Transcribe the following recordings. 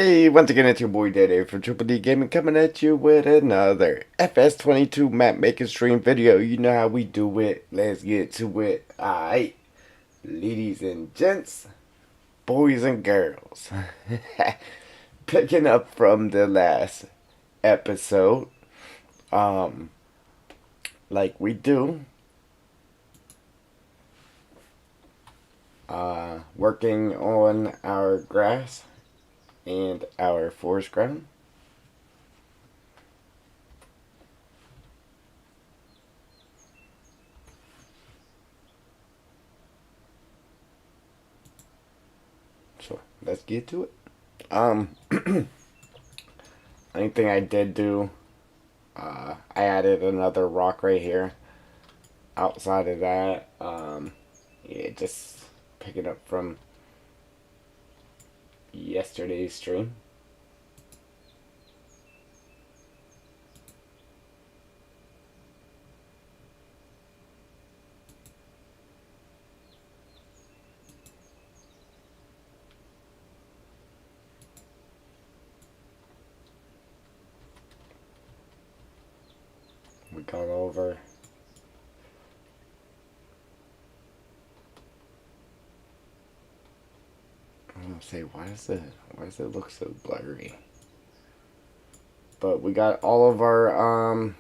Hey, once again, it's your boy Daddy from Triple D Gaming coming at you with another FS22 map making stream video. You know how we do it. Let's get to it. Alright, ladies and gents, boys and girls. Picking up from the last episode, um, like we do, working on our grass and our forest ground. So let's get to it. Anything I did do, I added another rock right here. Outside of that, yeah, just picking up from yesterday's stream. We got over I'm gonna say why does it look so blurry? But we got all of our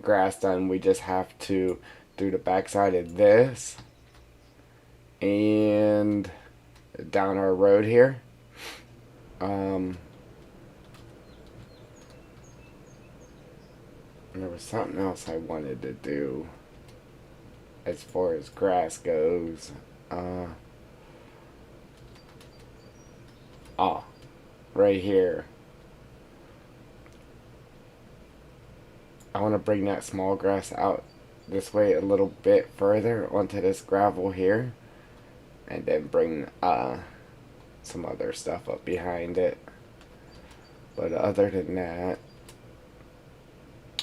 grass done. We just have to do the backside of this and down our road here. There was something else I wanted to do as far as grass goes. Right here. I want to bring that small grass out this way a little bit further onto this gravel here. And then bring some other stuff up behind it. But other than that,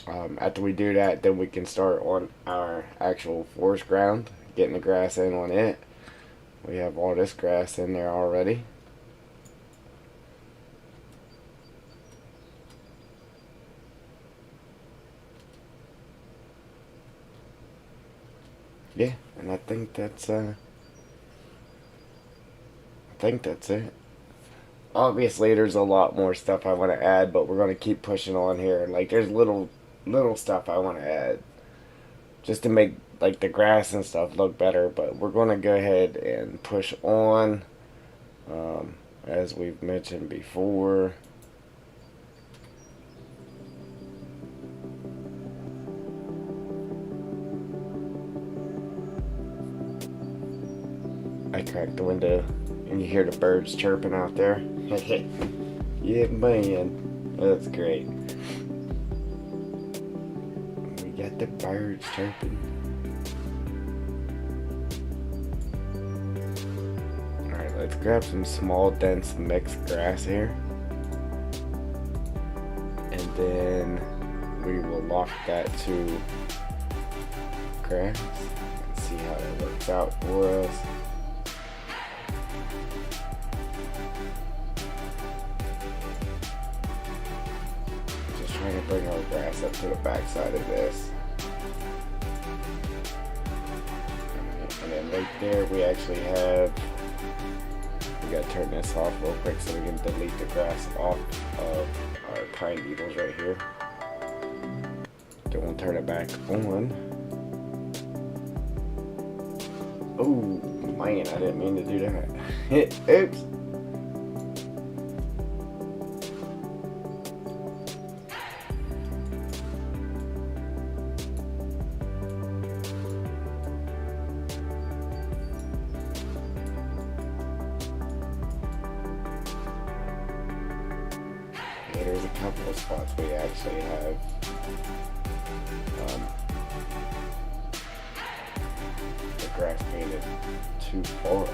after we do that, then we can start on our actual forest ground, getting the grass in on it. We have all this grass in there already. Yeah, and I think that's it. Obviously, there's a lot more stuff I want to add, but we're going to keep pushing on here. Like, there's little stuff I want to add just to make, like, the grass and stuff look better. But we're going to go ahead and push on, as we've mentioned before. I cracked the window and you hear the birds chirping out there. Yeah, man. That's great. We got the birds chirping. Alright, let's grab some small, dense, mixed grass here. And then we will lock that to grass and see how that works out for us. Trying to bring our grass up to the back side of this. And then right there we actually have, we gotta turn this off real quick so we can delete the grass off of our pine needles right here. Then we'll turn it back on. Oh man, I didn't mean to do that. Oops. There's a couple of spots we actually have the grass painted too far.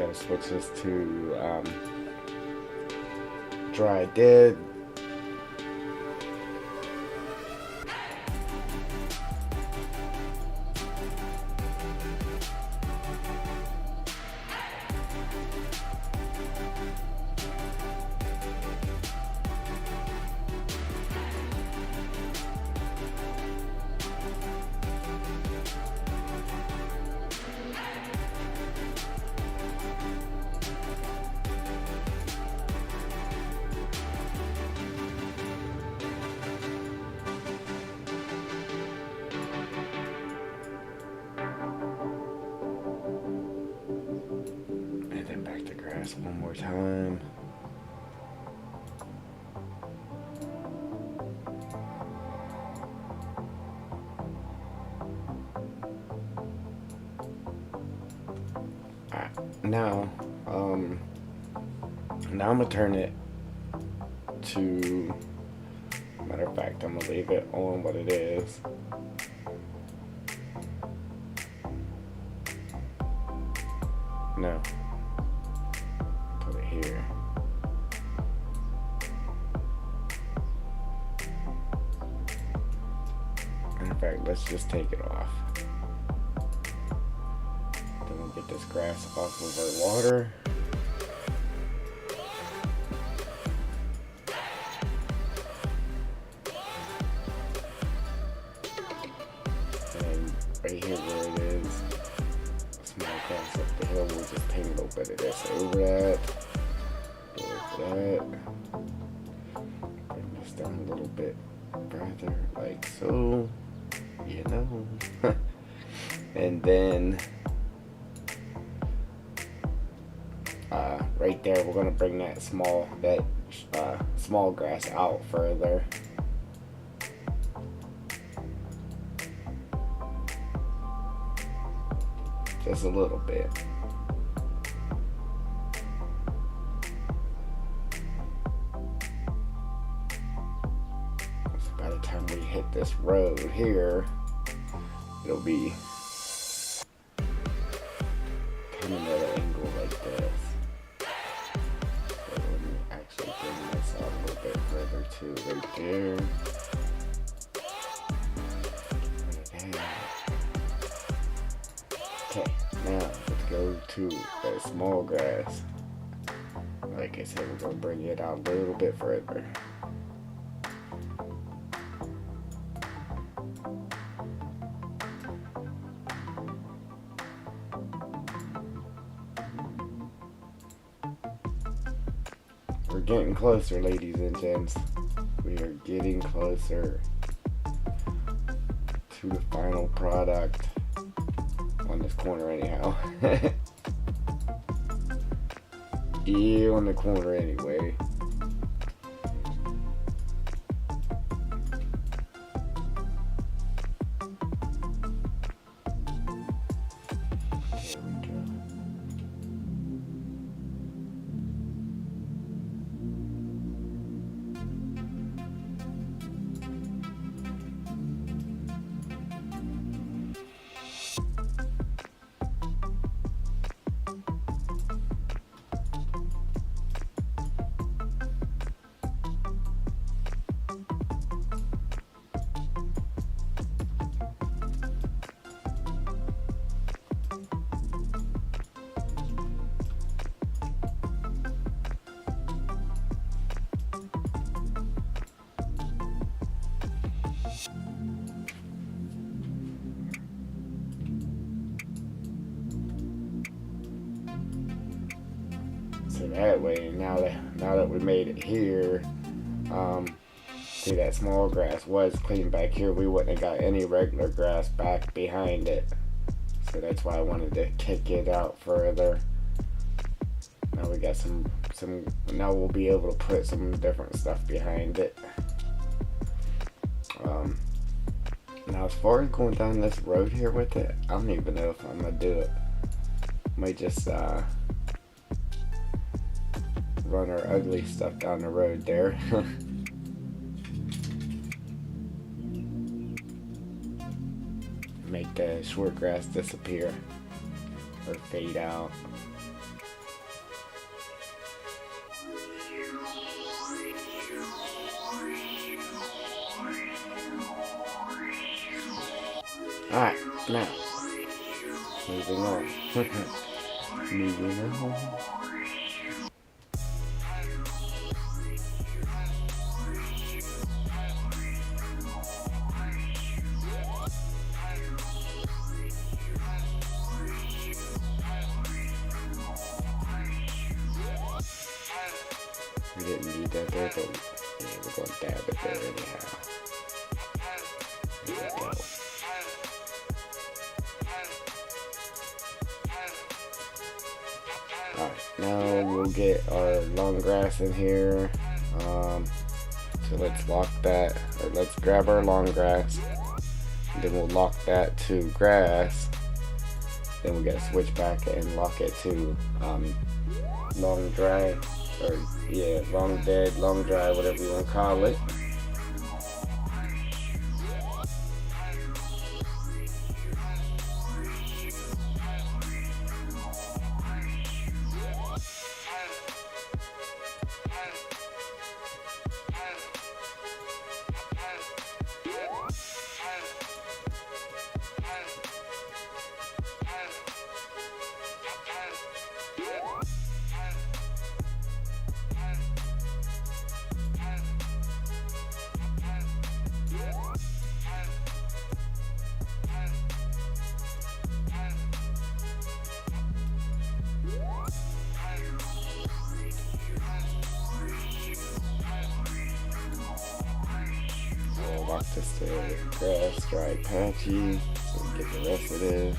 gotta switch this to dry dead. One more time. Now I'm gonna turn it to, matter of fact, I'm gonna leave it on what it is. No. Put it here. In fact, let's just take it off. Then we'll get this grass off of our water. And right here where it is, small grass up the hill, we'll just paint a little bit of this over that. Over that. Bring this down a little bit further, like so. You know. And then right there, we're gonna bring that small grass out further. Just a little bit. So by the time we hit this road here, it'll be coming at an angle like this. So let me actually bring this out a little bit further too, right there. Okay, now let's go to that small grass. Like I said, we're gonna bring it out a little bit further. We're getting closer, ladies and gents. We are getting closer to the final product on this corner anyhow. Yeah, on the corner anyway. There we go. So that way, now that we made it here, see that small grass was clean back here. We wouldn't have got any regular grass back behind it. So that's why I wanted to kick it out further. Now we got some. Now we'll be able to put some different stuff behind it. Now as far as going down this road here with it, I don't even know if I'm gonna do it. Might just run our ugly stuff down the road there. Make the short grass disappear or fade out. Alright, now, moving on. Moving on. We didn't need that there, but yeah, we're going to dab it there anyhow. There we go. Alright, now we'll get our long grass in here. So let's lock that, or let's grab our long grass. And then we'll lock that to grass. Then we gotta switch back and lock it to long dry. Or yeah, long dead, long dry, whatever you want to call it. Lock this to grass, dry, patchy, so we get the rest of this.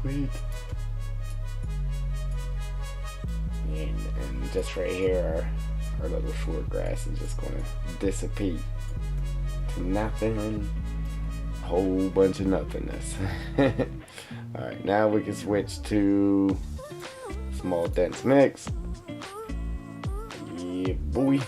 Sweet. And just right here, our little short grass is just going to dissipate to nothing. A whole bunch of nothingness. Alright, now we can switch to small dense mix. Yeah, boy.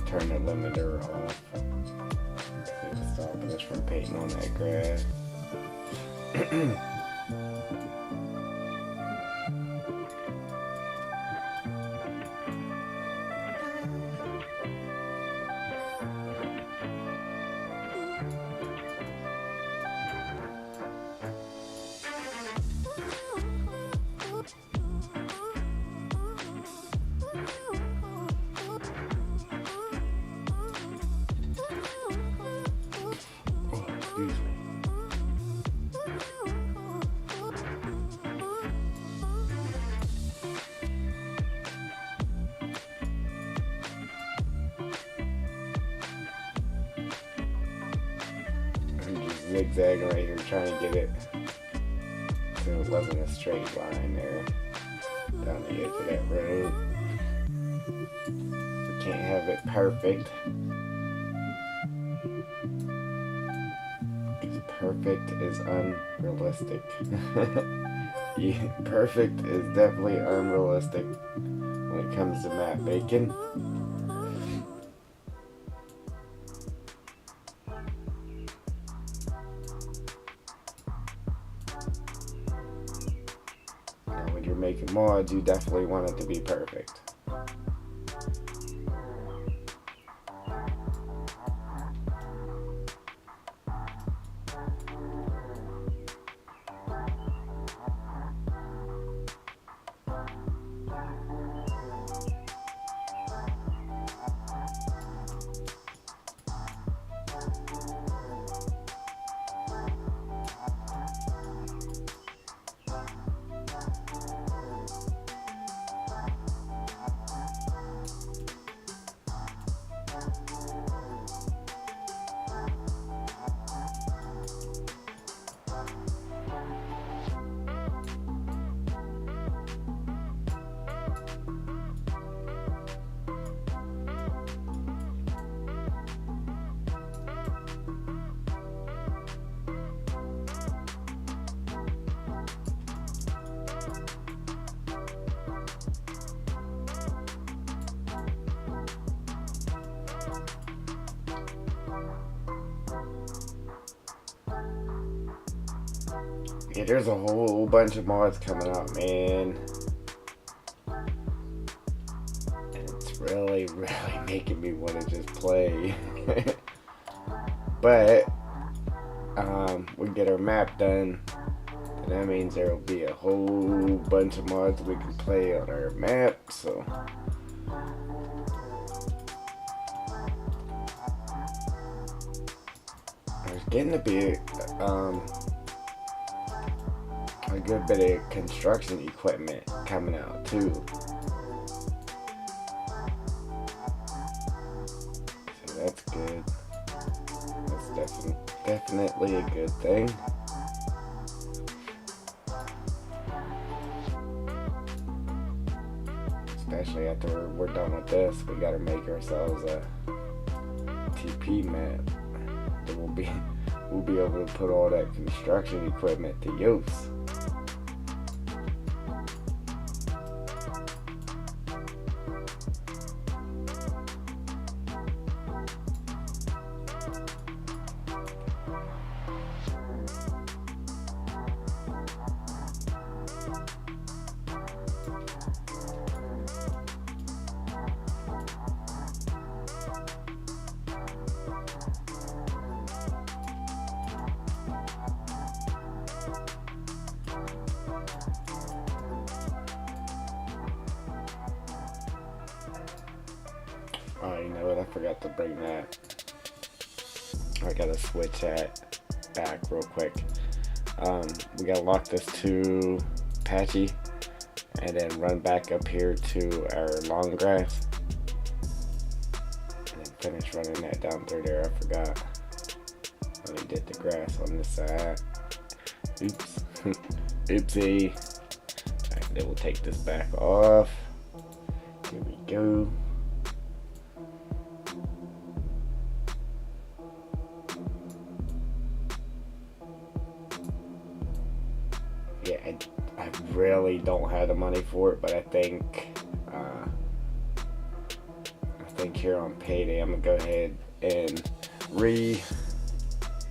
Turn the limiter off. It's stopping us from painting on that grass. Excuse me. I'm just zigzagging right here trying to get it so it wasn't a straight line there down the edge of that road. can't have it perfect. Because perfect is unrealistic. Yeah, perfect is definitely unrealistic when it comes to map making. Now, when you're making mods, you definitely want it to be perfect. Yeah, there's a whole bunch of mods coming out, man. And it's really making me want to just play. But, we get our map done. And that means there will be a whole bunch of mods we can play on our map, so. There's getting to be, a good bit of construction equipment coming out too. So that's good. That's definitely a good thing. Especially after we're done with this, we gotta make ourselves a TP map that we'll be able to put all that construction equipment to use. Oh, you know what? I forgot to bring that. I gotta switch that back real quick. We gotta lock this to Patchy and then run back up here to our long grass and then finish running that down through there. I forgot. I only did the grass on this side. Oops. Oopsie. Alright, then we'll take this back off. Here we go. Yeah, I really don't have the money for it, but I think here on payday I'm gonna go ahead and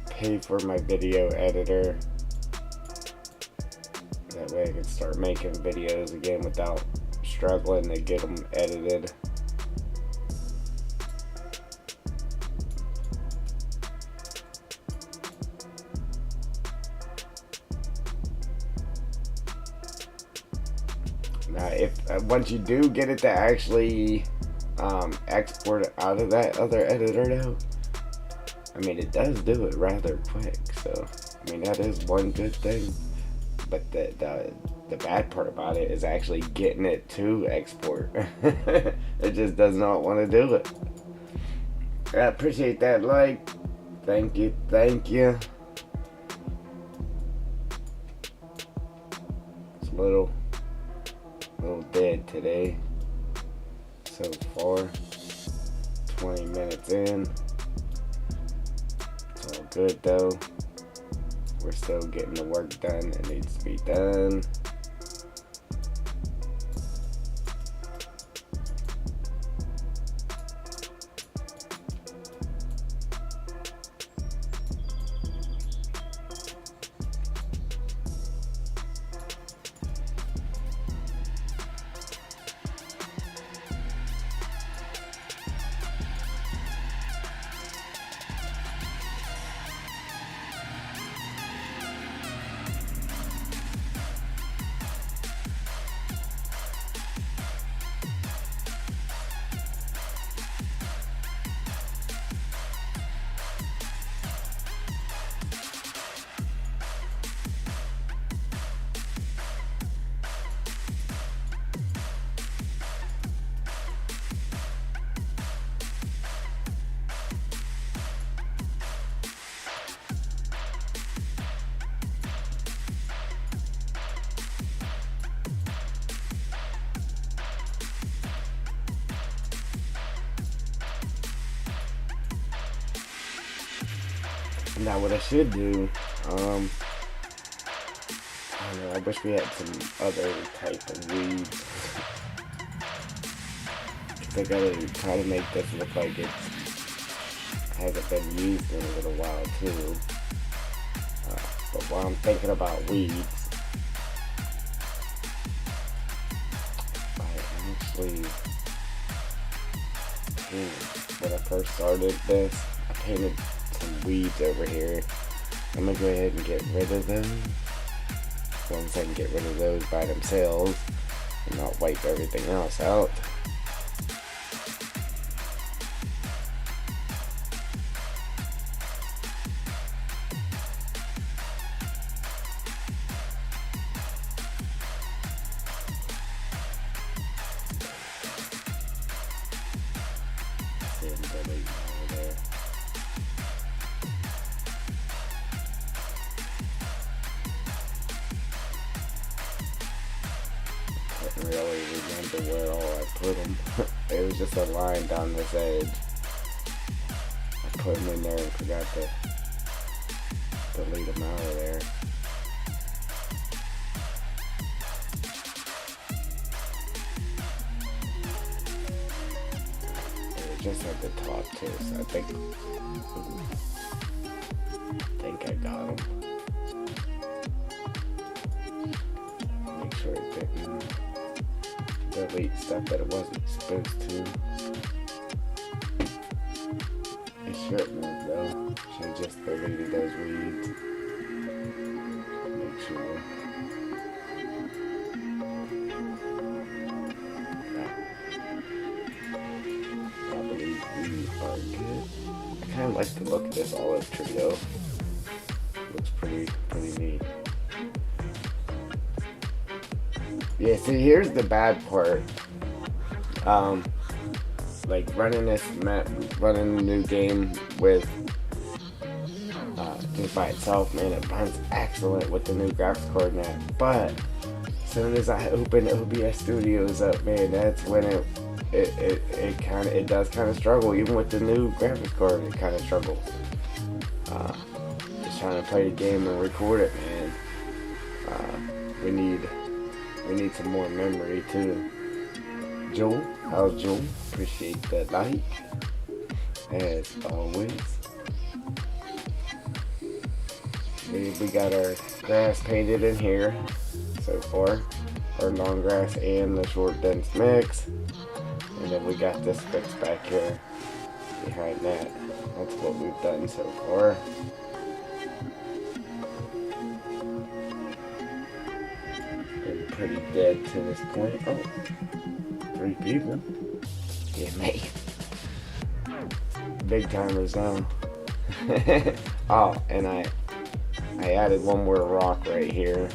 pay for my video editor. That way I can start making videos again without struggling to get them edited. Now, if once you do get it to actually export it out of that other editor though, I mean, it does do it rather quick, so I mean that is one good thing. But the bad part about it is actually getting it to export. It just does not want to do it. I appreciate that like. Thank you, thank you. It's a little dead today so far. 20 minutes in. It's all good though. We're still getting the work done that needs to be done. Now what I should do, I don't know, I wish we had some other type of weeds. I gotta try to make this look like it hasn't been used in a little while too. But while I'm thinking about weeds, I actually, when I first started this, I painted some weeds over here. I'm gonna go ahead and get rid of them once I can get rid of those by themselves and not wipe everything else out. See them deleting over there. Couldn't really remember where all I put them. It was just a line down this edge. I put them in there and forgot to delete them out of there. They were just at the top too, so I think I got them. Make sure it didn't delete stuff that it wasn't supposed to. It shouldn't have though. Should have just deleted those weeds. Make sure. I believe we are good. I kind of like the look of this olive tree though. Looks pretty neat. Yeah, see, here's the bad part. Like running this map, running a new game with just by itself, man, it runs excellent with the new graphics card now. But as soon as I open OBS Studios up, man, that's when it does kind of struggle. Even with the new graphics card, it kind of struggles. Just trying to play the game and record it, man. We need some more memory too. Joel, how's Joel? Appreciate that like, as always. We got our grass painted in here so far, our long grass and the short dense mix, and then we got this fixed back here behind that. That's what we've done so far. Been pretty dead to this point. Oh, 3 people. Yeah, me. Big timers now. Oh, and I added one more rock right here.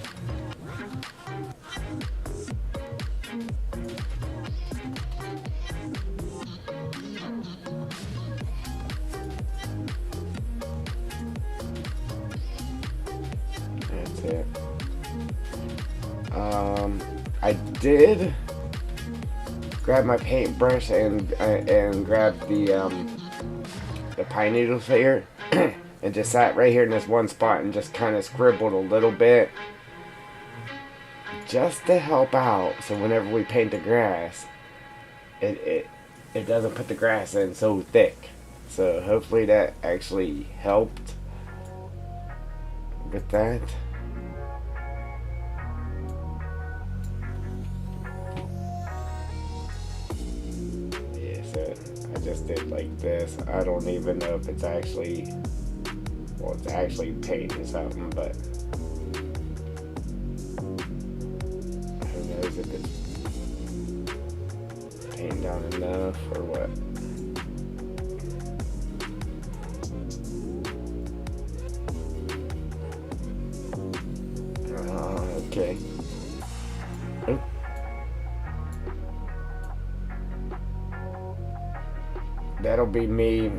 That's it. I did grab my paintbrush and grab the pine needles here and just sat right here in this one spot and just kind of scribbled a little bit just to help out, so whenever we paint the grass, it doesn't put the grass in so thick. So hopefully that actually helped with that. Yeah, so I just did like this. I don't even know if it's actually, well, it's actually painting something, but who knows if it's painting down enough or what. Okay. Oh. That'll be me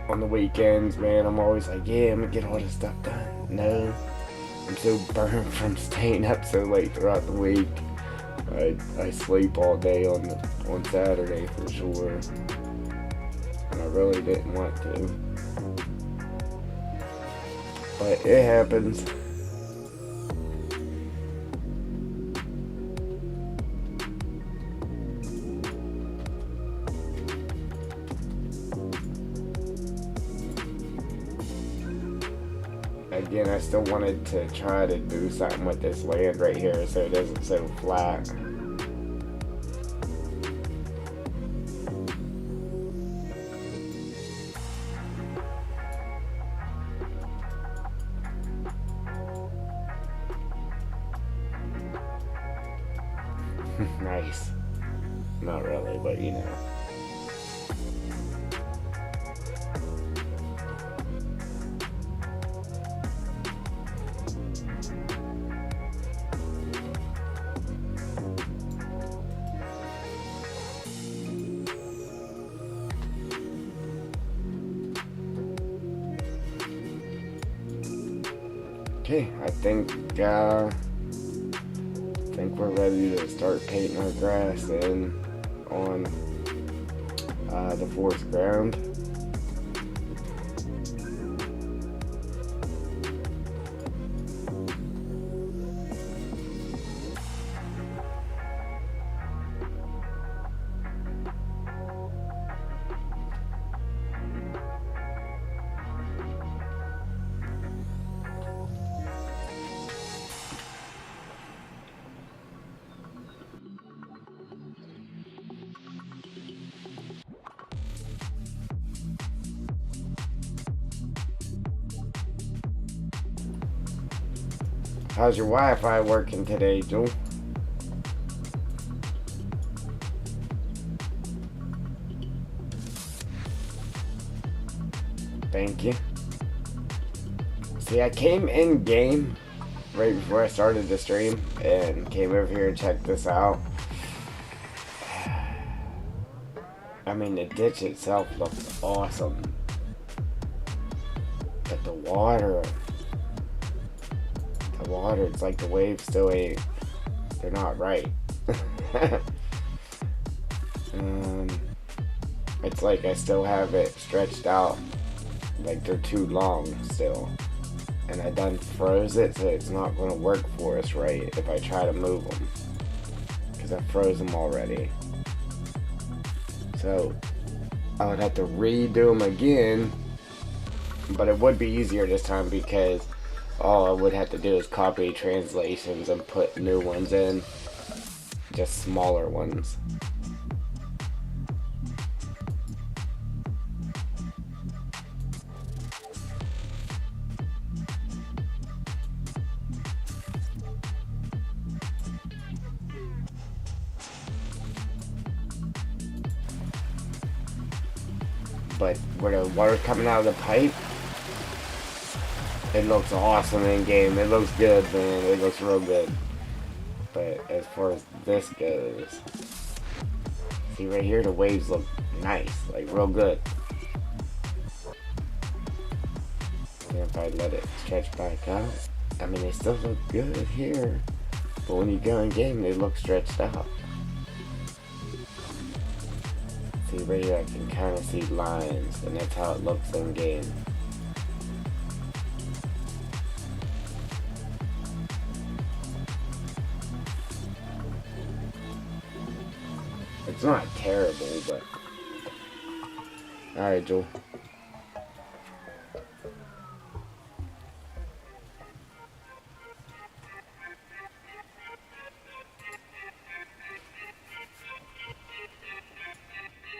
on the weekends, man. I'm always like, yeah, I'm gonna get all this stuff done. No, I'm so burned from staying up so late throughout the week. I sleep all day on Saturday for sure, and I really didn't want to, but it happens. Again, I still wanted to try to do something with this land right here so it isn't so flat. Nice. Not really, but you know. Okay, I think we're ready to start painting our grass in on the forest ground. How's your Wi-Fi working today, Joel? Thank you. See, I came in game right before I started the stream and came over here and checked this out. I mean, the ditch itself looks awesome, but the water, it's like the waves still ain't, they're not right. It's like I still have it stretched out, like they're too long still. And I done froze it, so it's not going to work for us right if I try to move them, because I froze them already. So I would have to redo them again, but it would be easier this time because all I would have to do is copy translations and put new ones in, just smaller ones. But where the water's coming out of the pipe, it looks awesome in game. It looks good, man. It looks real good. But as far as this goes, see right here, the waves look nice, like real good. And if I let it stretch back out, I mean, they still look good here. But when you go in game, they look stretched out. See, right here I can kind of see lines, and that's how it looks in game. It's not terrible, but... Alright, Joel.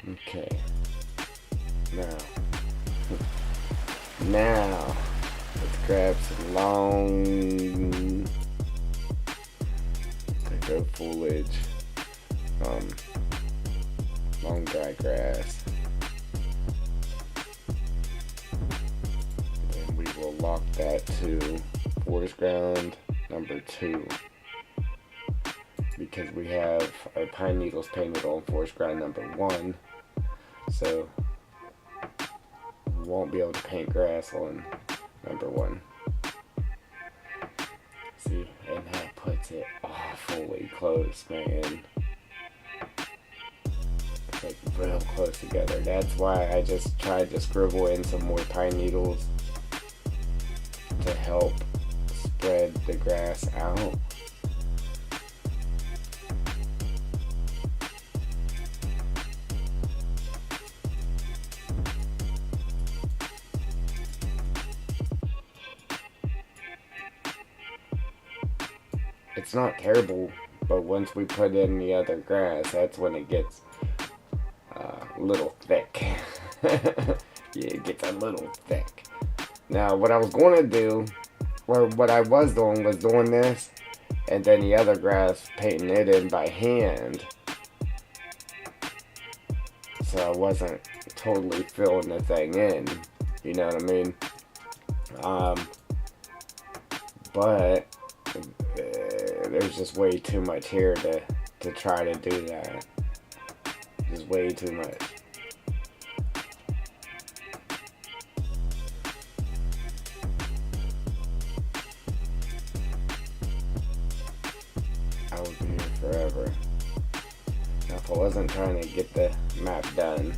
Okay. Now, let's grab some long foliage, long dry grass. Then we will lock that to forest ground number 2. Because we have our pine needles painted on forest ground number 1. So we won't be able to paint grass on number 1. See, and that puts it awfully close, man. It's like real close together. That's why I just tried to scribble in some more pine needles to help spread the grass out. It's not terrible, but once we put in the other grass, that's when it gets a little thick. Yeah, it gets a little thick. Now, what I was going to do, or what I was doing this, and then the other grass, painting it in by hand. So I wasn't totally filling the thing in, you know what I mean? But there's just way too much here to try to do that. Just way too much. I would be here forever. Now, if I wasn't trying to get the map done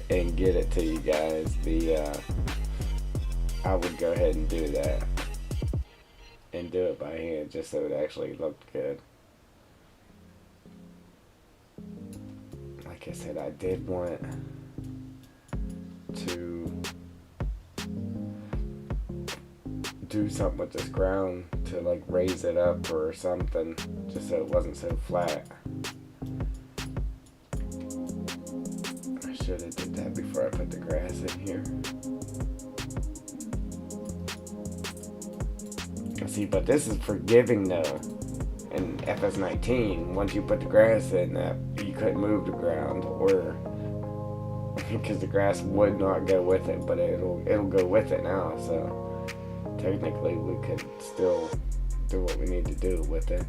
and get it to you guys, I would go ahead and do that. And do it by hand just so it actually looked good. Like I said, I did want to do something with this ground to like raise it up or something just so it wasn't so flat. I should have did that before I put the grass in here. See, but this is forgiving though. In FS19, once you put the grass in, you couldn't move the ground, or because the grass would not go with it, but it'll go with it now. So technically, we could still do what we need to do with it.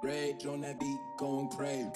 Rage on that beat, going crazy.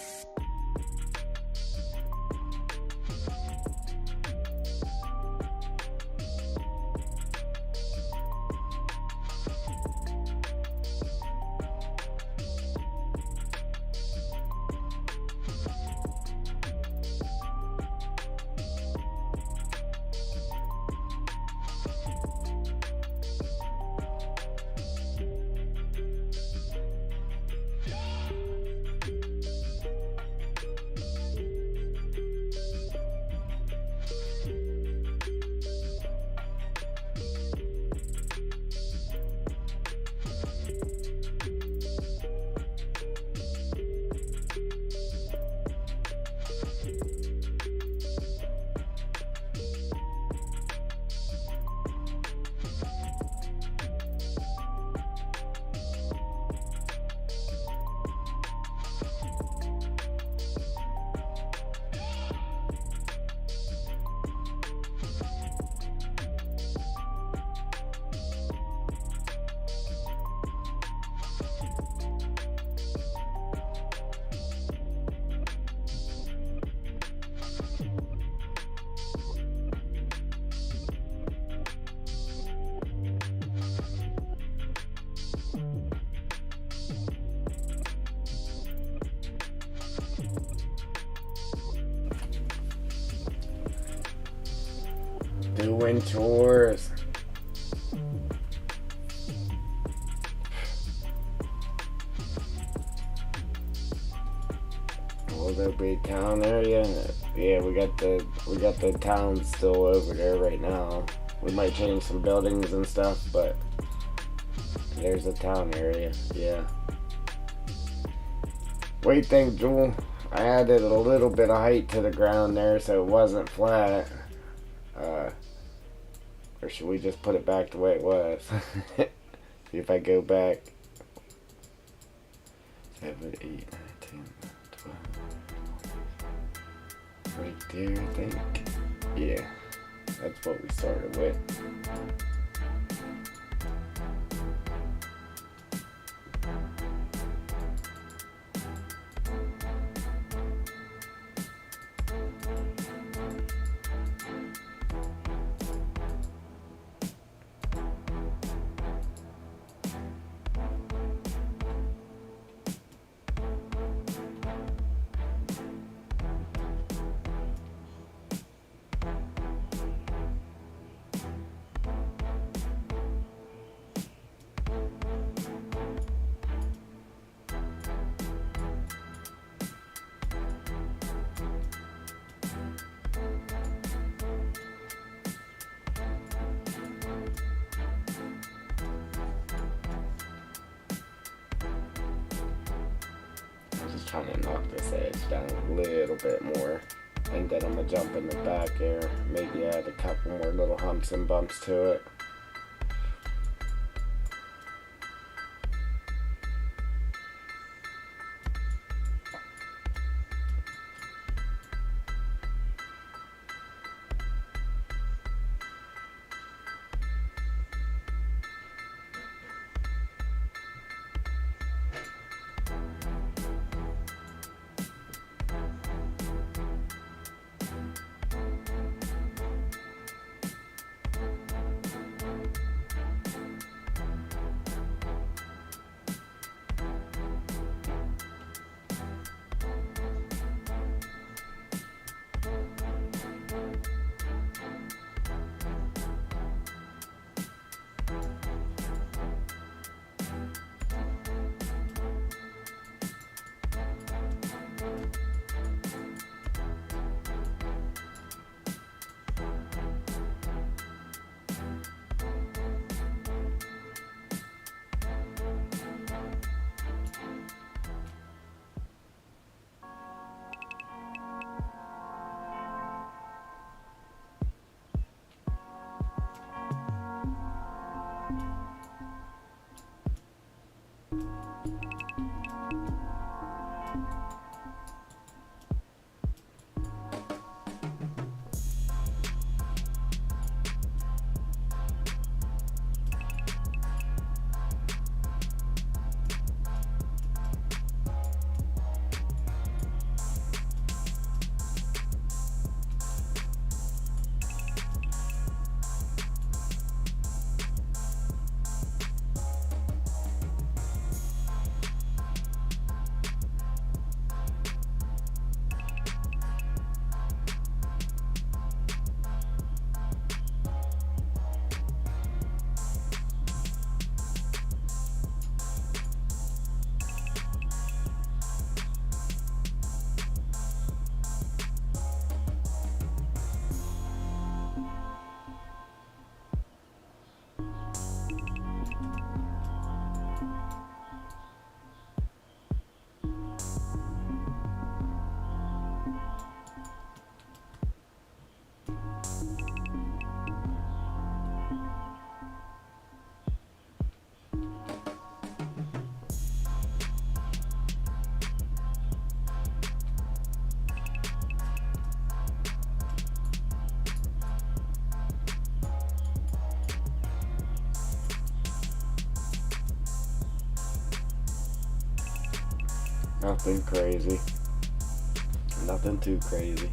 Doing chores. Will there be a town area? Yeah, we got the town still over there right now. We might change some buildings and stuff, but there's a town area. Yeah. What do you think, Jewel? I added a little bit of height to the ground there so it wasn't flat. Or should we just put it back the way it was? See if I go back. 7, 8, 9, 10, 12. Right there, I think. Yeah, that's what we started with. Trying to knock this edge down a little bit more, and then I'm gonna jump in the back here, maybe add a couple more little humps and bumps to it. Nothing crazy. Nothing too crazy.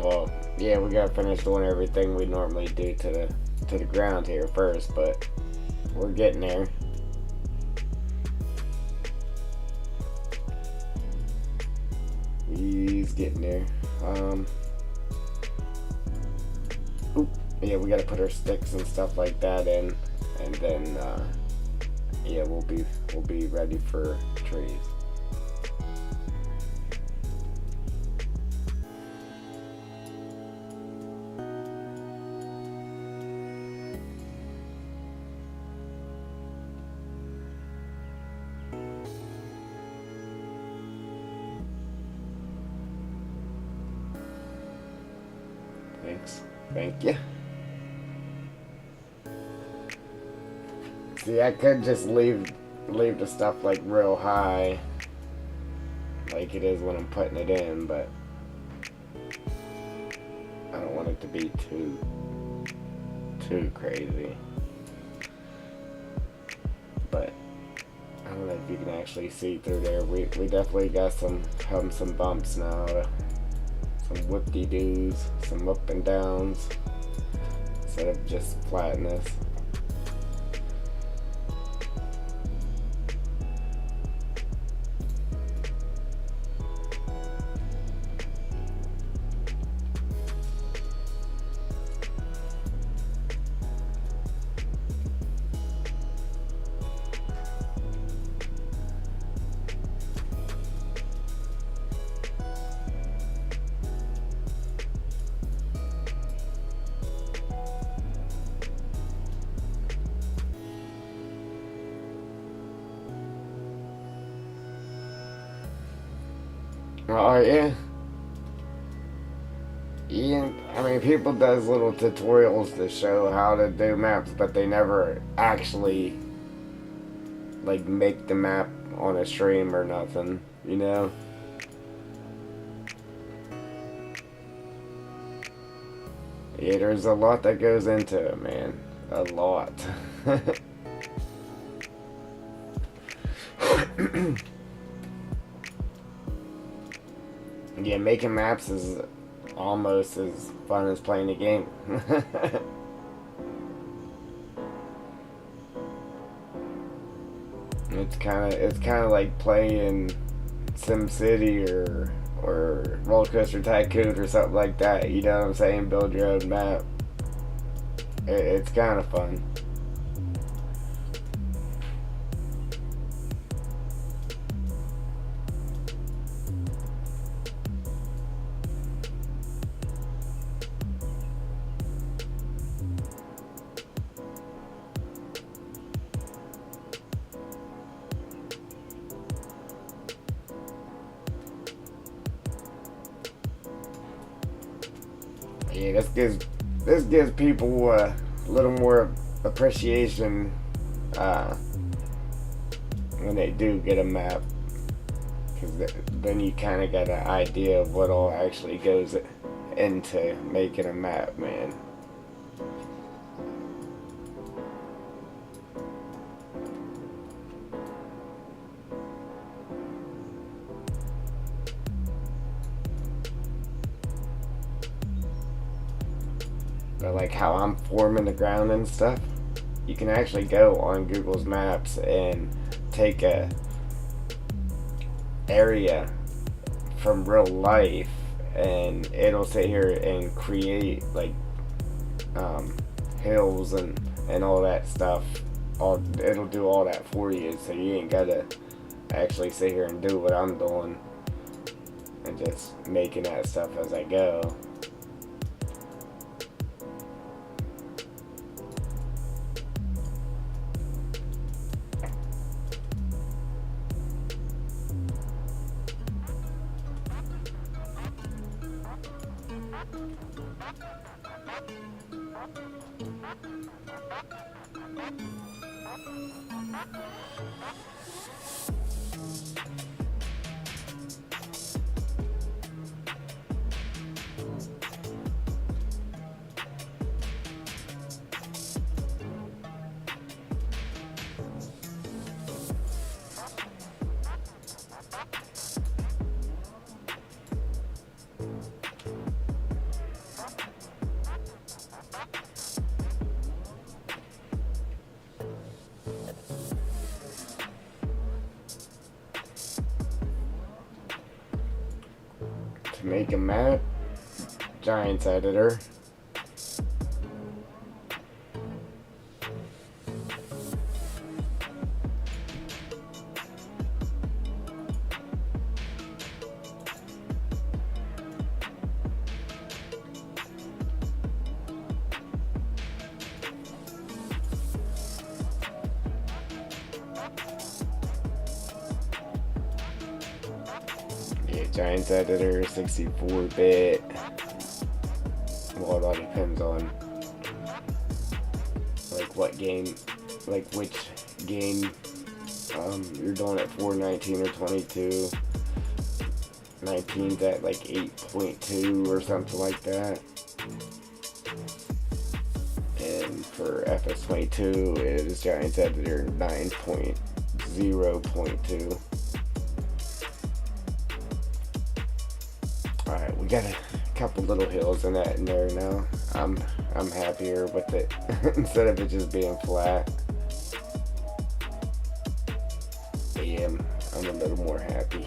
Well, yeah, we gotta finish doing everything we normally do to the ground here first, but we're getting there. He's getting there. Oop, yeah, we gotta put our sticks and stuff like that in, and then yeah, we'll be ready for trees. Thanks. Thank you. See, I could just leave the stuff like real high, like it is when I'm putting it in, but I don't want it to be too crazy. But I don't know if you can actually see through there. We definitely got some bumps now. Some whoop-de-doos, some up and downs, instead of just flatness. Oh yeah. Ian, I mean, people does little tutorials to show how to do maps, but they never actually like make the map on a stream or nothing, you know? Yeah, there's a lot that goes into it, man. A lot. Yeah, making maps is almost as fun as playing the game. It's kind of like playing SimCity or Roller Coaster Tycoon or something like that. You know what I'm saying? Build your own map. It's kind of fun. Yeah, this gives people a little more appreciation when they do get a map, because then you kind of got an idea of what all actually goes into making a map, man. But like how I'm forming the ground and stuff, you can actually go on Google's Maps and take a area from real life, and it'll sit here and create like hills and all that stuff it'll do all that for you, so you ain't gotta actually sit here and do what I'm doing and just making that stuff as I go. To make a map, Giants editor. Yeah, Giants editor, 64-bit. Well, it all depends on like what game, like which game you're doing it for, 19 or 22. 19's at like 8.2 or something like that. And for FS22, it is Giants editor 9.0.2. Alright, we got a couple little hills in there now. I'm happier with it instead of it just being flat. But yeah, I'm a little more happy.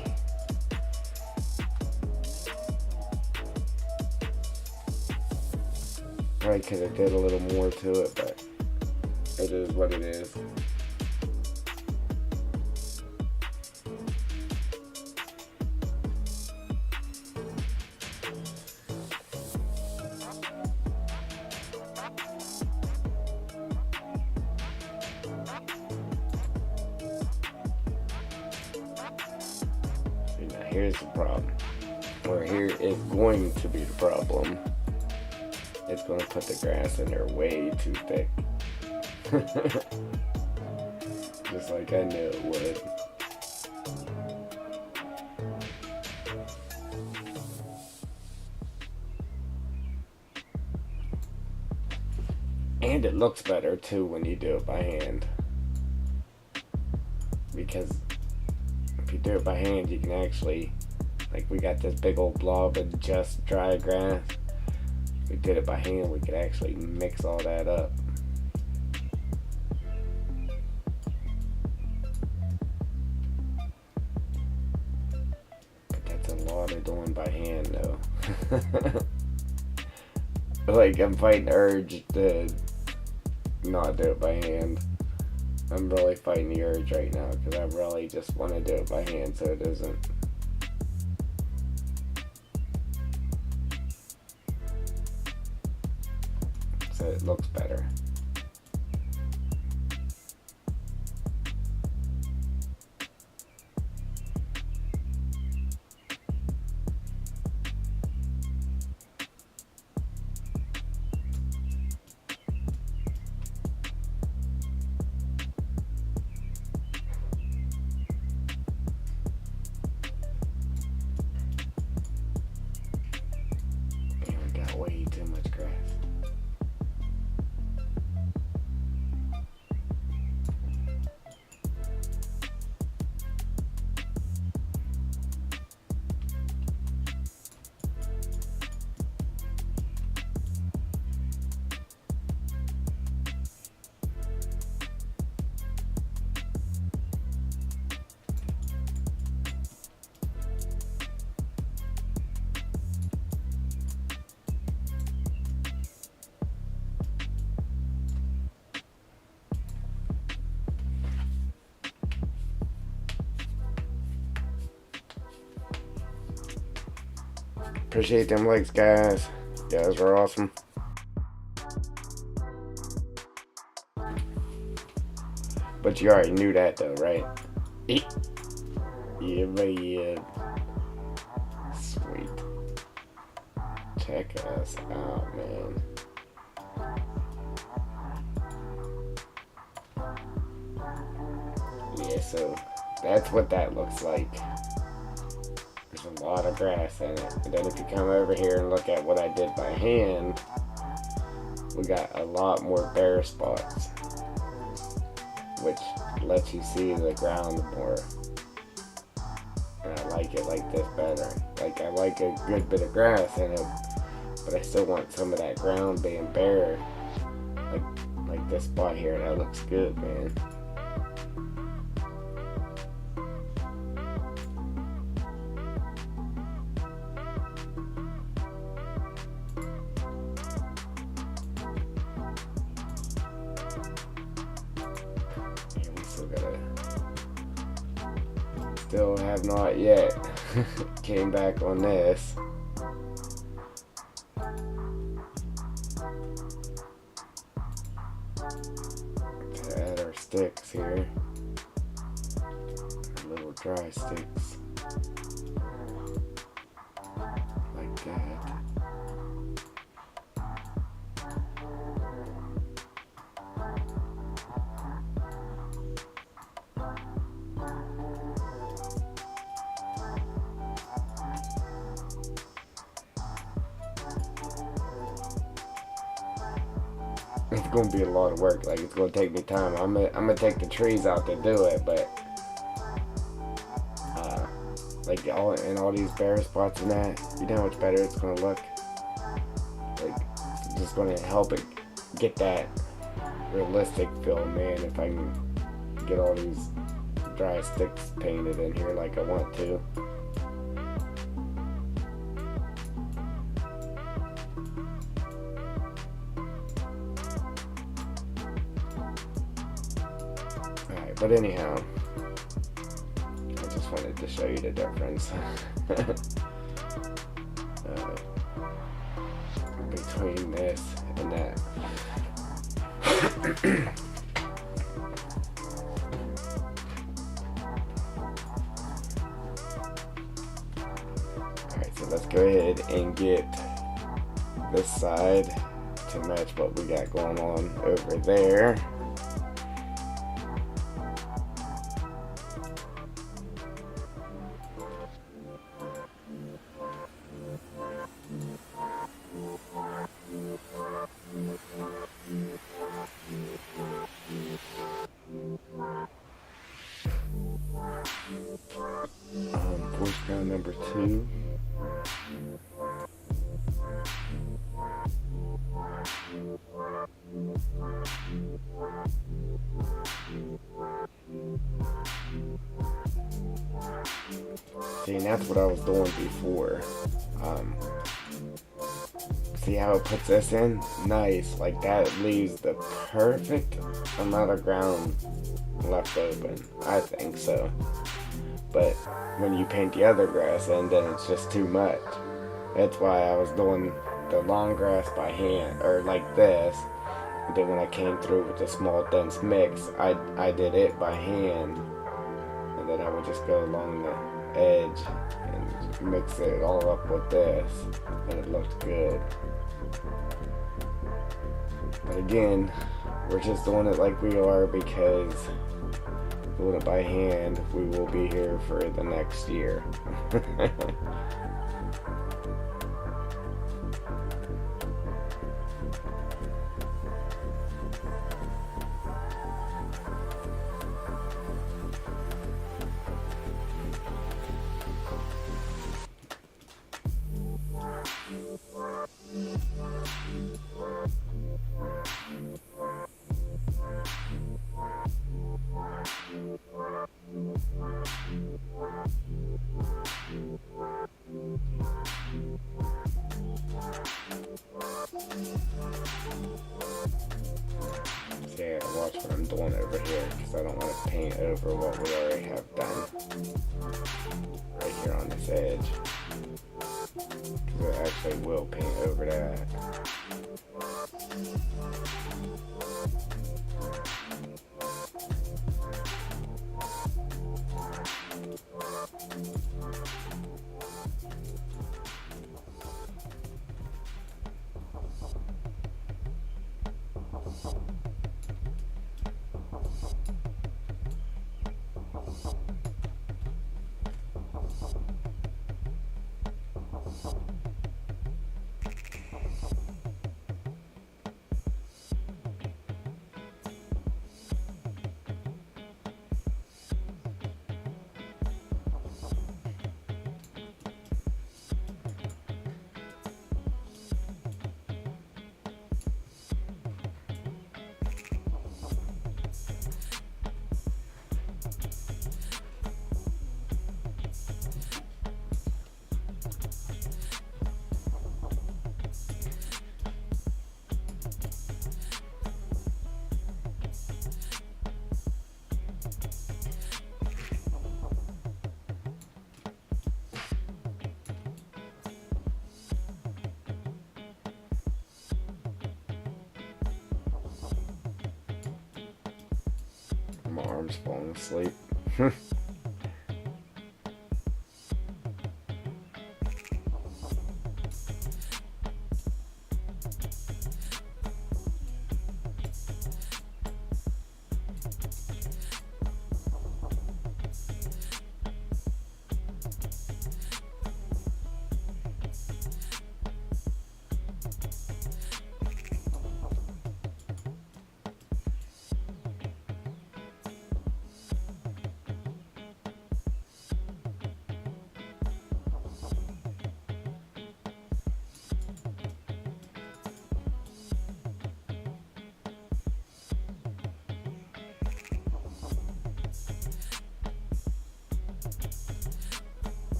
Probably could have did a little more to it, but it is what it is. Now here's the problem. Or here is going to be the problem. It's going to put the grass in there way too thick. Just like I knew it would. And it looks better too when you do it by hand. Because if you do it by hand, you can actually, like we got this big old blob of just dry grass. If we did it by hand, we could actually mix all that up. But that's a lot of doing by hand though. Like I'm fighting the urge to not do it by hand. I'm really fighting the urge right now because I really just want to do it by hand so it isn't. So it looks better. Way too much grass. Appreciate them likes, guys. You guys are awesome. But you already knew that though, right? Yeah, but yeah. Sweet. Check us out, man. Yeah, so that's what that looks like. There's a lot of grass in it. And then if you come over here and look at what I did by hand, we got a lot more bare spots, which lets you see the ground more. And I like it like this better. Like, I like a good bit of grass in it, but I still want some of that ground being bare. Like this spot here, that looks good, man. Still have not yet came back on this. To add our sticks here. Our little dry sticks. Like that. It's gonna be a lot of work. Like, it's gonna take me time. I'm gonna take the trees out to do it, but like all these bare spots and that, you know how much better it's gonna look. Like, it's just gonna help it get that realistic feel, man. If I can get all these dry sticks painted in here like I want to. But anyhow, I just wanted to show you the difference between this and that. Alright, so let's go ahead and get this side to match what we got going on over there. Foreground number 2. See, and that's what I was doing before. See how it puts this in? Nice. Like, that leaves the perfect amount of ground left open. I think so. But when you paint the other grass in, then it's just too much. That's why I was doing the long grass by hand, or like this. And then when I came through with the small dense mix, I did it by hand. And then I would just go along the edge and mix it all up with this. And it looked good. But again, we're just doing it like we are because doing it by hand, we will be here for the next year. Yeah, watch what I'm doing over here because I don't want to paint over what we already have done right here on this edge. They will paint over that. My arm's falling asleep.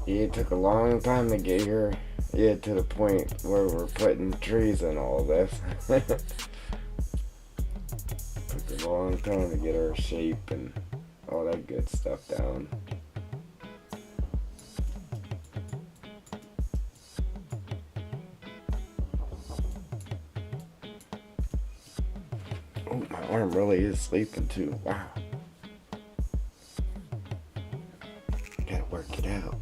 It took a long time to get here. Yeah, to the point where we're putting trees and all this. Took a long time to get our shape and all that good stuff down. Oh, my arm really is sleeping too. Wow. Gotta work it out.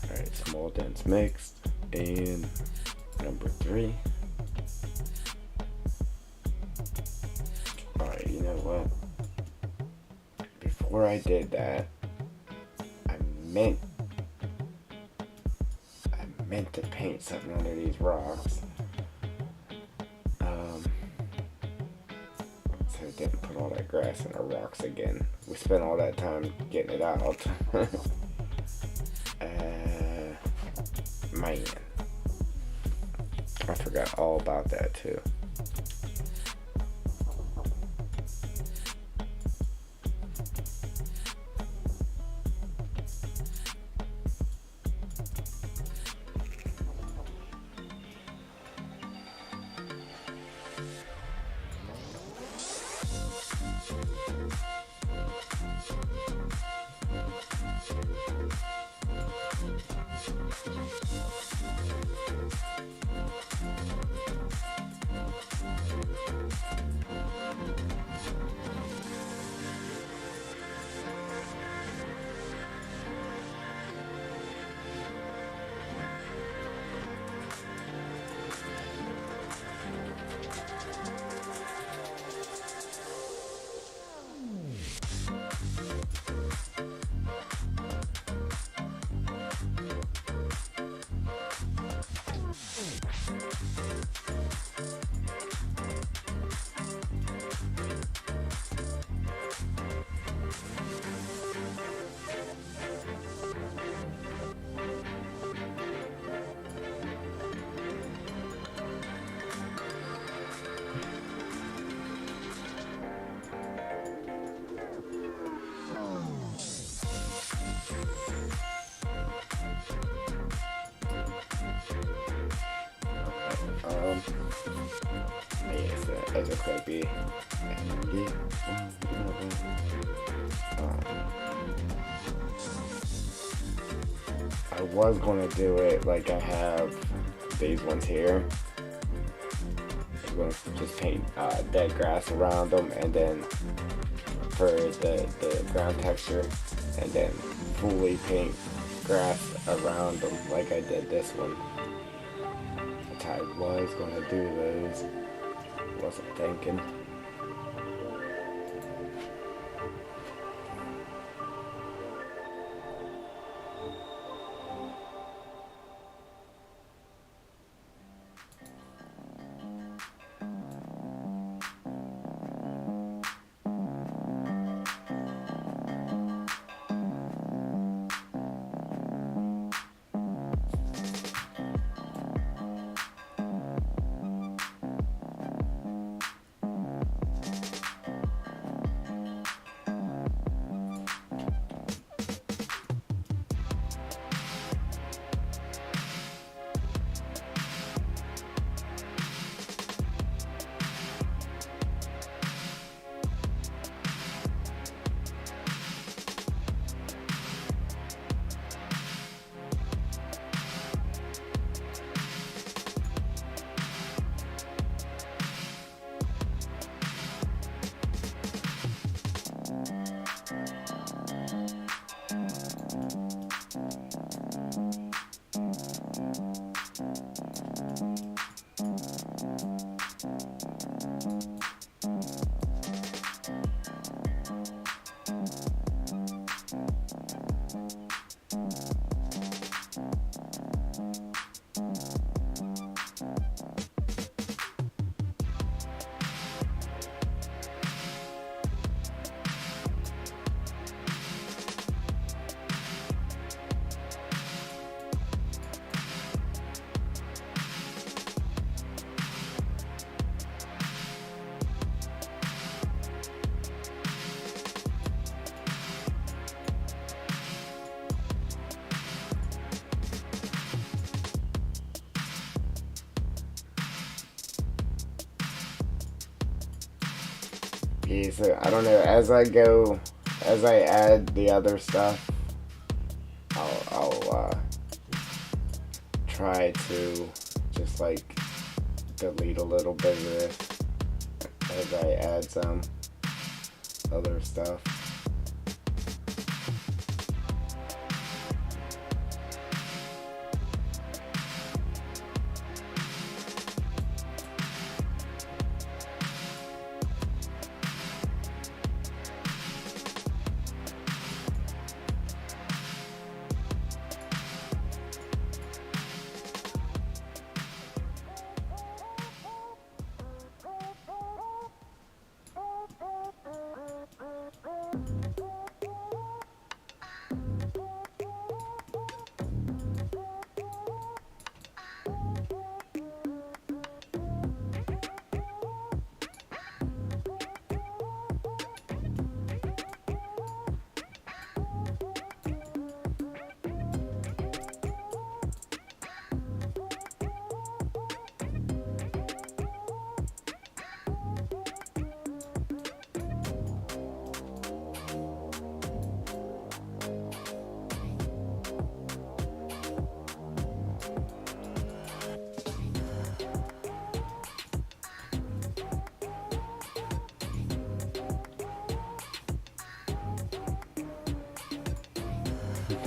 Alright, small dense mixed. And number 3. Alright, you know what? Before I did that, I meant to paint something under these rocks. So I didn't put all that grass in our rocks again. We spent all that time getting it out. Man, I forgot all about that too. Yeah, so it looks like be. I was gonna do it like I have these ones here. I'm gonna just paint dead grass around them, and then for the ground texture, and then fully paint grass around them like I did this one. Which I was gonna do those. Wasn't thinking. Yeah, so I don't know. As I add the other stuff, I'll try to just like delete a little bit of this as I add some other stuff.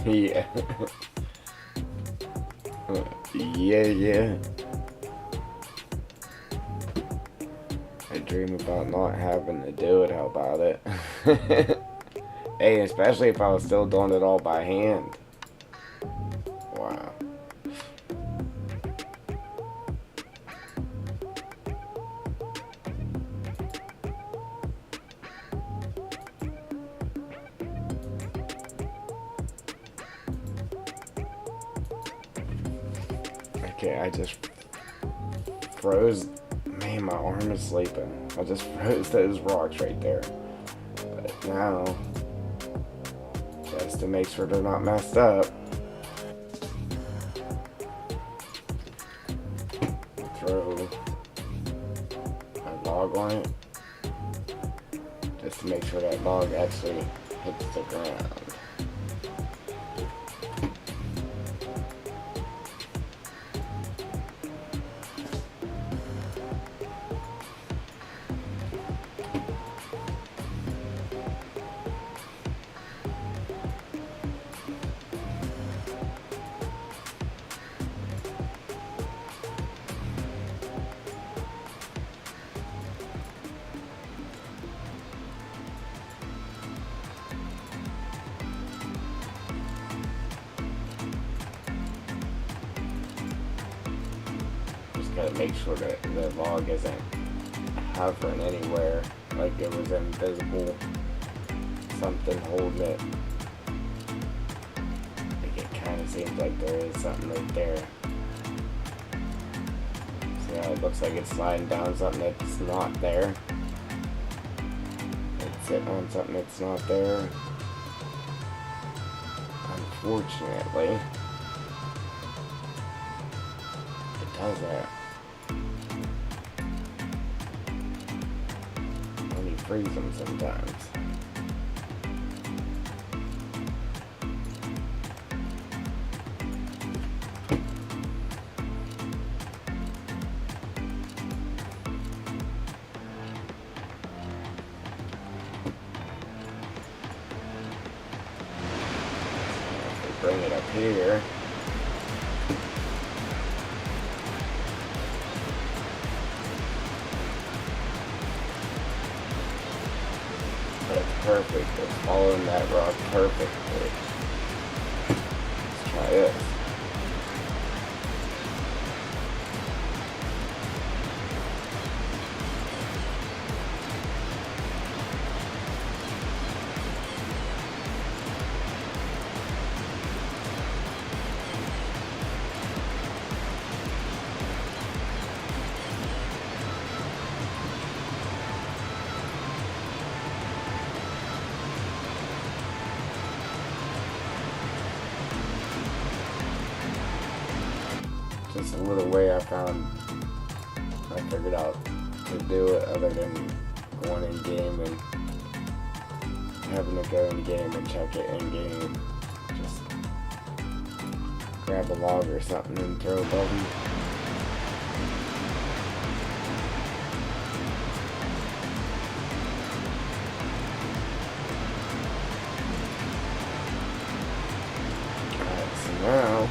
Yeah. Yeah. I dream about not having to do it. How about it? Hey, especially if I was still doing it all by hand. Wow. Okay, I just froze. Man, my arm is sleeping. I just froze those rocks right there. But now, just to make sure they're not messed up. throw a log on it, just to make sure that log actually hits the ground. Gotta make sure that the log isn't hovering anywhere, like it was invisible, something holding it. Like it kind of seems like there is something right there. See how it looks like it's sliding down something that's not there? It's sitting on something that's not there. Unfortunately, it does that. Freeze them sometimes. Bring it up here. Perfect. It's following that rock perfectly. Let's try this. Just a little way I figured out to do it other than going in game and having to go in game and check it in game. Just grab a log or something and throw a button. Alright, so now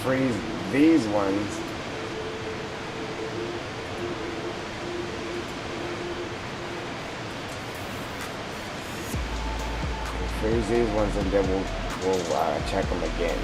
freeze these ones. Freeze these ones and then we'll check them again.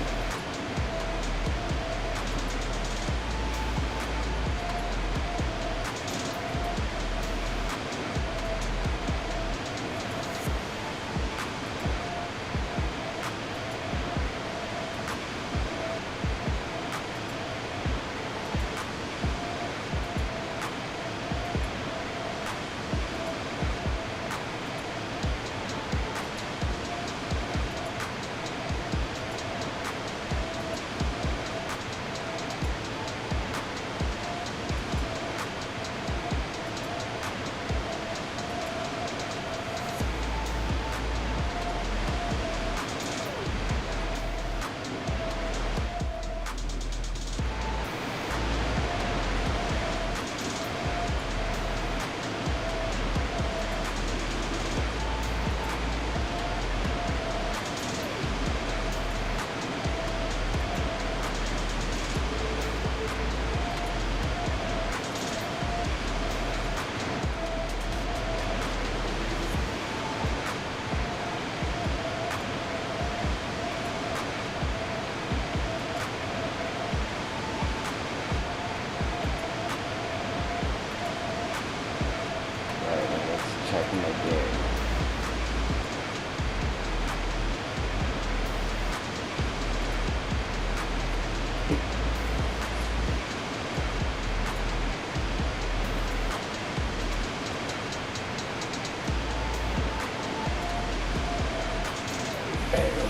Check them again.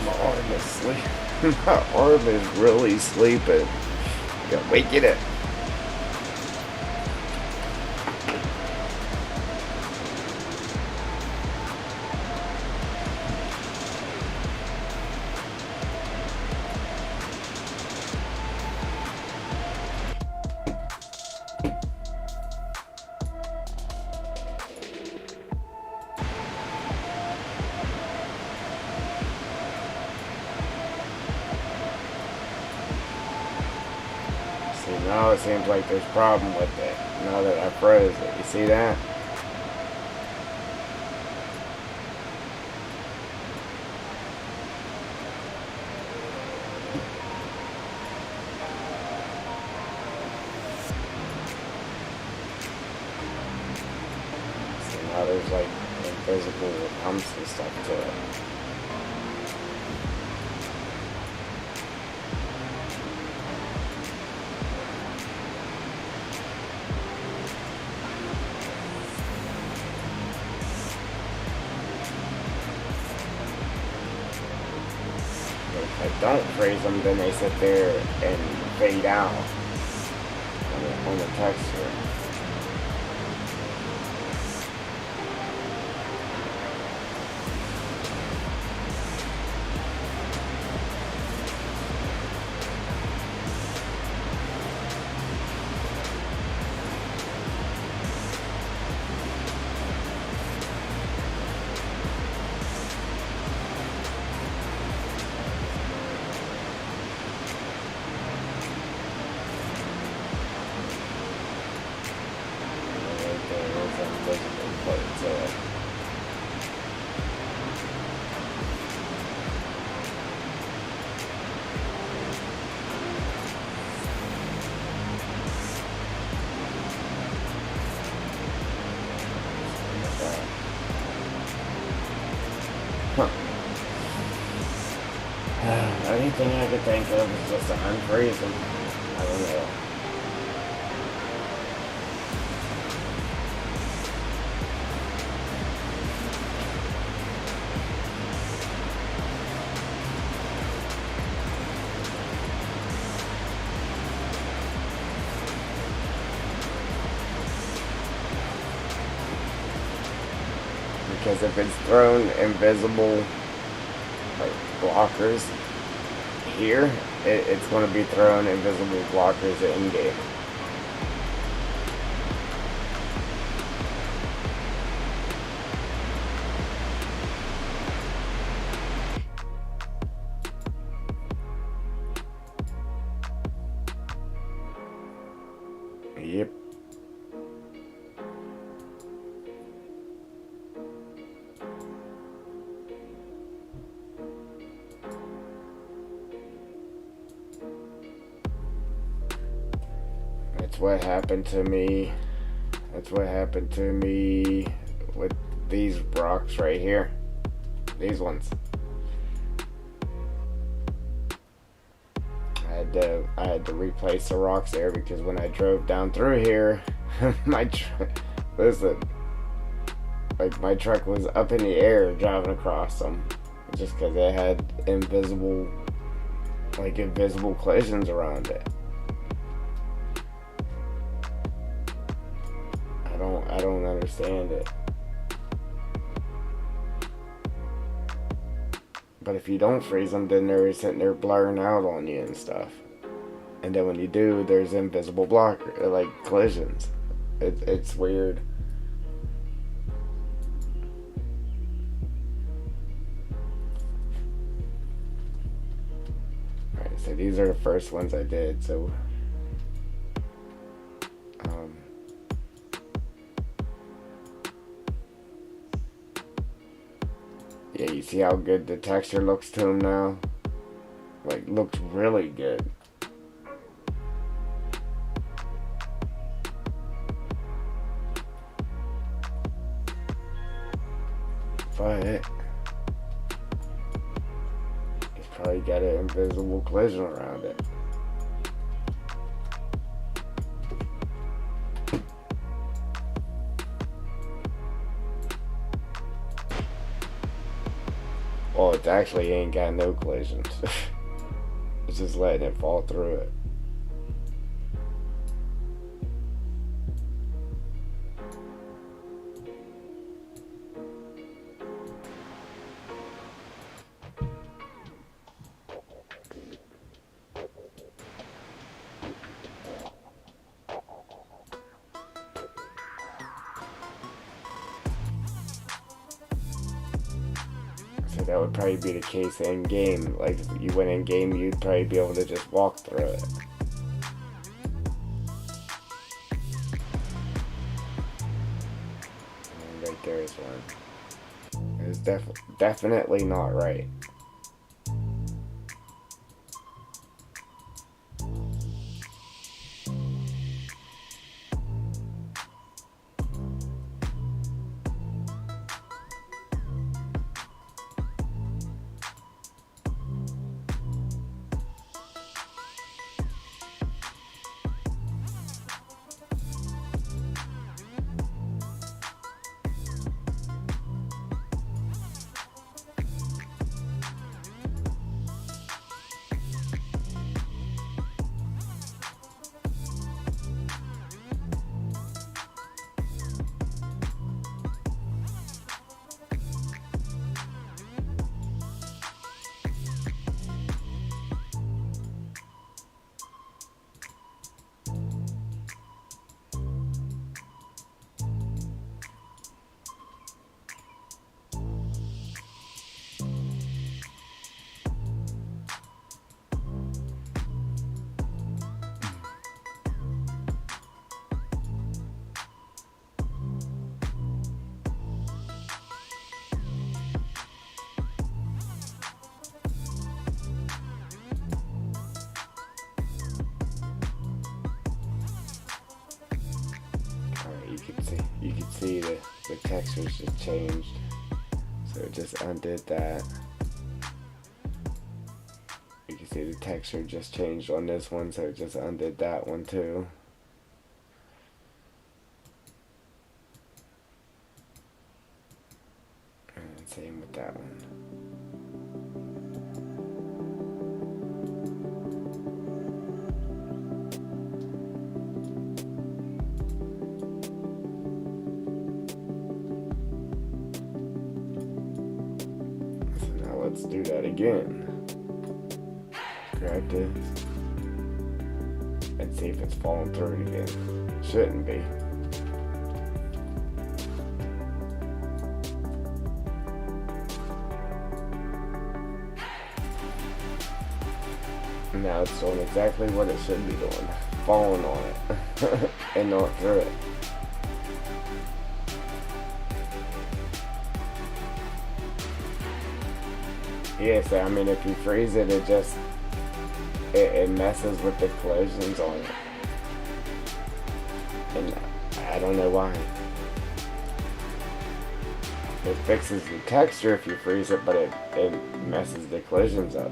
My arm is sleeping. My arm is really sleeping. Go wake it up. See, now it seems like there's a problem with it. Now that I froze it. You see that? See, now there's like invisible humps and stuff to it. If I don't freeze them, then they sit there and fade out on the texture. Anything I could think of is just to unfreeze them. I don't know. Because if it's thrown invisible like blockers here, it's going to be thrown invisible blockers in game. Yep. That's what happened to me. That's what happened to me with these rocks right here. These ones. I had to replace the rocks there because when I drove down through here, listen, like my truck was up in the air driving across them, just because it had invisible collisions around it. I don't understand it. But if you don't freeze them, then they're sitting there blurring out on you and stuff. And then when you do, there's invisible blocker, like collisions. It's weird. Alright, so these are the first ones I did, so yeah, you see how good the texture looks to them now? Like, looks really good. But it's probably got an invisible collision around it. Well, it actually ain't got no collisions. It's just letting it fall through it. that would probably be the case in game. Like if you went in game, you'd probably be able to just walk through it. And right there is one. It's definitely not right. You can see the textures just changed, so it just undid that. You can see the texture just changed on this one, so it just undid that one too. And same with that one. Let's do that again. Grab this and see if it's falling through it again. Shouldn't be. Now it's doing exactly what it should be doing. Falling on it and not through it. Yeah, so I mean, if you freeze it, it messes with the collisions on it, and I don't know why. It fixes the texture if you freeze it, but it messes the collisions up.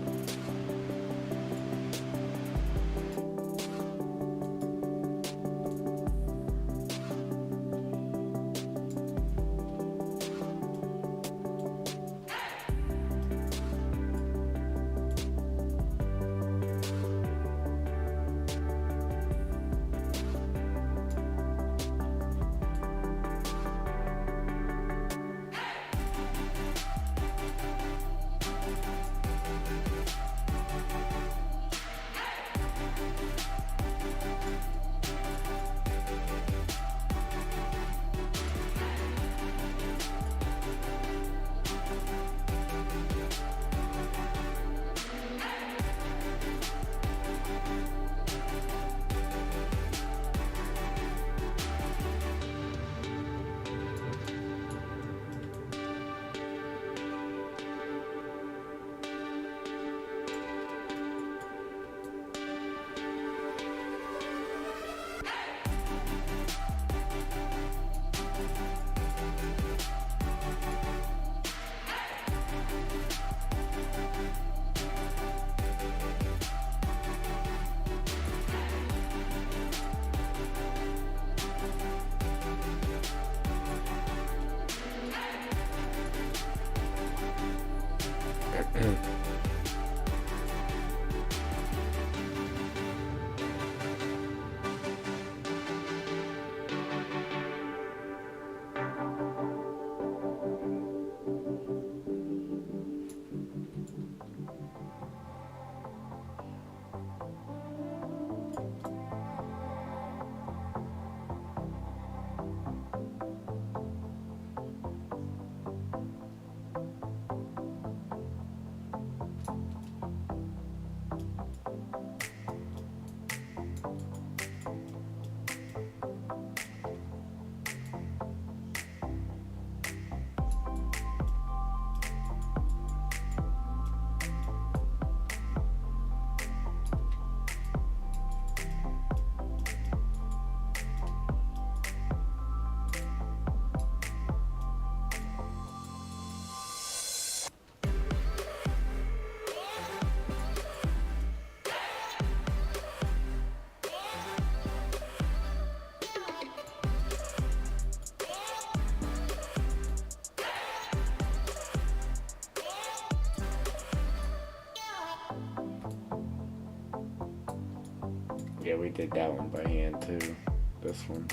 Yeah, we did that one by hand too. This one,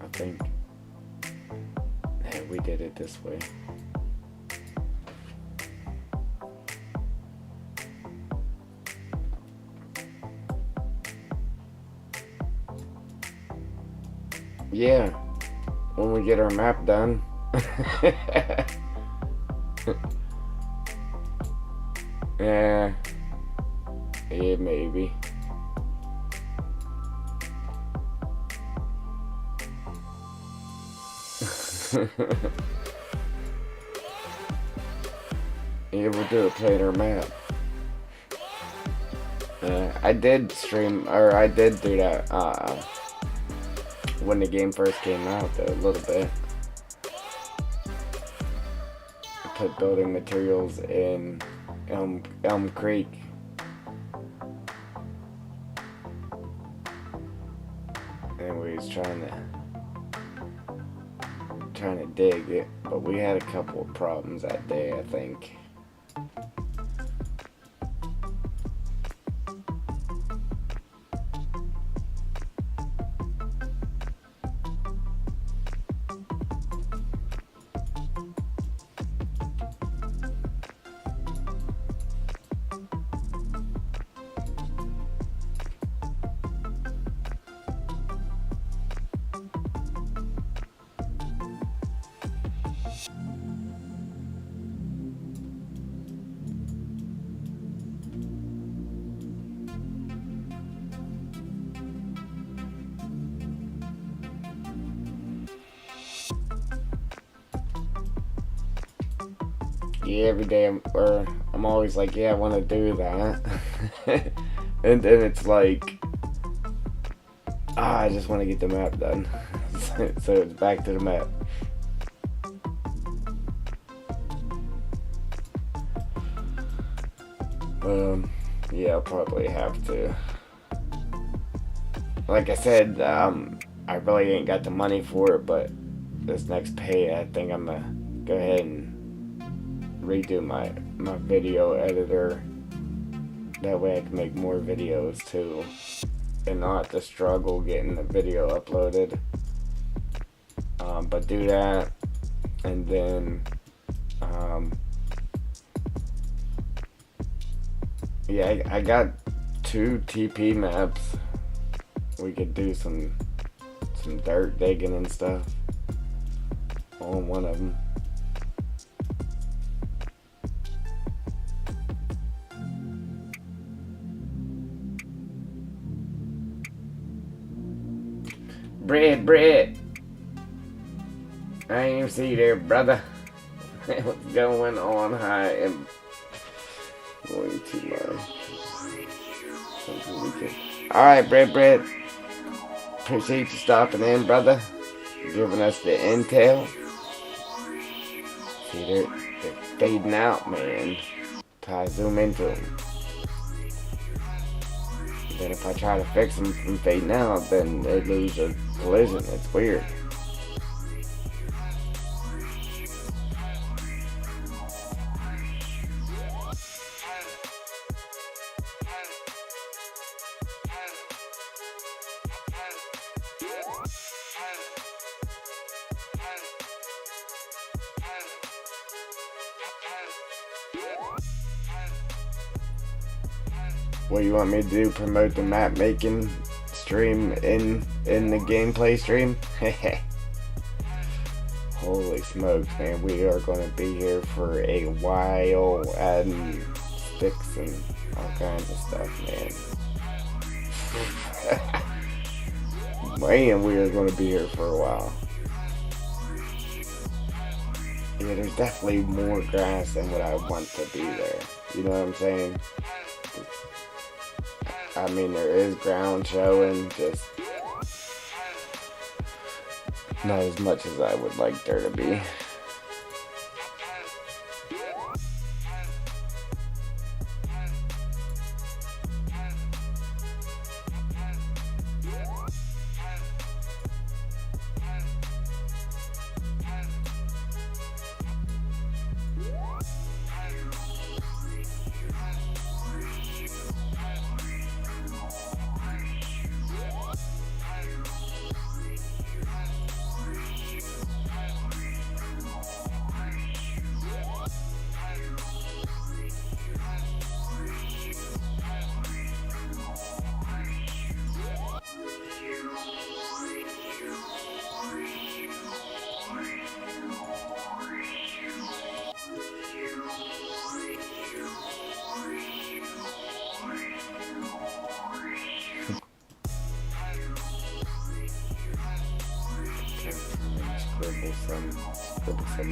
I think. Yeah, we did it this way. Yeah, when we get our map done. Yeah, maybe. Yeah, we'll do a planar map. I did stream, or I did do that when the game first came out, though, a little bit. I put building materials in Elm Creek. And we was trying to dig it, but we had a couple of problems that day, I think. Yeah, every day I'm always like, yeah, I want to do that. And then it's like, I just want to get the map done. So it's back to the map. Yeah, I'll probably have to. Like I said, I really ain't got the money for it, but this next pay, I think I'm gonna go ahead and redo my video editor. That way I can make more videos too, and not have to struggle getting the video uploaded. But do that, and then yeah, I got 2 TP maps. We could do some dirt digging and stuff on one of them. Bread. I ain't even see you there, brother. What's going on? Hi, I'm going to Alright, bread. Appreciate you stopping in, brother. Giving us the intel. See, they're fading out, man. Try to zoom into them. Then if I try to fix them from fading out, then they lose a collision. It's weird. What you want me to do? Promote the map making stream in the gameplay stream? Holy smokes, man, we are gonna be here for a while, adding sticks and all kinds of stuff, man. Man, we are gonna be here for a while. Yeah, there's definitely more grass than what I want to be there. You know what I'm saying? I mean, there is ground showing, just not as much as I would like there to be.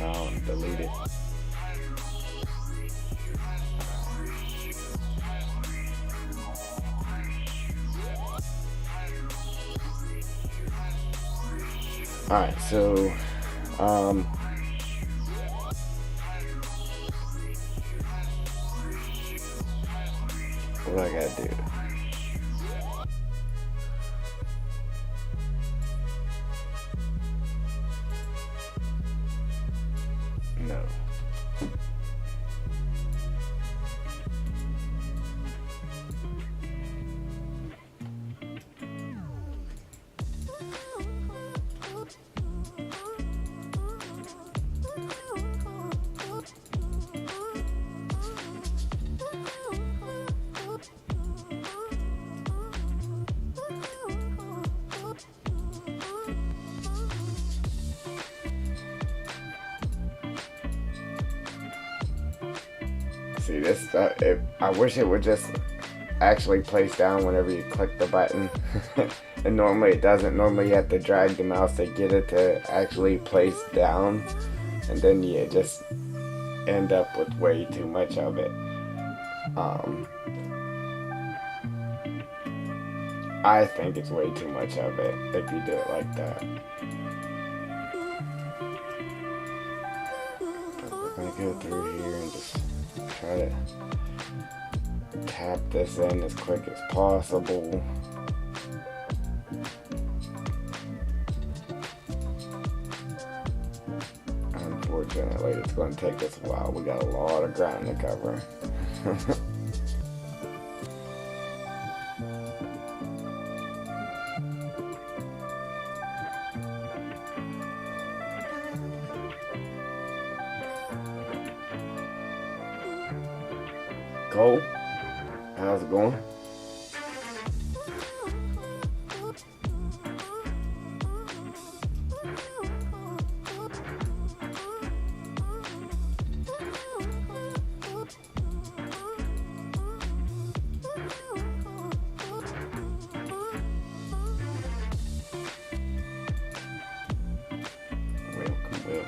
them out and delete it. Alright, so what do I gotta do? No. See this stuff, I wish it would just actually place down whenever you click the button. And normally it doesn't. Normally you have to drag the mouse to get it to actually place down, and then you just end up with way too much of it. I think it's way too much of it if you do it like that. But we're gonna go through here and just try to tap this in as quick as possible. Unfortunately, it's going to take us a while. We got a lot of ground to cover. Cole, how's it going? Welcome.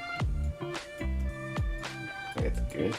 It's good.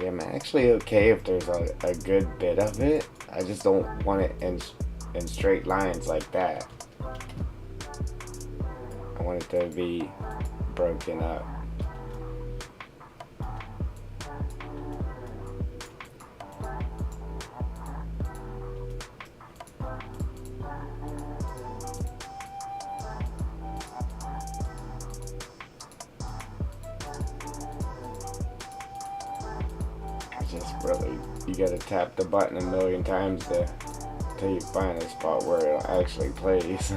Yeah, I'm actually okay if there's a good bit of it. I just don't want it in straight lines like that. I want it to be broken up. Just really, you gotta tap the button a million times till you find a spot where it'll actually place.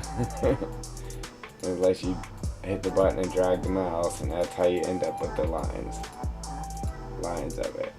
Unless you hit the button and drag the mouse, and that's how you end up with the lines of it.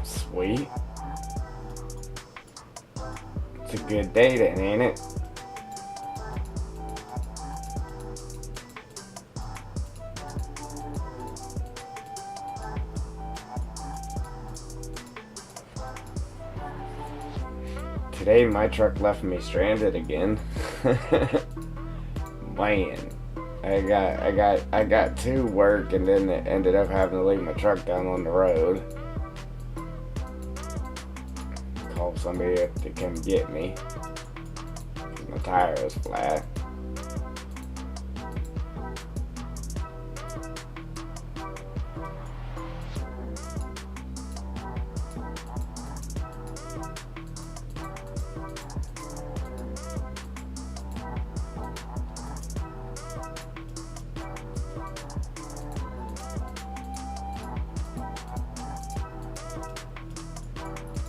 Sweet. It's a good day then, ain't it? Today my truck left me stranded again. Man, I got to work and then ended up having to leave my truck down on the road. Call somebody up to come get me. My tire was flat.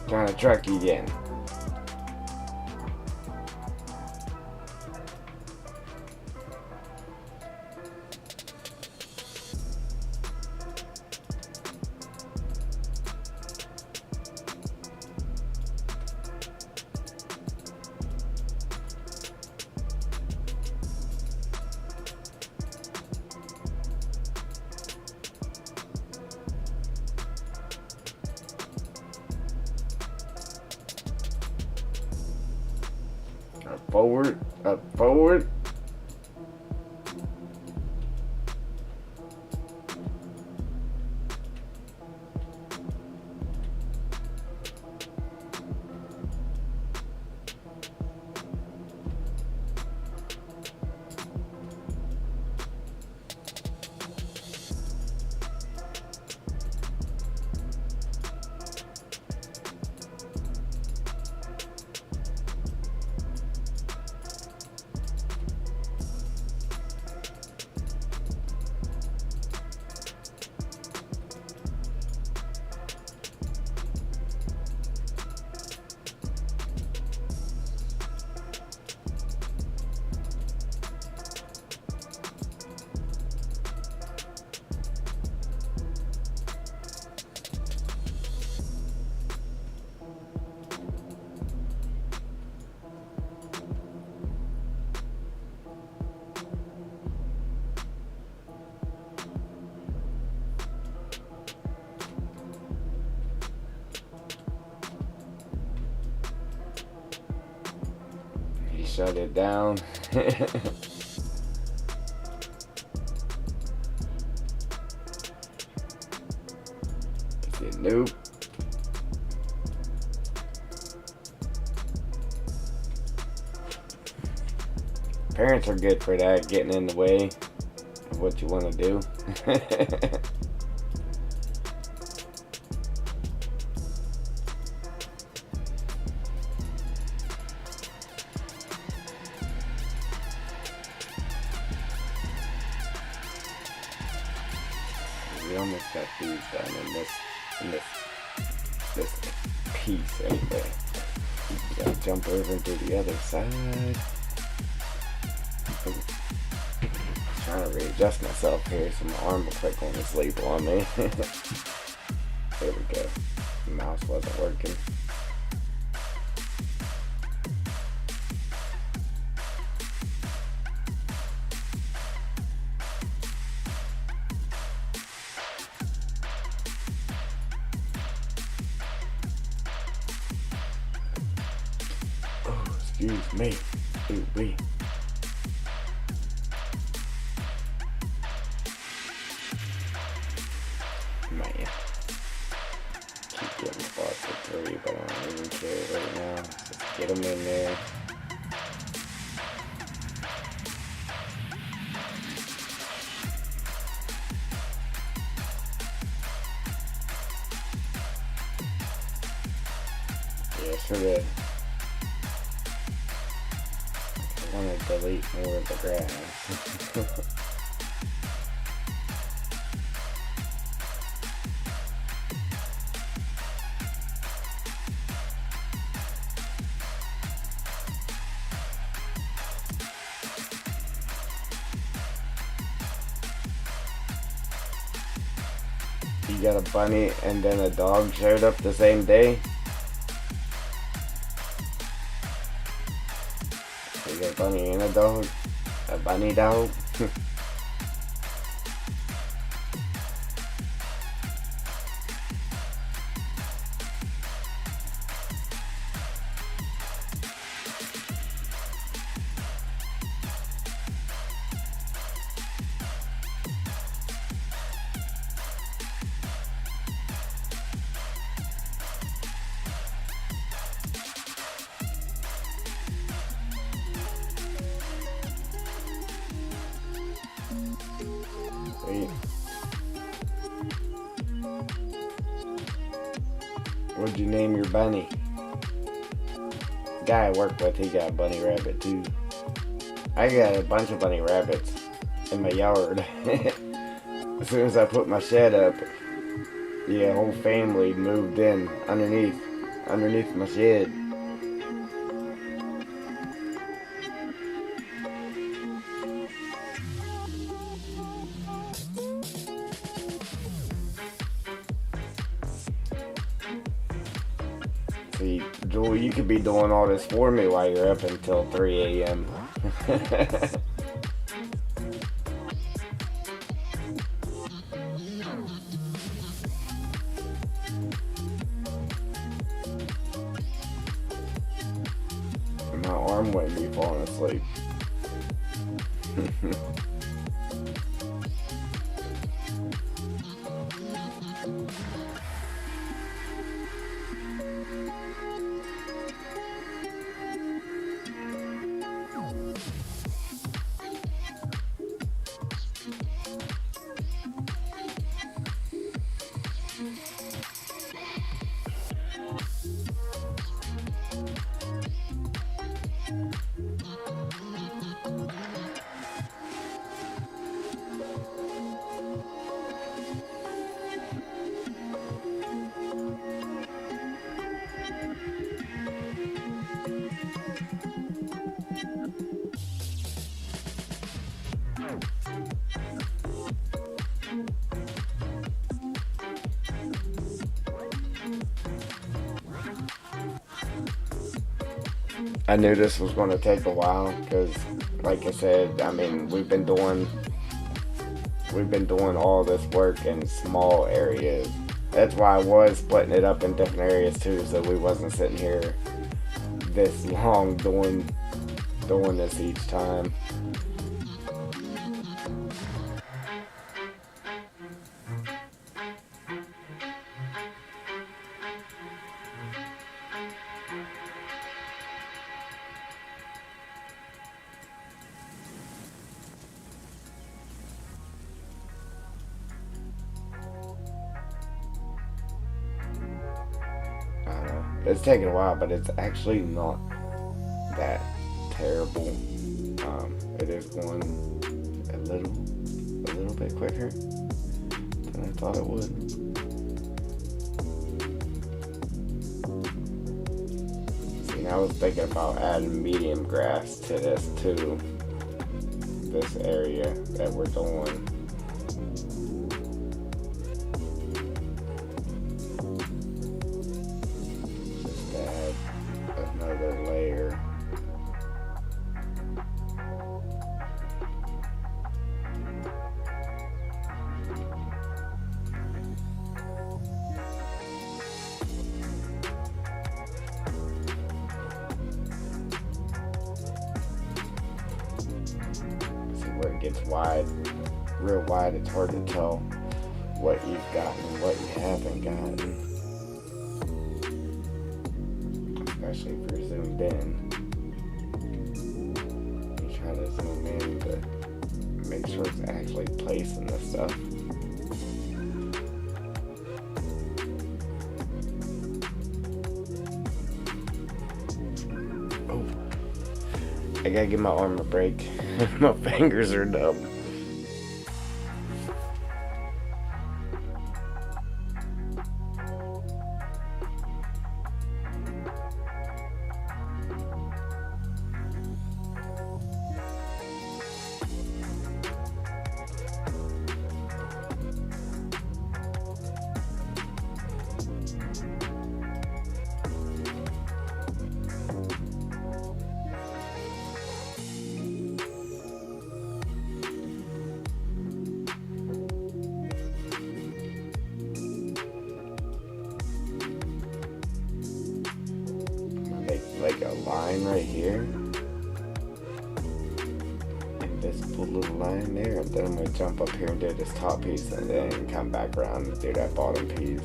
Kind of truck you getting? Up forward. Shut it down. Nope. Parents are good for that, getting in the way of what you want to do. We almost got these done in this piece anyway. We gotta jump over to the other side. Trying to readjust myself here so my arm will click on this label on me. There we go. The mouse wasn't working. Oh, excuse me. Ooh, wee. Man, keep getting spots for 3, but I don't even care right now. Just get them in there. Yeah, should I want to delete more of the grass. You got a bunny and then a dog showed up the same day. You got a bunny and a dog. A bunny dog. What'd you name your bunny? Guy I work with, he got a bunny rabbit too. I got a bunch of bunny rabbits in my yard. As soon as I put my shed up, the whole family moved in underneath my shed. See, Joel, you could be doing all this for me while you're up until 3 a.m. My arm wouldn't be falling asleep. I knew this was going to take a while because, like I said, I mean, we've been doing all this work in small areas. That's why I was splitting it up in different areas too, so we wasn't sitting here this long doing this each time. It's taking a while, but it's actually not that terrible. It is going a little bit quicker than I thought it would. See, I was thinking about adding medium grass to this too. This area that we're doing. Another layer. See where it gets wide, real wide. It's hard to tell what you've gotten and what you haven't gotten. Especially if you're zoomed in. You try to zoom in to make sure it's actually placing the stuff. Oh, I gotta give my arm a break. My fingers are numb. Like a line right here, and this little line there, and then I'm gonna jump up here and do this top piece, and then come back around and do that bottom piece.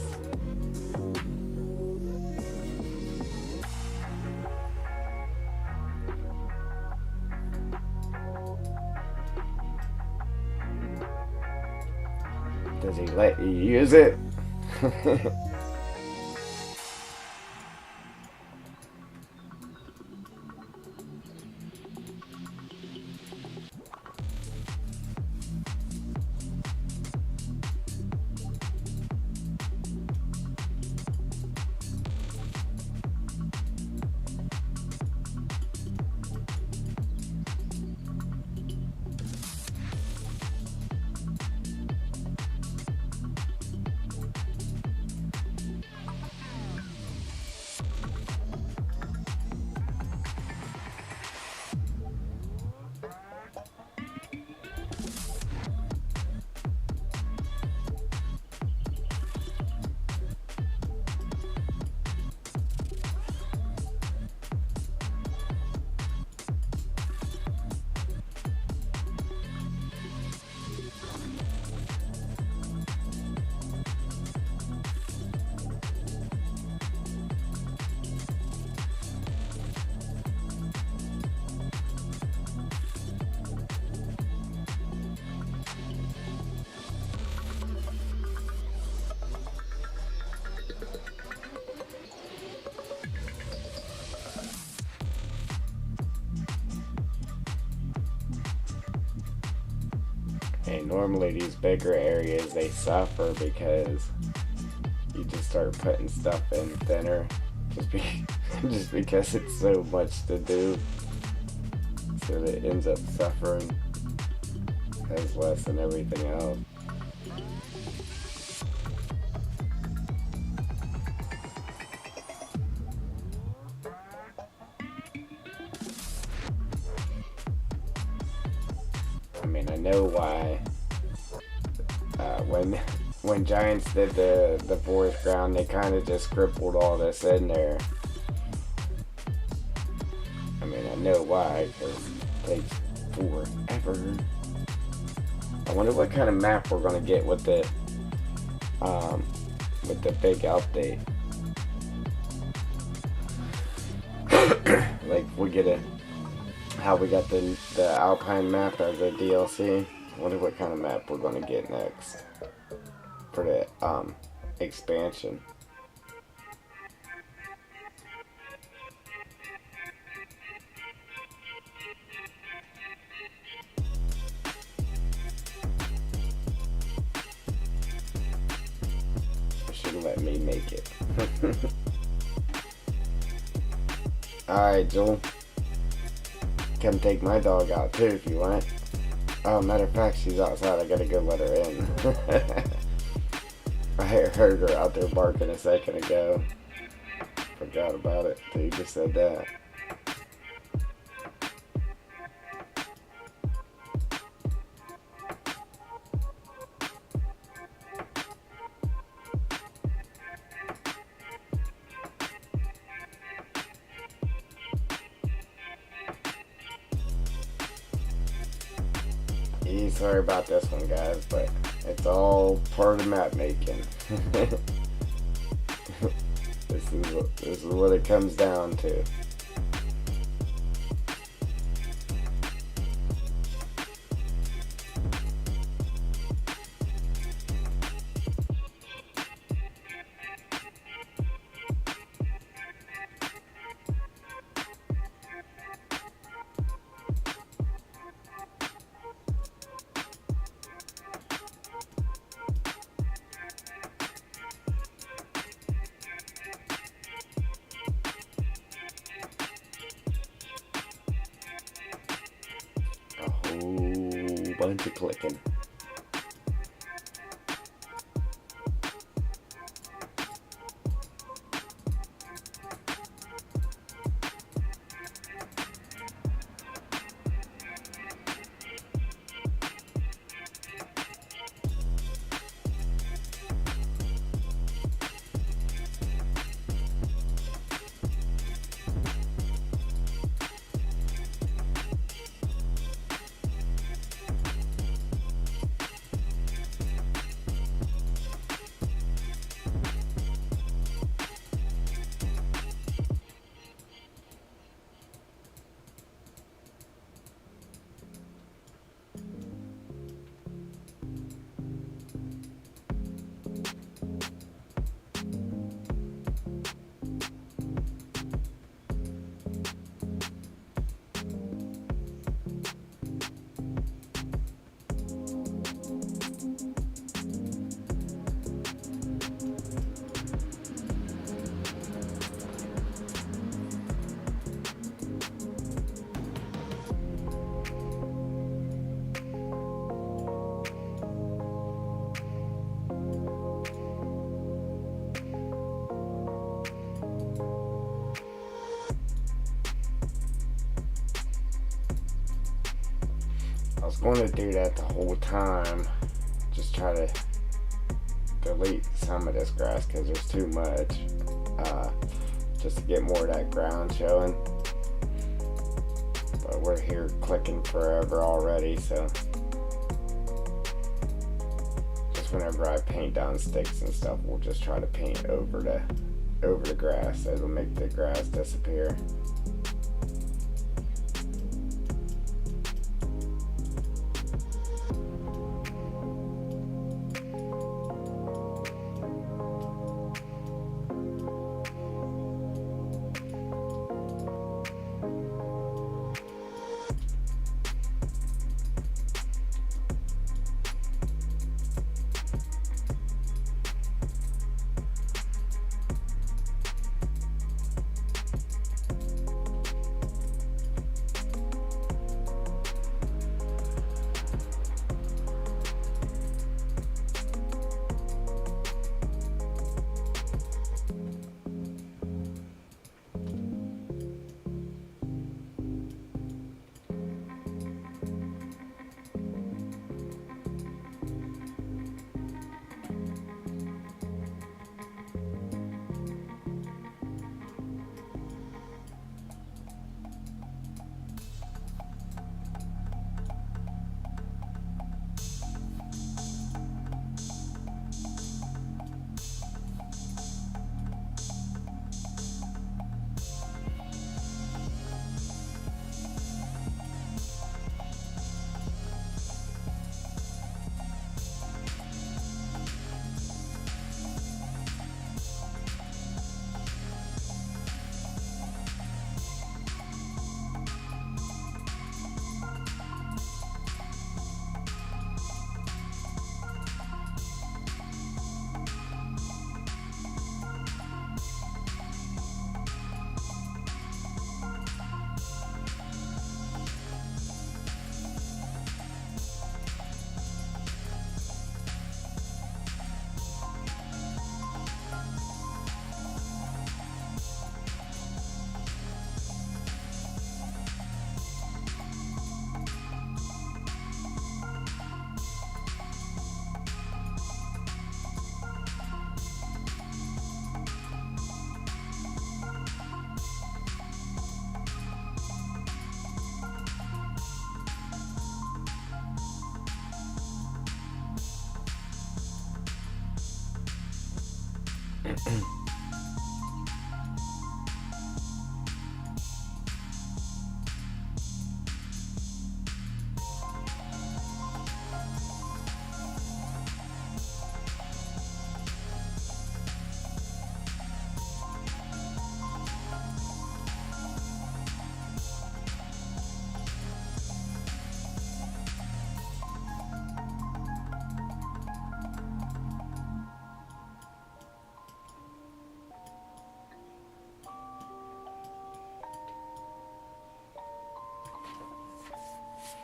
Does he let you use it? And normally these bigger areas, they suffer because you just start putting stuff in thinner just because it's so much to do. So that it ends up suffering as less than everything else. I mean, I know why. When Giants did the fourth ground, they kind of just scribbled all this in there. I mean, I know why, because it takes forever. I wonder what kind of map we're gonna get with the big update. Like we get how we got the Alpine map as a DLC. I wonder what kind of map we're gonna get next for the expansion. Should let me make it. Alright, Joel. Come take my dog out too if you want. Oh, matter of fact, she's outside. I gotta go let her in. I heard her out there barking a second ago. Forgot about it till you just said that. Sorry about this one, guys, but it's all part of map making. This is what it comes down to. Bunch of clicking. I was going to do that the whole time, just try to delete some of this grass because there's too much, just to get more of that ground showing. But we're here clicking forever already, so just whenever I paint down sticks and stuff, we'll just try to paint over the grass. It'll make the grass disappear.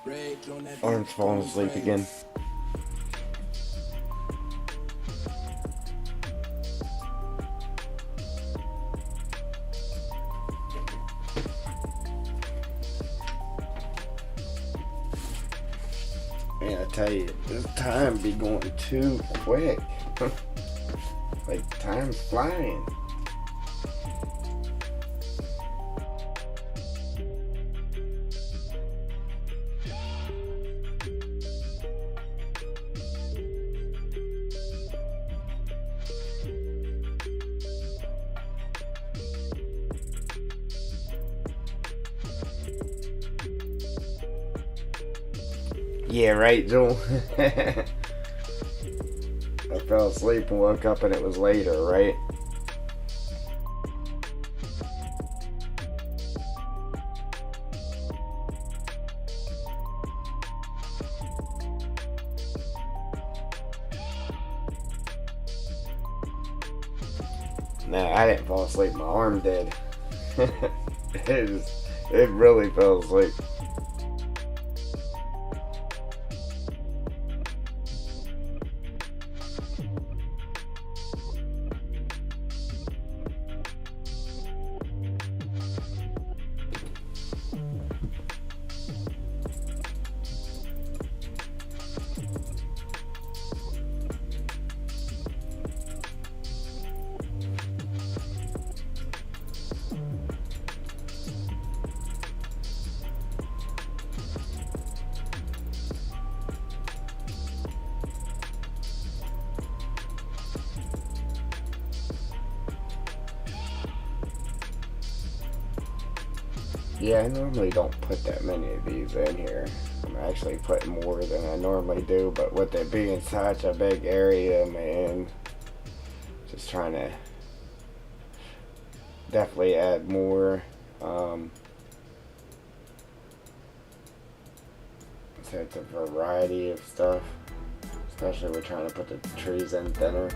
Rage on that beat, Arm's falling going asleep crazy. again. Man, I tell you, this time be going too quick. Like, time's flying. Yeah, right, Joel? I fell asleep and woke up and it was later, right? Nah, I didn't fall asleep. My arm did. It really fell asleep. Yeah, I normally don't put that many of these in here. I'm actually putting more than I normally do, but with it being such a big area, man, just trying to definitely add more. So it's a variety of stuff, especially we're trying to put the trees in thinner.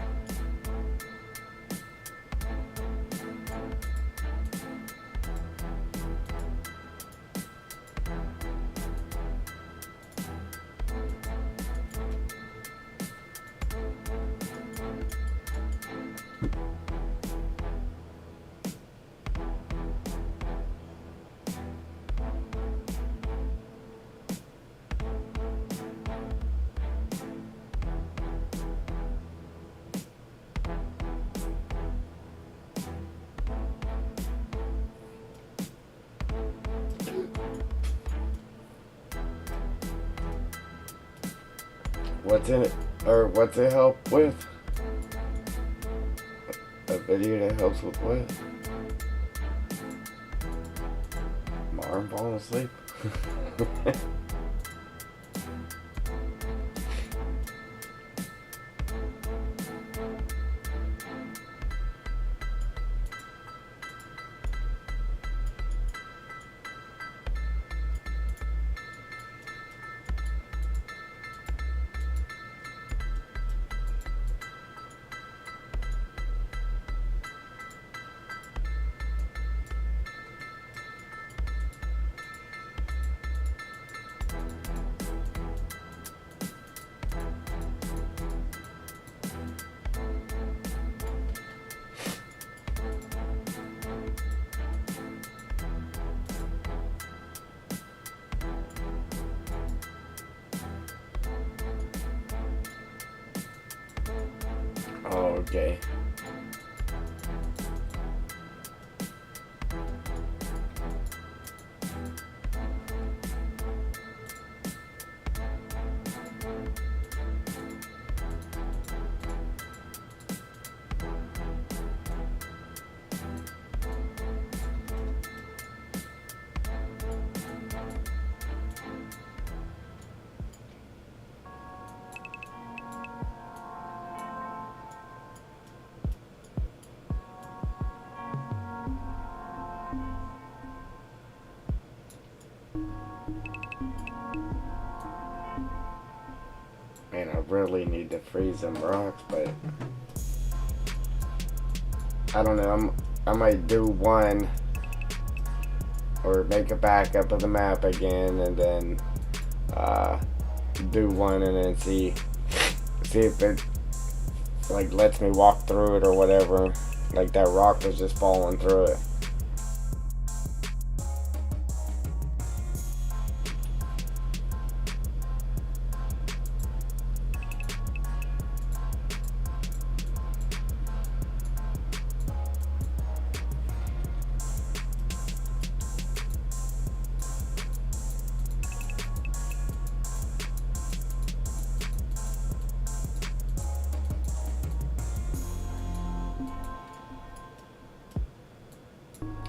What's in it? Or what's it help with? A video that helps with what? My arm falling asleep? Oh, okay. really need to freeze them rocks, but I don't know. I might do one or make a backup of the map again, and then do one, and then see if it like lets me walk through it or whatever. Like that rock was just falling through it.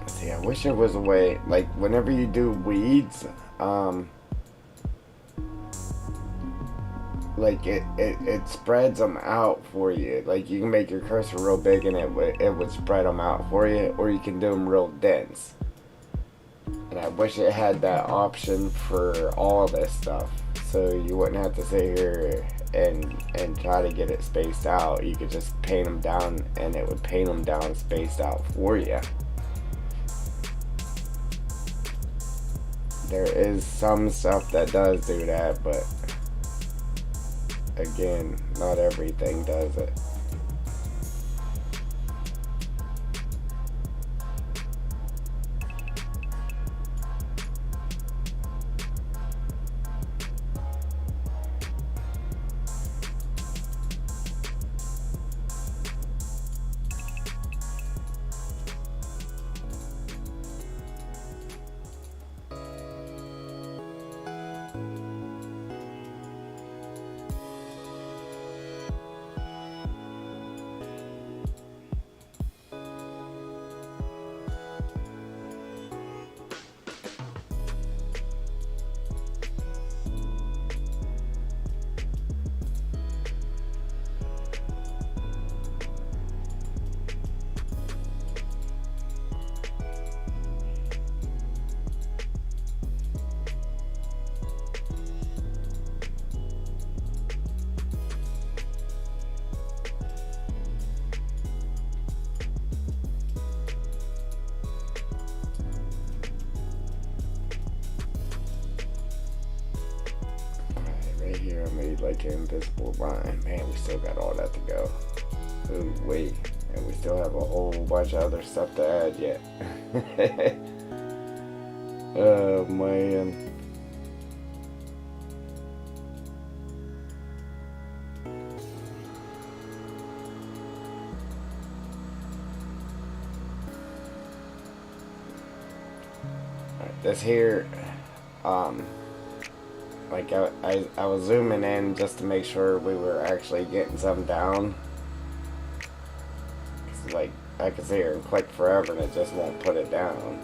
See, I wish there was a way, like whenever you do weeds, like it spreads them out for you. Like you can make your cursor real big and it would spread them out for you, or you can do them real dense. And I wish it had that option for all of this stuff, so you wouldn't have to sit here and try to get it spaced out. You could just paint them down, and it would paint them down spaced out for you. There is some stuff that does do that, but again, not everything does it. Here I made like an invisible line. Man, we still got all that to go. Ooh, wait. And we still have a whole bunch of other stuff to add yet. Oh man. Alright, this here, like I was zooming in just to make sure we were actually getting some down. Cause like I could sit here and click forever and it just won't put it down.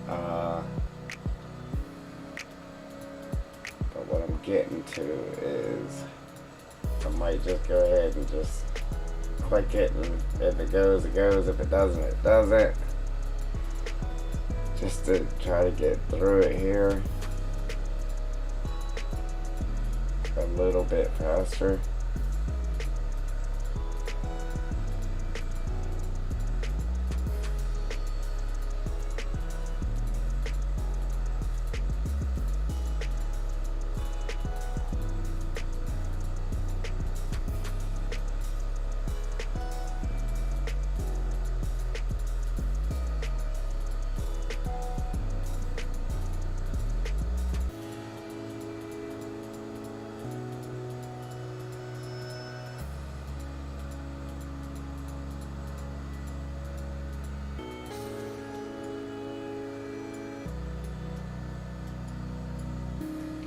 But what I'm getting to is I might just go ahead and just click it, and if it goes, it goes. If it doesn't, it doesn't. Just to try to get through it here a little bit faster.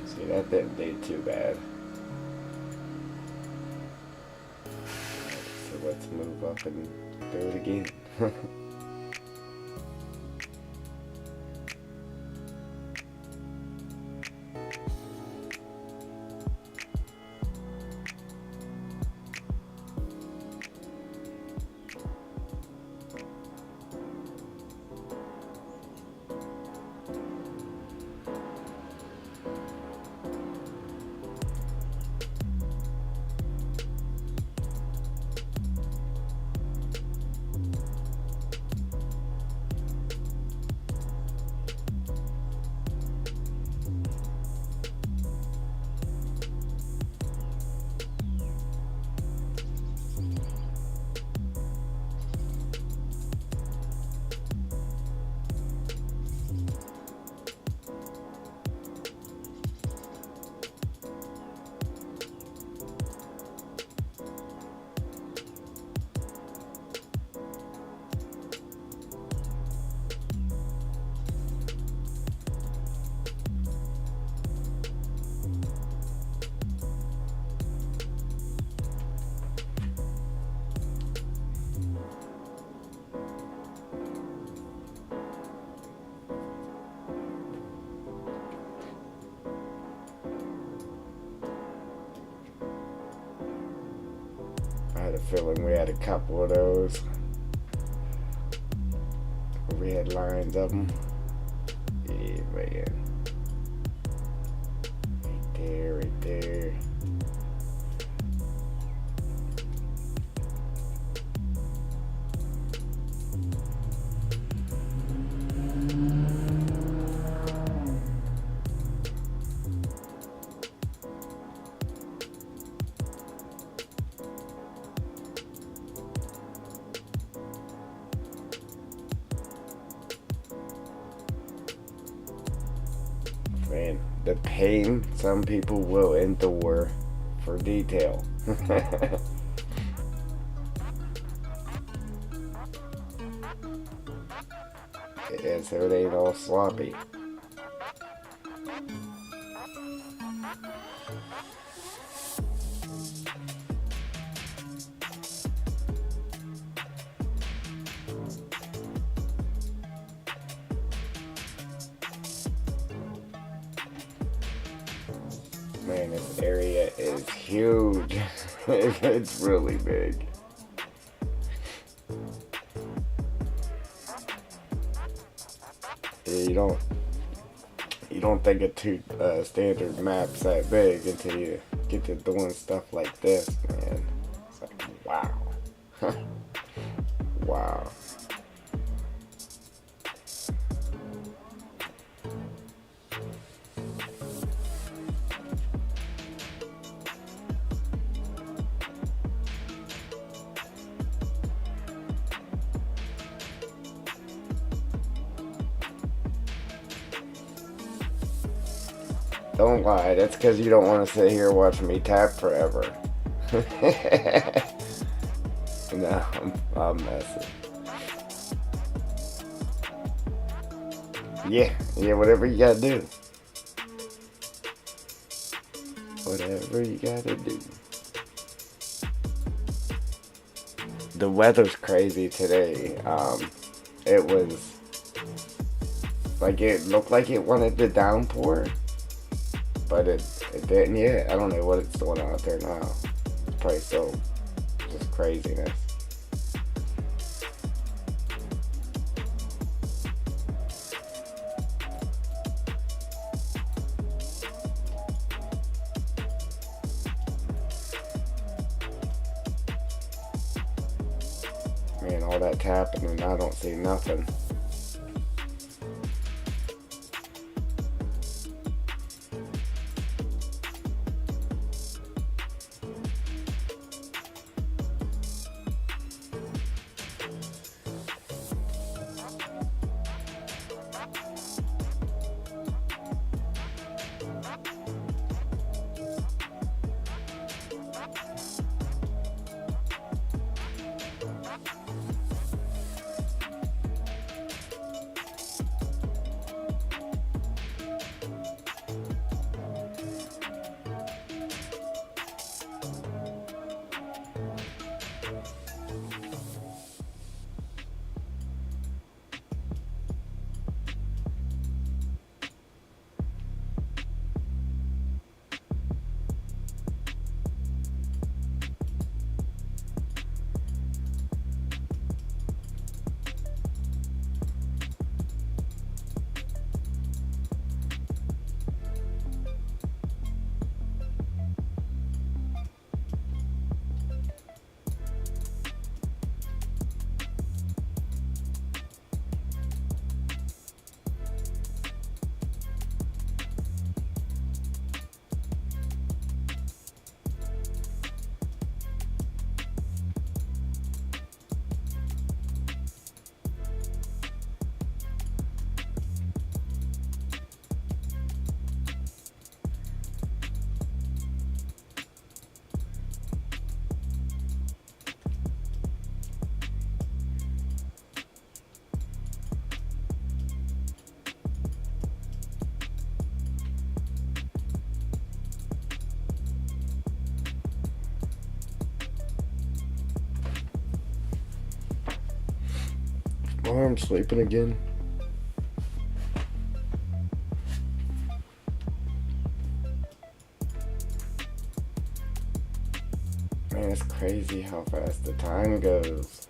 See, that didn't do too bad. So let's move up and do it again. feeling we had a couple of those. We had lines of them. Yeah, man. Right there, right there. Man, the pain some people will endure for detail. Yeah, so it ain't all sloppy. Man, this area is huge. It's really big. Yeah, you don't think a standard map's that big until you get to doing stuff like this, man. It's like, wow. Wow. Don't lie, that's because you don't want to sit here watching me tap forever. No, I'm messing. Yeah, whatever you gotta do. Whatever you gotta do. The weather's crazy today. It was like it looked like it wanted to downpour, but it didn't yet. I don't know what it's doing out there now. It's probably still just craziness. Man, all that tapping and I don't see nothing. Oh, I'm sleeping again. Man, it's crazy how fast the time goes.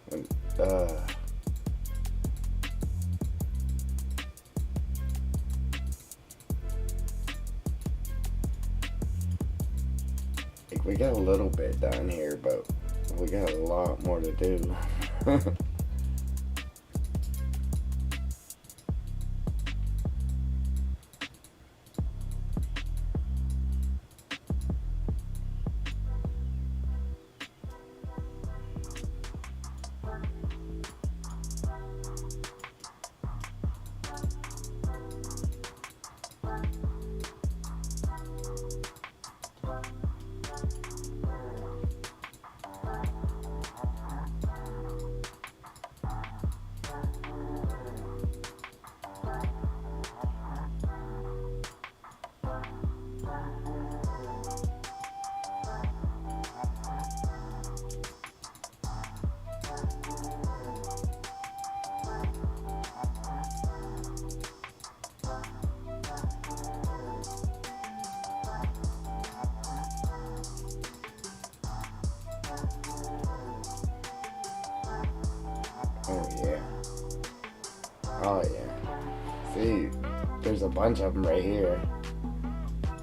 Like, we got a little bit done here, but we got a lot more to do. Oh yeah. Oh yeah. See, there's a bunch of them right here.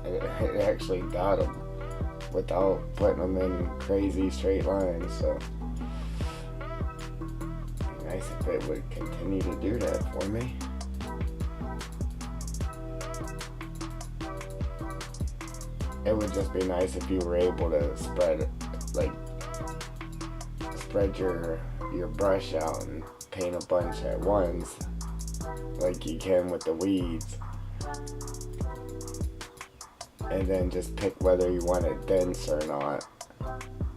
It actually got them without putting them in crazy straight lines, so it'd be nice if it would continue to do that for me. It would just be nice if you were able to spread your brush out and paint a bunch at once, like you can with the weeds, and then just pick whether you want it dense or not,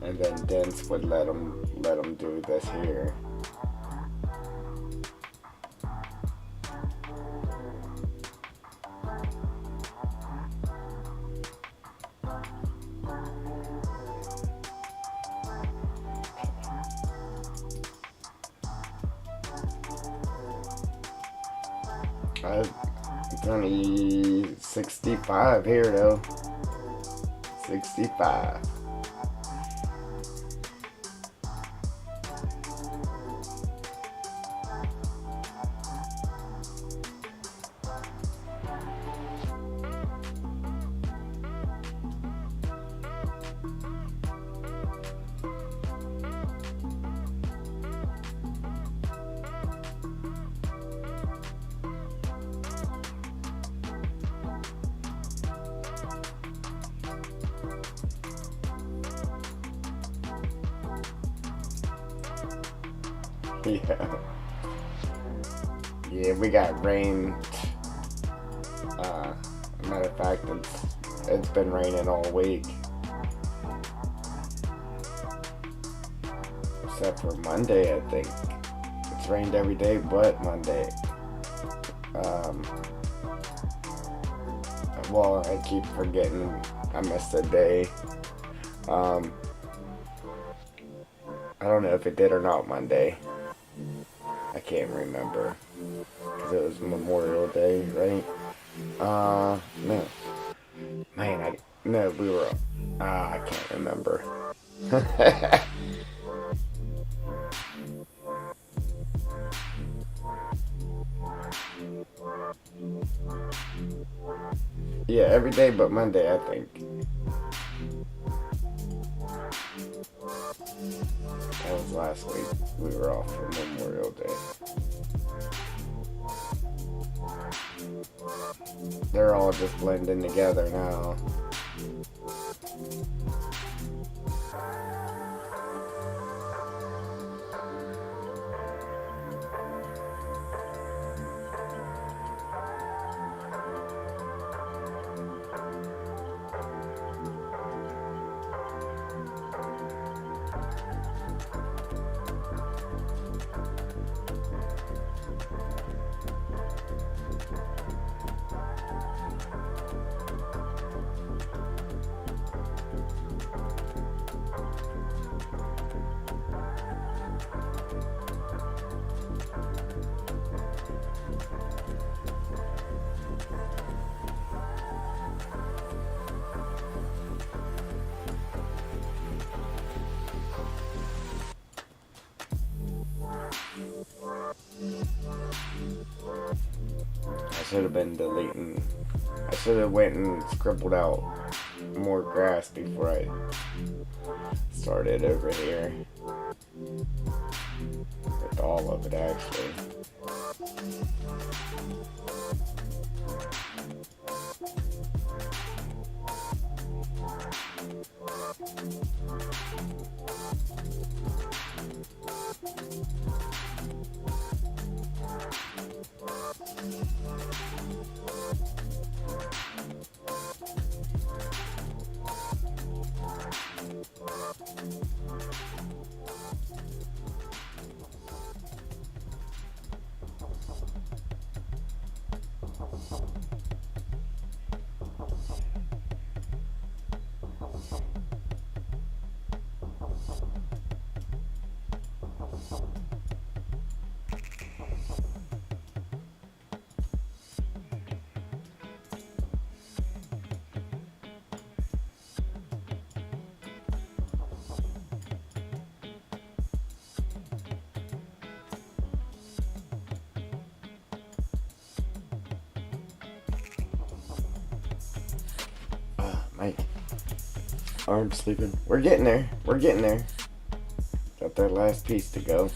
and then dense would let them do this here. It's only 65 here though. 65. Yeah. Yeah, we got rain. Matter of fact, it's been raining all week. Except for Monday, I think. It's rained every day but Monday. Well, I keep forgetting I missed a day. I don't know if it did or not Monday. I can't remember. Because it was Memorial Day, right? No. Man, no, we were, I can't remember. Yeah, every day but Monday, I think. That was last week. We were off for Memorial Day. They're all just blending together now. should have been deleting. I should have went and scribbled out more grass before I started over here. With all of it, actually. My arm's sleeping. We're getting there. We're getting there. Got that last piece to go.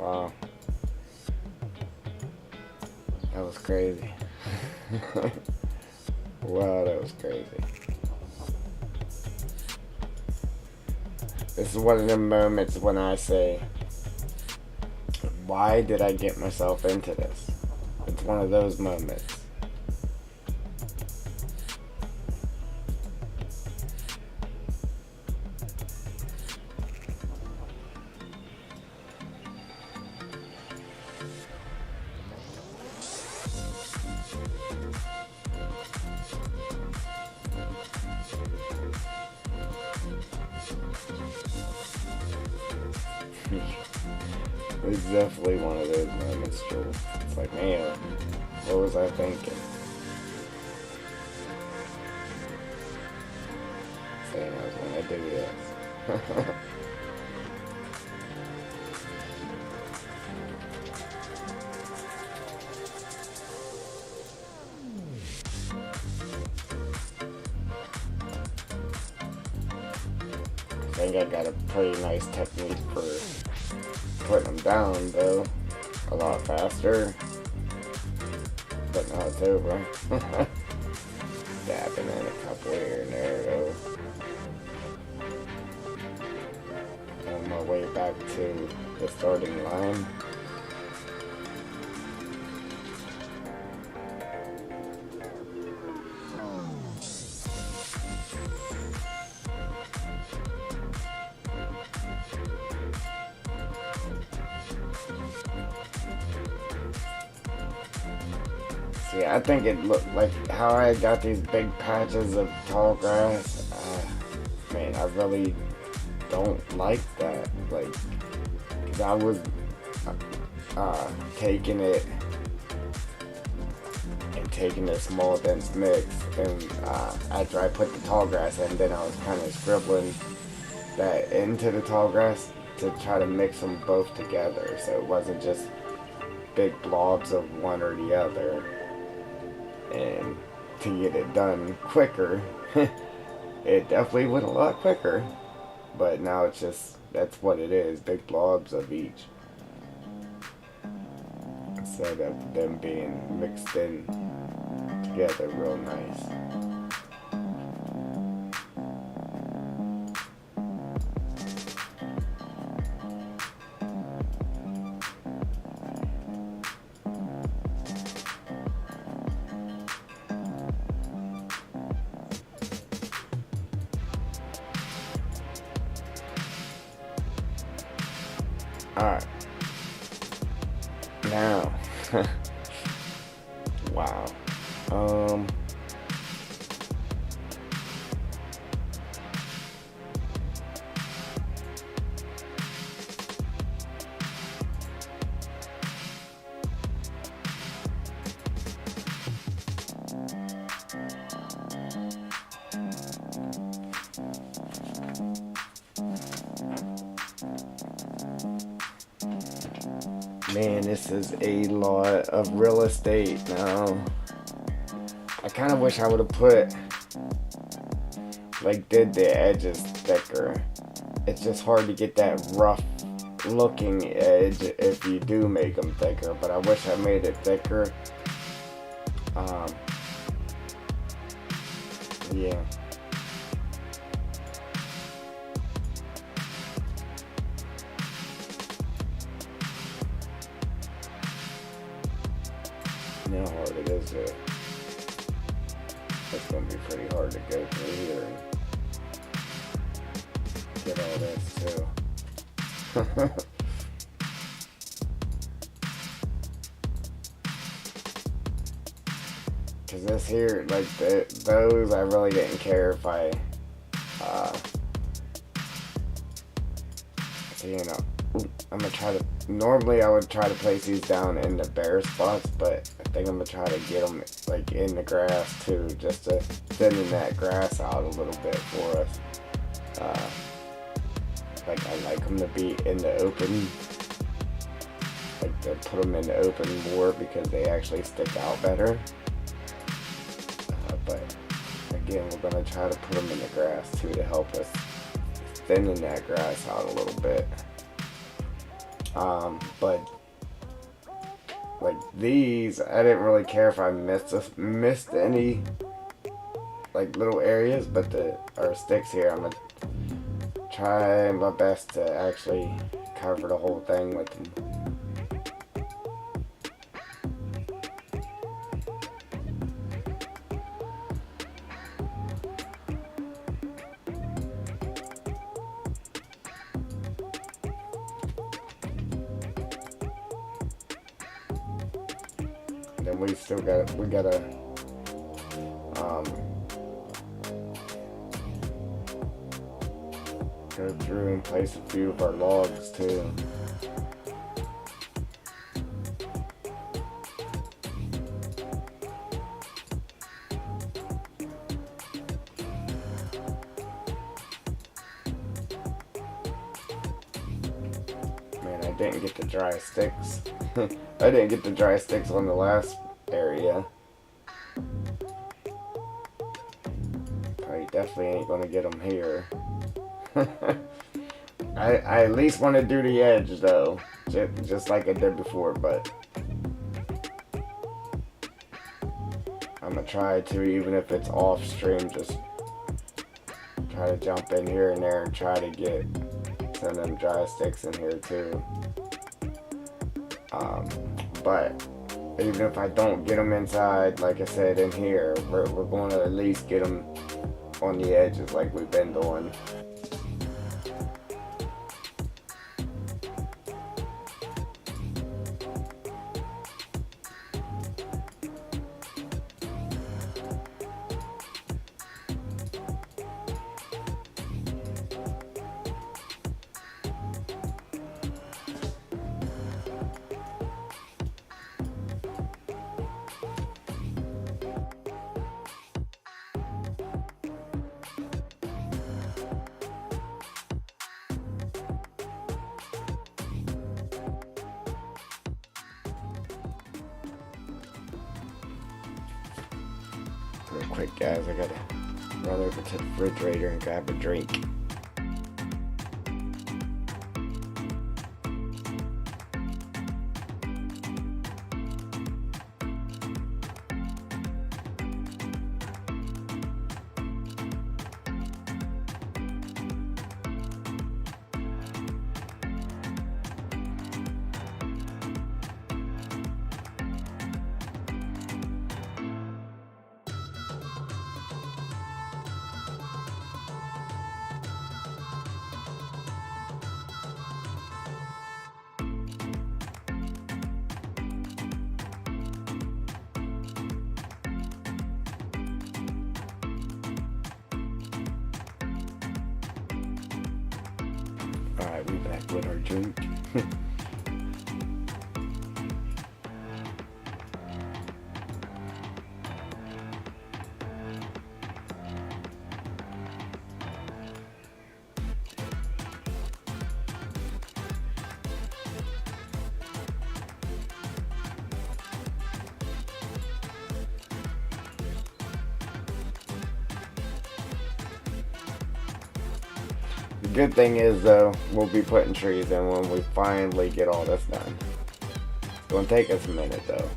Wow. That was crazy. Wow, that was crazy. This is one of the moments when I say, why did I get myself into this? It's one of those moments. It's definitely one of those moments, Joel. It's like, man, what was I thinking? Saying I was gonna do this. I think I got a pretty nice technique for putting them down, though. A lot faster. But now it's over. Dabbing in a couple here and there, though. On my way back to the starting line. See, I think it looked like how I got these big patches of tall grass. Man, I really don't like that. Like, 'cause I was taking it and taking a small dense mix, and after I put the tall grass in, then I was kind of scribbling that into the tall grass to try to mix them both together, so it wasn't just big blobs of one or the other. And to get it done quicker, it definitely went a lot quicker. But now it's just, that's what it is, big blobs of each. Instead of them being mixed in together real nice. Alright. Now. Wow. Man, this is a lot of real estate now. I kind of wish I would have put, like, did the edges thicker. It's just hard to get that rough looking edge if you do make them thicker, but I wish I made it thicker. Yeah. You know how hard it is to, it's going to be pretty hard to go through here and get all this too. Cause this here, like those, I really didn't care if I, so, you know, I'm gonna try to, normally I would try to place these down in the bare spots, but I think I'm gonna try to get them like in the grass too, just to thinning that grass out a little bit for us. Like I like them to be in the open, like to put them in the open more because they actually stick out better. But again, we're gonna try to put them in the grass too to help us thinning that grass out a little bit. But like these, I didn't really care if I missed any like little areas, but the sticks here, I'm gonna try my best to actually cover the whole thing with them. Then we gotta go through and place a few of our logs too. Man, I didn't get the dry sticks. I didn't get the dry sticks on the last area. Probably definitely ain't gonna get them here. I at least want to do the edge though, just like I did before, but I'm gonna try to, even if it's off stream, just try to jump in here and there and try to get some of them dry sticks in here too. But even if I don't get them inside, like I said, in here, we're going to at least get them on the edges like we've been doing. Real quick, guys, I gotta run over to the refrigerator and grab a drink. Alright, we back with our drink. The good thing is, though, we'll be putting trees in when we finally get all this done. It's gonna take us a minute, though.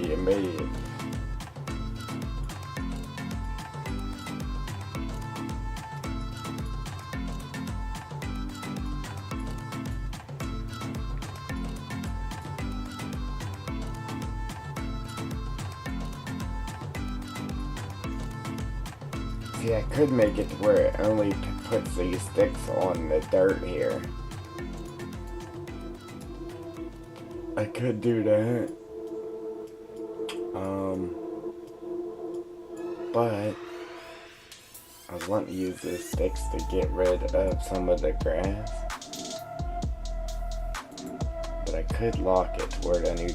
Yeah, made it. See, I could make it to where it only puts these sticks on the dirt here. I could do that. But I was wanting to use the sticks to get rid of some of the grass. But I could lock it to where then you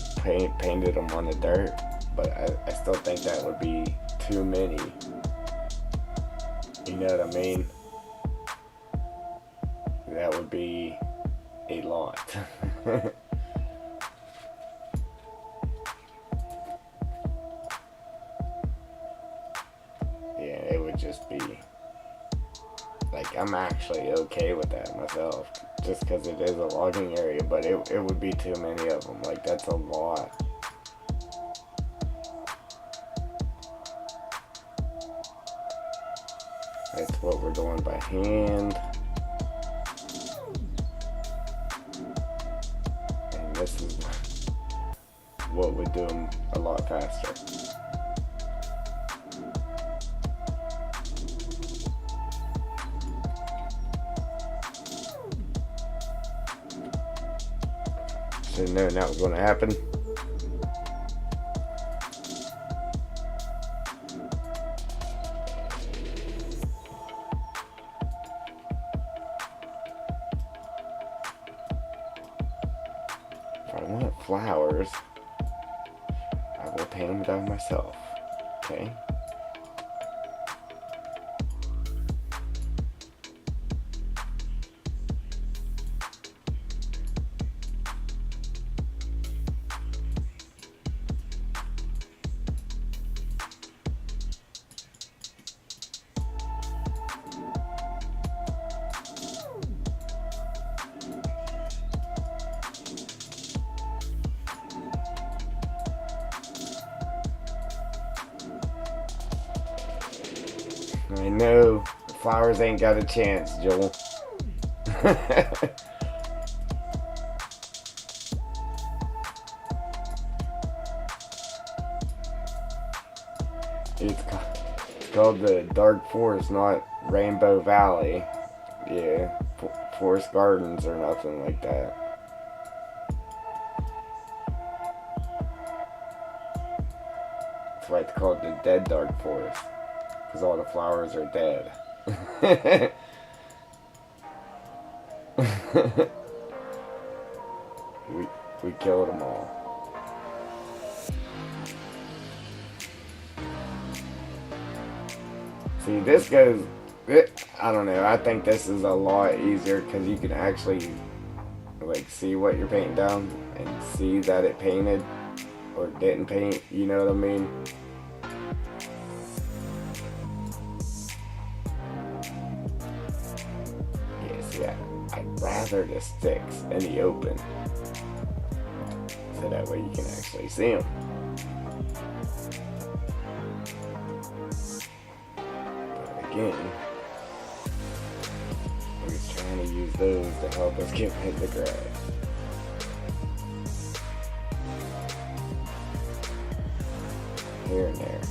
painted them on the dirt. but I still think that would be too many. You know what I mean? That would be a lot. Yeah, it would just be like, I'm actually okay with that myself, just because it is a logging area, but it would be too many of them. Like, that's a lot. That's what we're doing by hand. And this is what would do them a lot faster. Should have known that was going to happen. If I want flowers, I will paint them down myself. Okay? I know flowers ain't got a chance, Joel. It's called the Dark Forest, not Rainbow Valley. Yeah, Forest Gardens or nothing like that. That's why it's called the Dead Dark Forest, because all the flowers are dead. we killed them all. See, this goes, I don't know, I think this is a lot easier because you can actually like see what you're painting down and see that it painted or didn't paint, you know what I mean? Yeah, see, I'd rather the sticks in the open so that way you can actually see them. Again, we're just trying to use those to help us get rid of the grass. Here and there.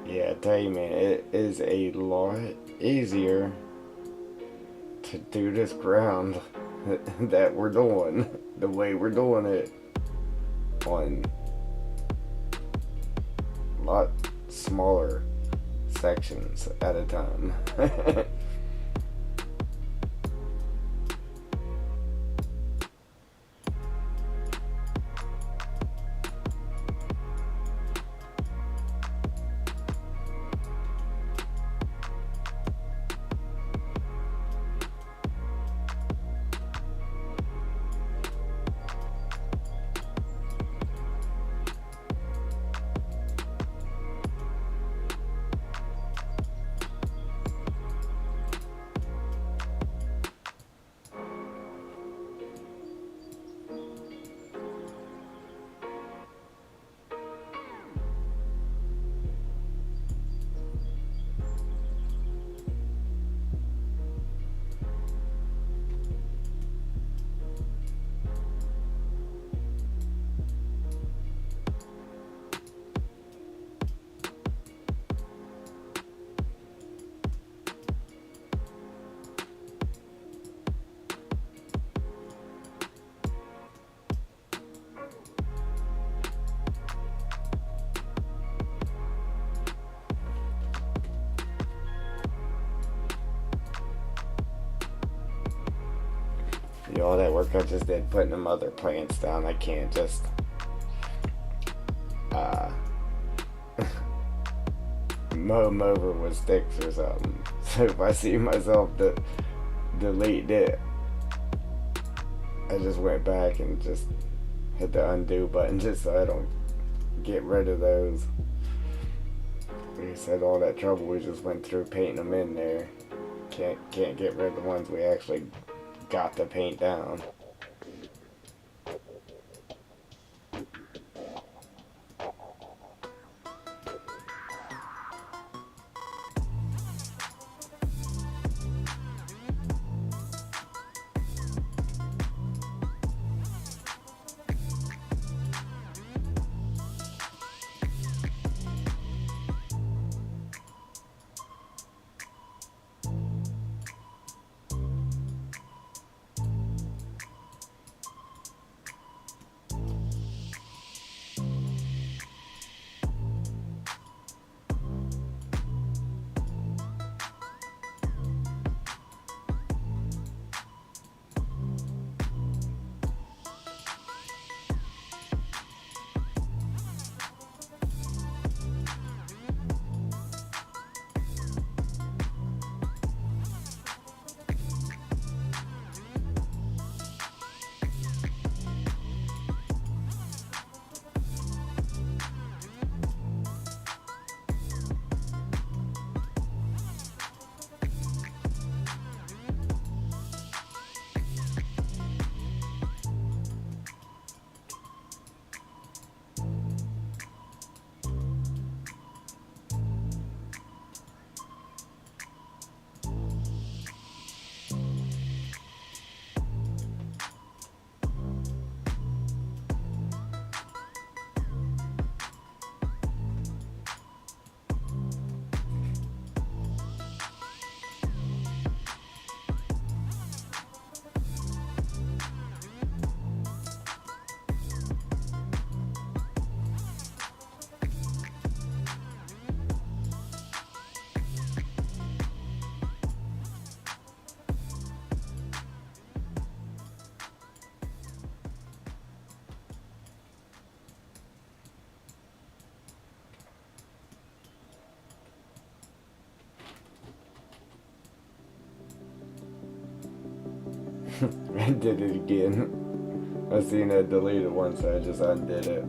Yeah, I tell you, man, it is a lot easier to do this ground that we're doing the way we're doing it on lot smaller sections at a time. All that work I just did putting them other plants down, I can't just mow them over with sticks or something. So if I see myself delete it, I just went back and just hit the undo button just so I don't get rid of those. Like I said, all that trouble we just went through painting them in there. Can't get rid of the ones we actually got the paint down. I did it again. I seen that deleted once, so I just undid it.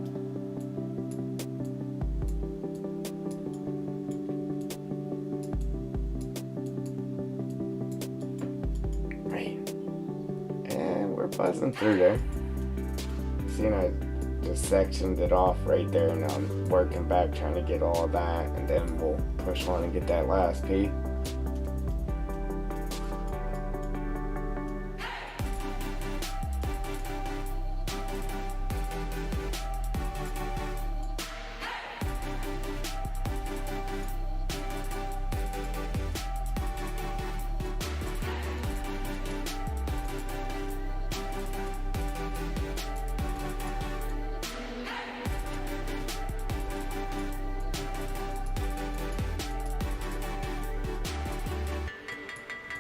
Right. And we're buzzing through there. Seen I just sectioned it off right there, and I'm working back trying to get all that, and then we'll push on and get that last piece.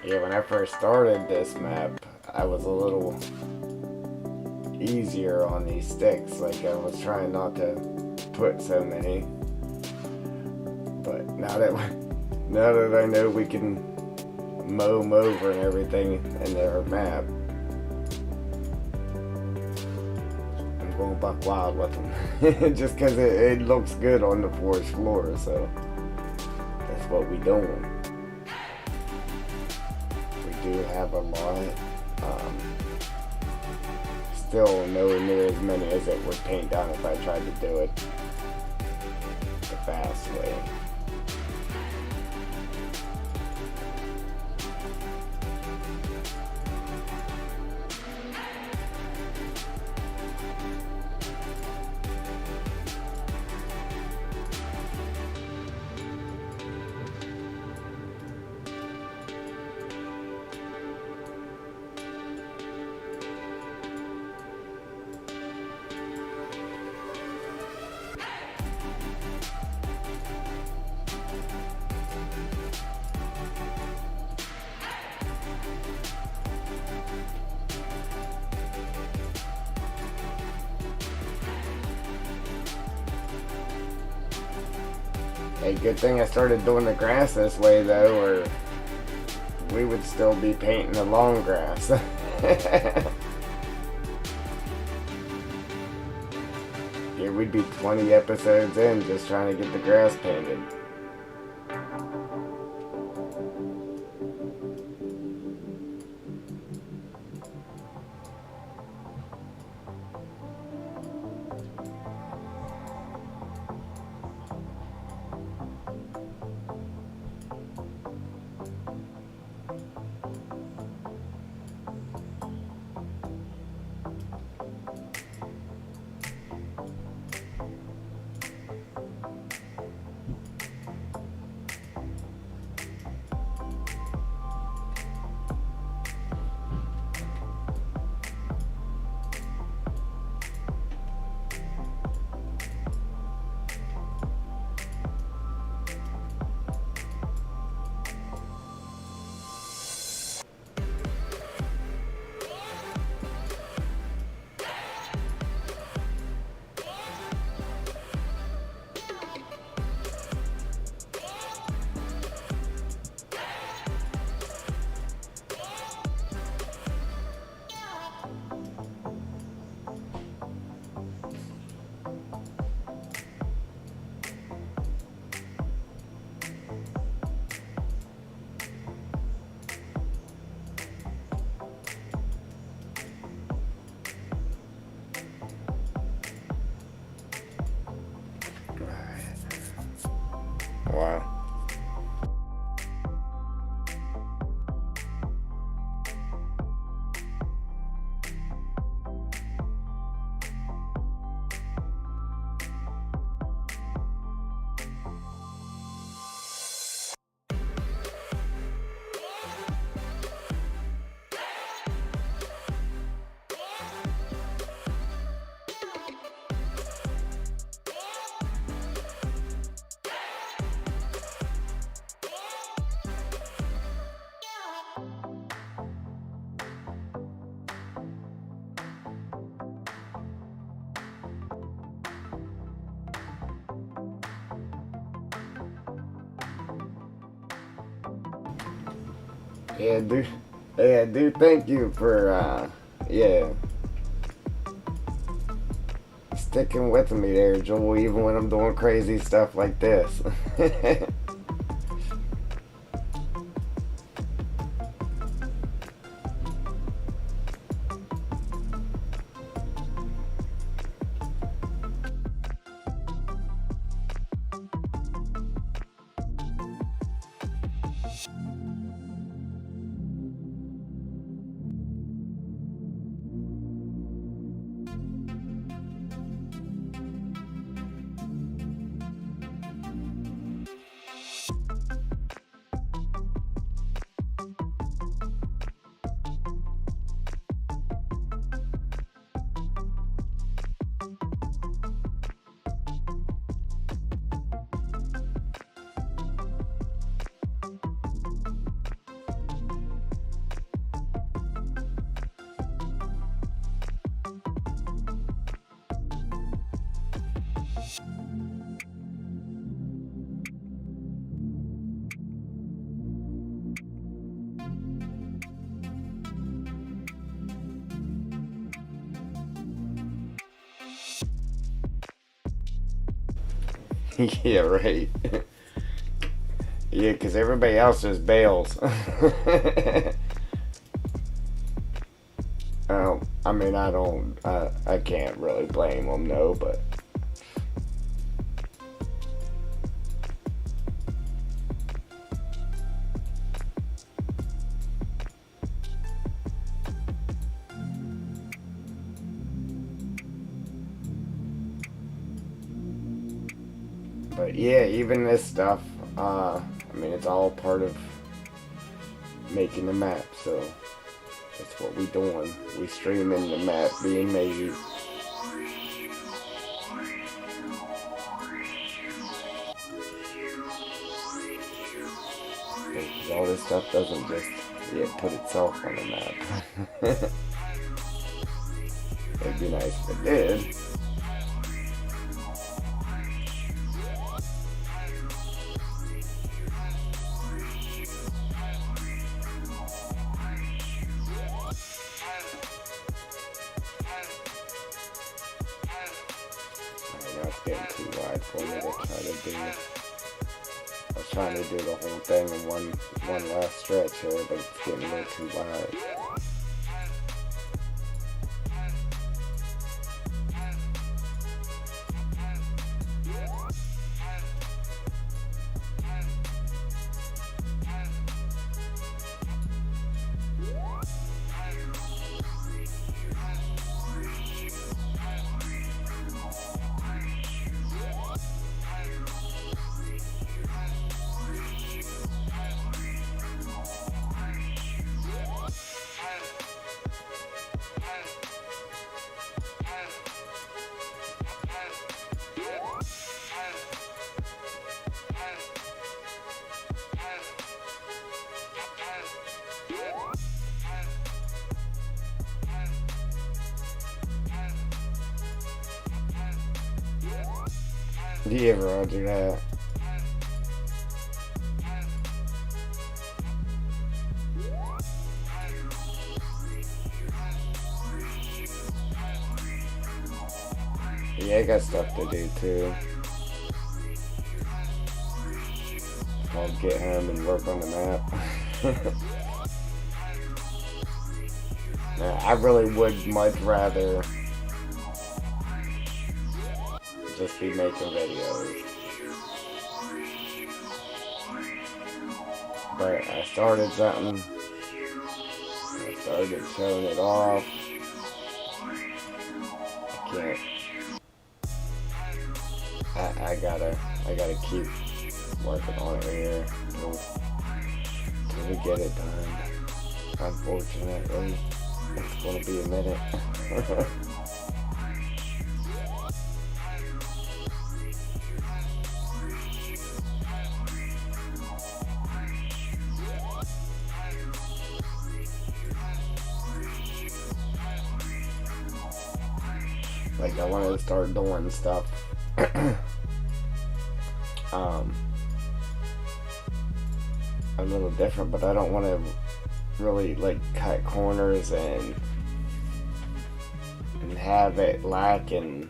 Yeah, when I first started this map, I was a little easier on these sticks. Like, I was trying not to put so many. But now that I know we can mow 'em over and everything in their map, I'm going buck wild with them. Just because it looks good on the forest floor, so that's what we doing. We do have a lot. Still nowhere near as many as it would paint down if I tried to do it the fast way. Hey, good thing I started doing the grass this way though, or we would still be painting the long grass. Yeah, we'd be 20 episodes in just trying to get the grass painted. Wow. Yeah, do thank you for yeah, sticking with me there, Joel, even when I'm doing crazy stuff like this. Yeah, right. Yeah, because everybody else just bails. I mean, I can't really blame them, no, but. But yeah, even this stuff, I mean, it's all part of making the map, so that's what we doing. We streaming the map being made. Because all this stuff doesn't just put itself on the map. It'd be nice if it did. Now it's getting too wide for me to try to do. I was trying to do the whole thing in one last stretch here, but it's getting a little too wide. Yeah, roger that. Yeah, I got stuff to do too. I'll get home and work on the map. I really would much rather just be making videos. But I started something. I started showing it off. I can't. I gotta keep working on it here till we get it done. Unfortunately, it's gonna be a minute. Like, I wanted to start doing stuff a little different, but I don't want to really like cut corners and have it lacking.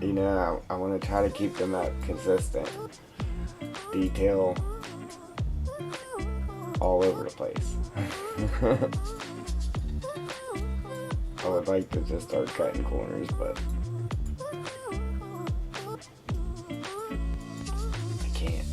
You know, I want to try to keep them up consistent. Detail all over the place. I would like to just start cutting corners, but we can't.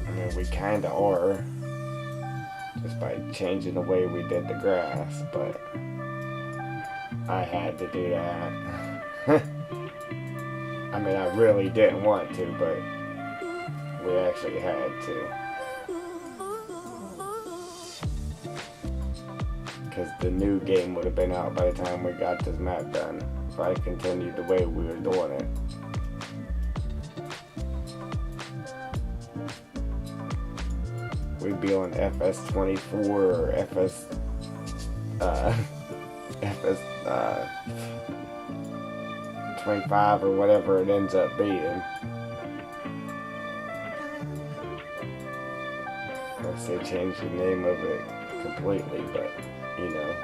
I mean, we kinda are, just by changing the way we did the grass, but I had to do that. I mean, I really didn't want to, but we actually had to. Because the new game would have been out by the time we got this map done, if I continued the way we were doing it. We'd be on FS24 or 125 or whatever it ends up being. Unless they change the name of it completely, but you know.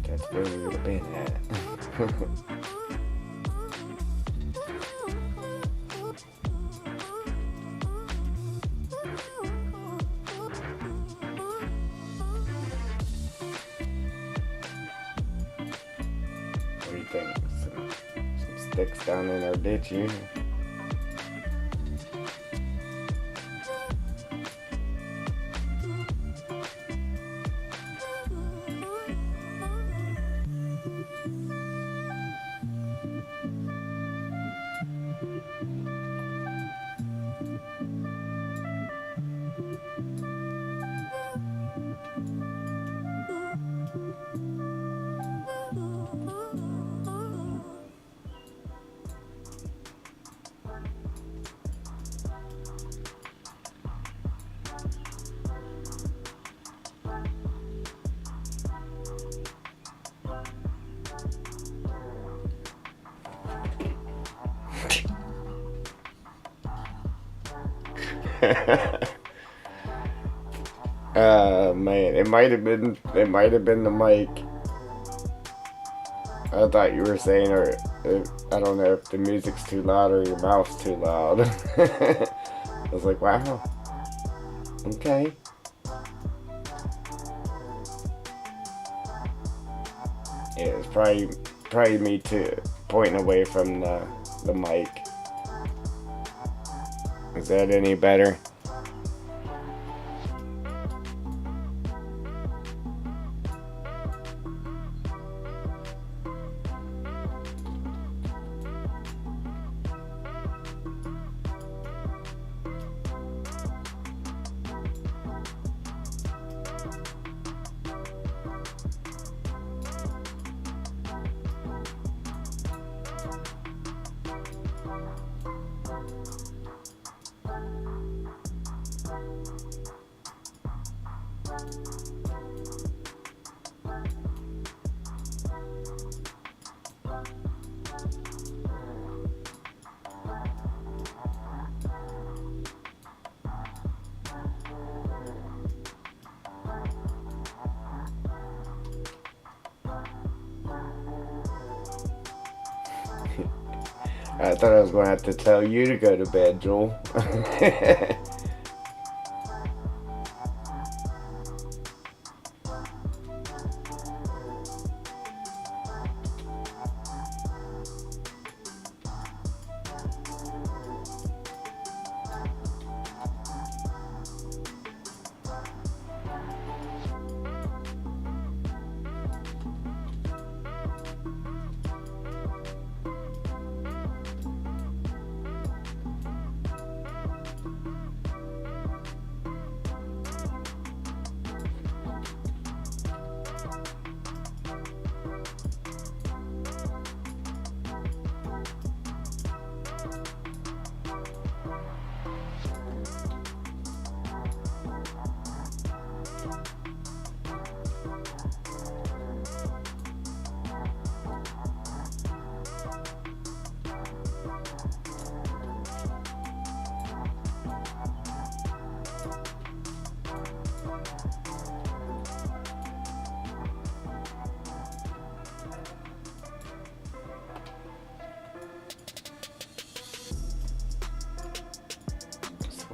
That's where we would have been at. What do you think? Some sticks down in our ditch here. Man, it might have been the mic. I thought you were saying, or I don't know if the music's too loud or your mouth's too loud. I was like, wow. Okay. Yeah, it's probably me too, pointing away from the mic. Is that any better? I thought I was going to have to tell you to go to bed, Joel.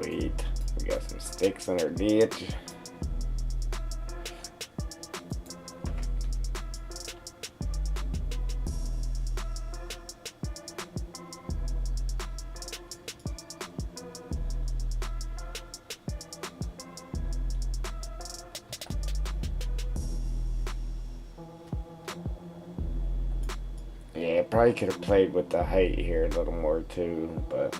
Sweet. We got some sticks in our ditch. Yeah, probably could have played with the height here a little more too, but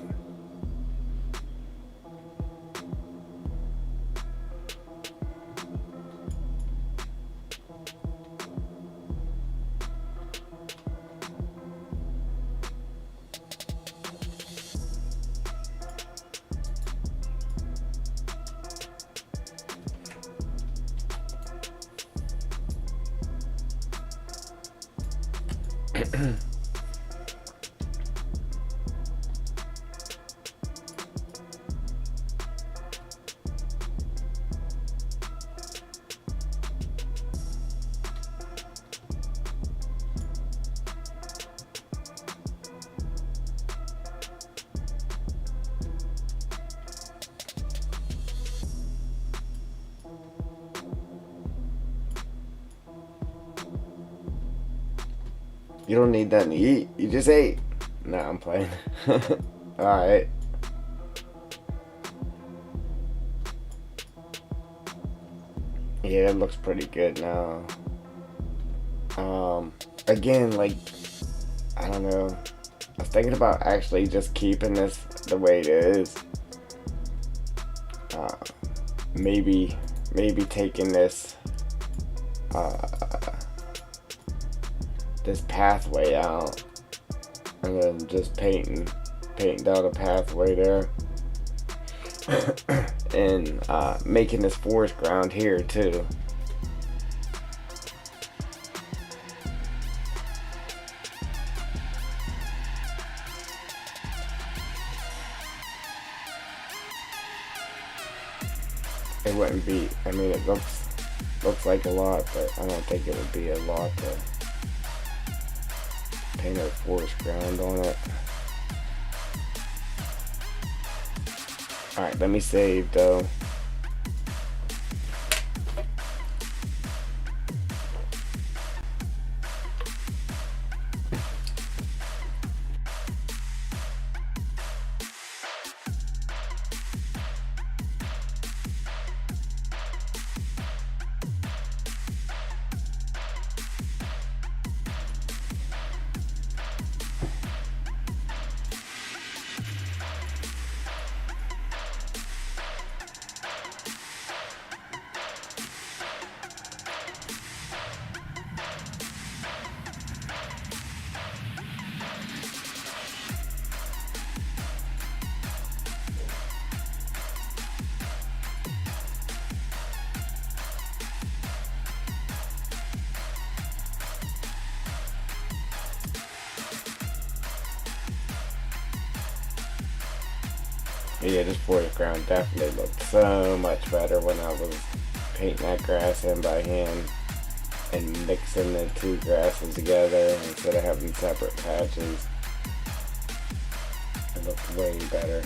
You don't need nothing to eat. You just ate. Nah, I'm playing. Alright. Yeah, it looks pretty good now. Again, like, I don't know. I was thinking about actually just keeping this the way it is. Maybe taking this this pathway out, and then just painting down a pathway there, and making this forest ground here too. It wouldn't be, I mean, it looks like a lot, but I don't think it would be a lot to paint a forest ground on it. Alright, let me save though. Yeah, this forest ground definitely looked so much better when I was painting that grass in by hand and mixing the two grasses together instead of having separate patches. It looked way better.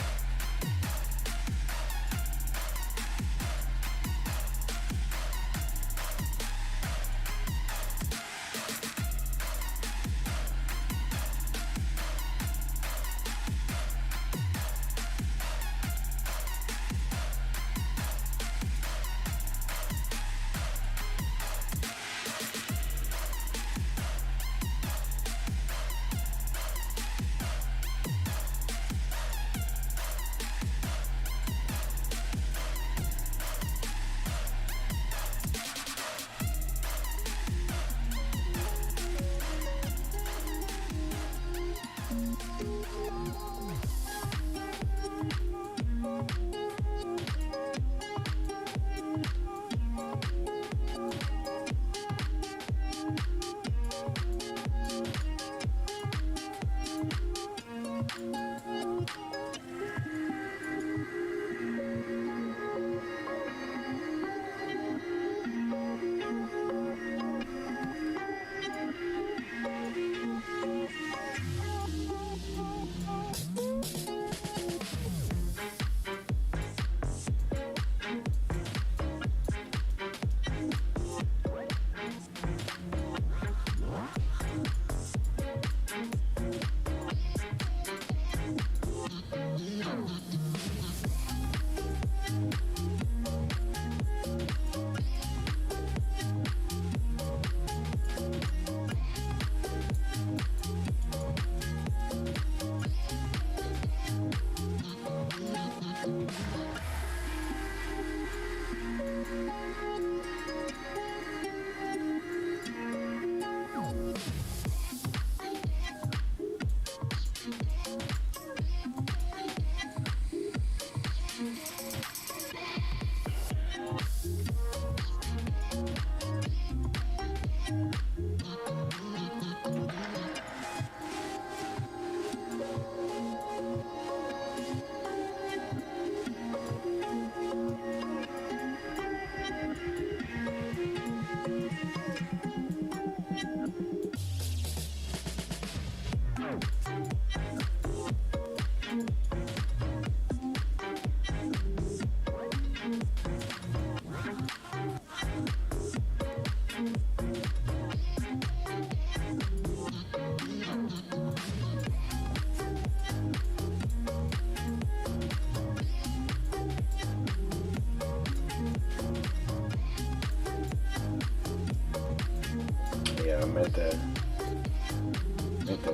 meant to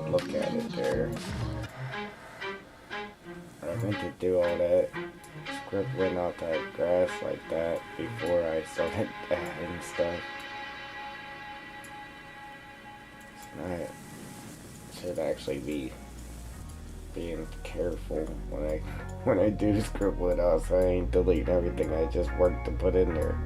look at it there. I meant to do all that scribbling out that grass like that before I started adding stuff. I should actually be being careful when I do scribble it out, so I ain't deleting everything I just worked to put in there.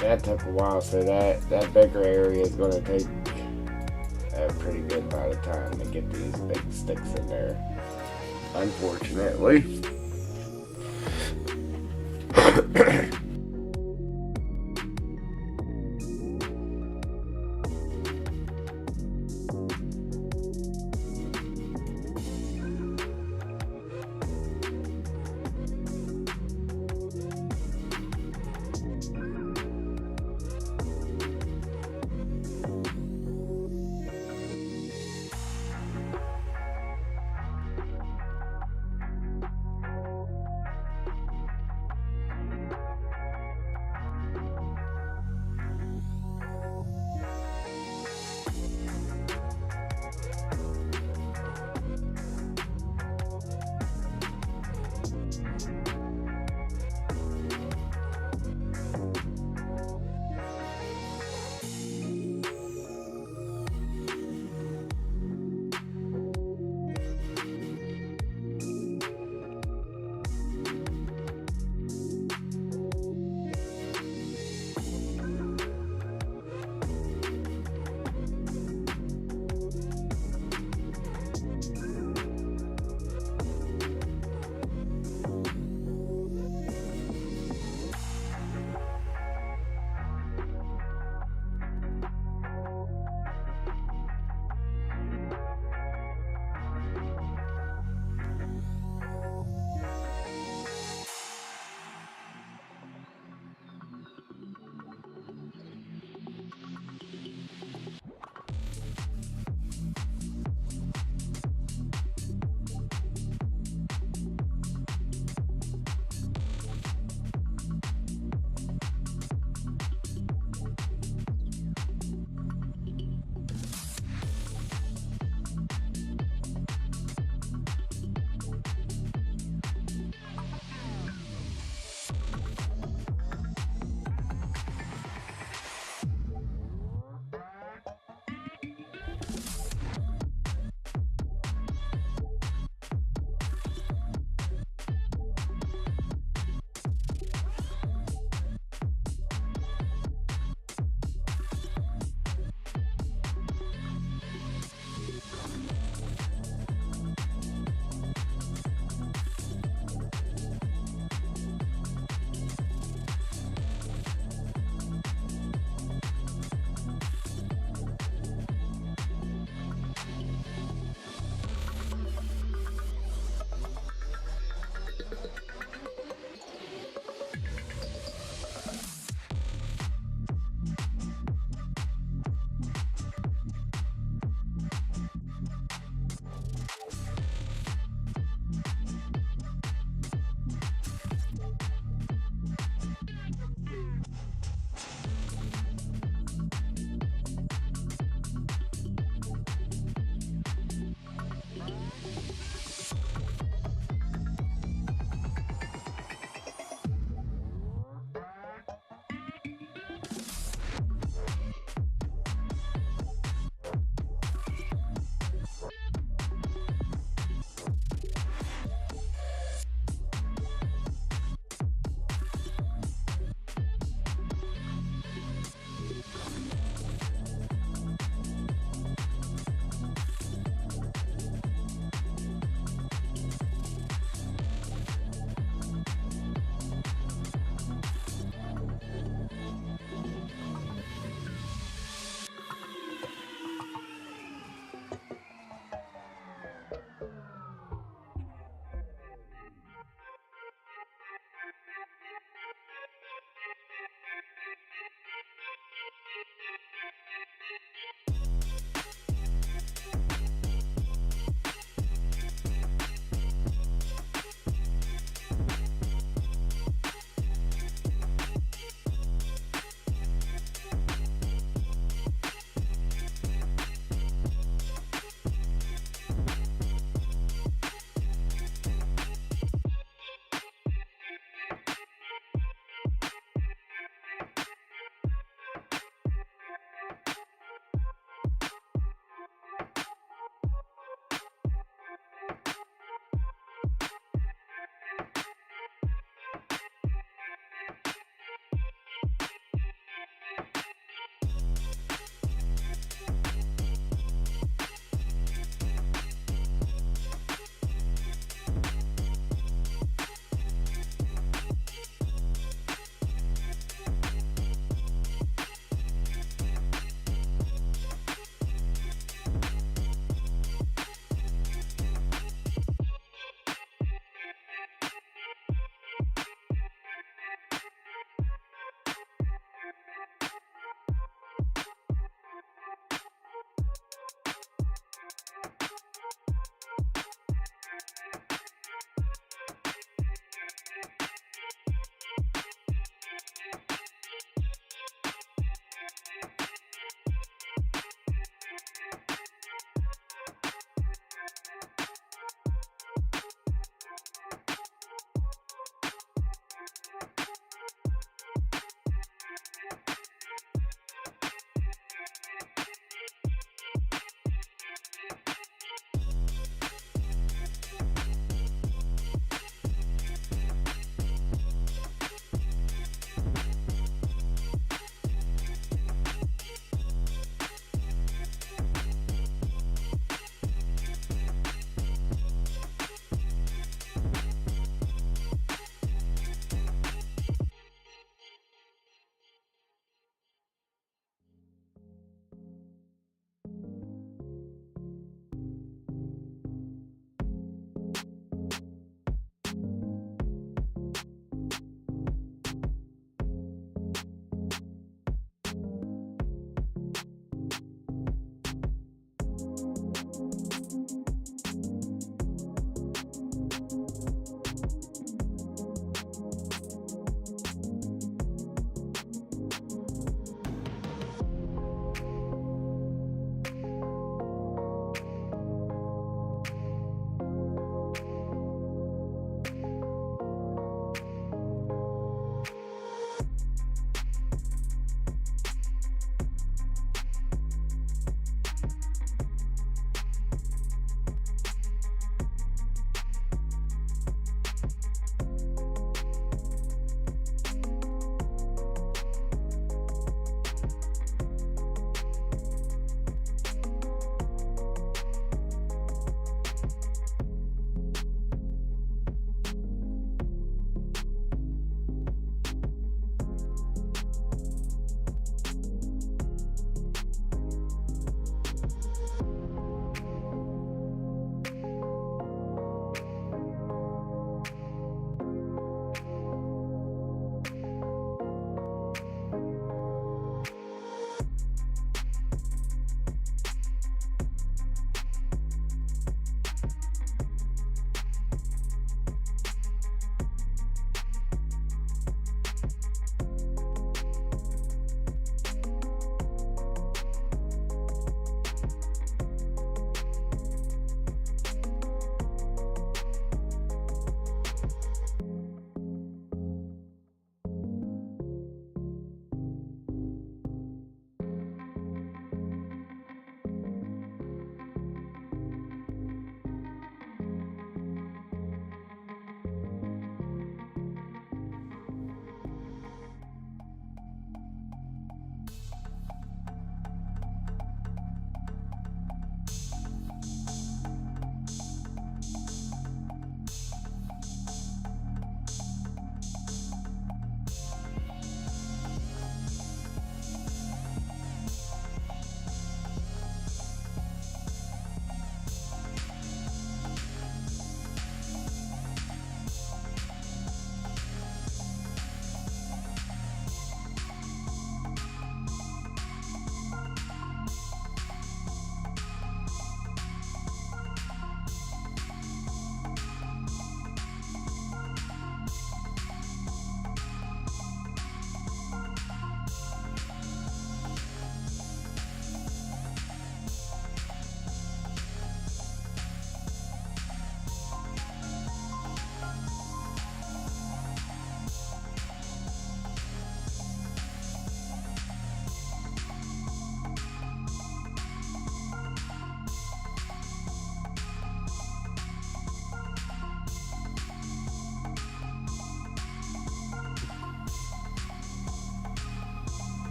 That took a while, so that bigger area is going to take a pretty good amount of time to get these big sticks in there, unfortunately.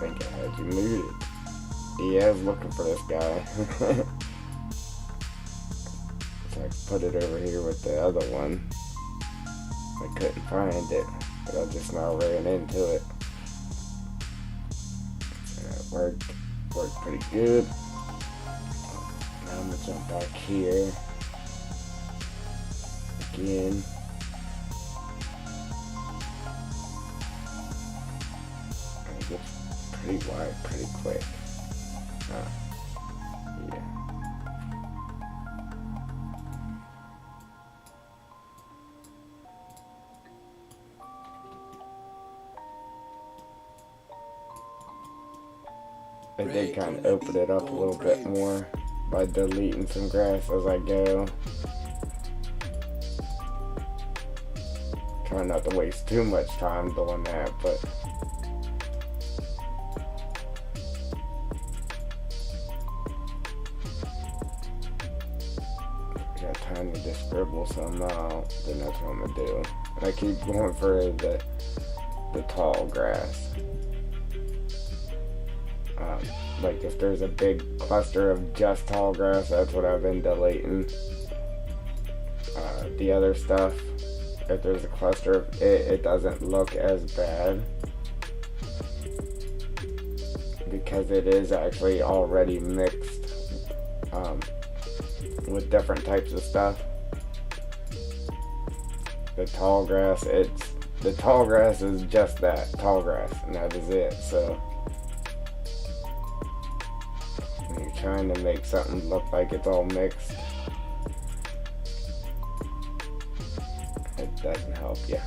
think it had you muted. Yeah, I was looking for this guy. So I put it over here with the other one. I couldn't find it, but I just now ran into it. So that worked pretty good. Now I'm gonna jump back here again. And it gets pretty wide pretty quick. Yeah. I did kind of open it up a little bit more by deleting some grass as I go. Trying not to waste too much time doing that, but I got time to just scribble some out, then that's what I'm gonna do. And I keep going for the tall grass. Like if there's a big cluster of just tall grass, that's what I've been deleting. The other stuff, if there's a cluster of it doesn't look as bad because it is actually already mixed with different types of stuff. The tall grass is just that, tall grass, and that is it. So when you're trying to make something look like it's all mixed, it doesn't help you.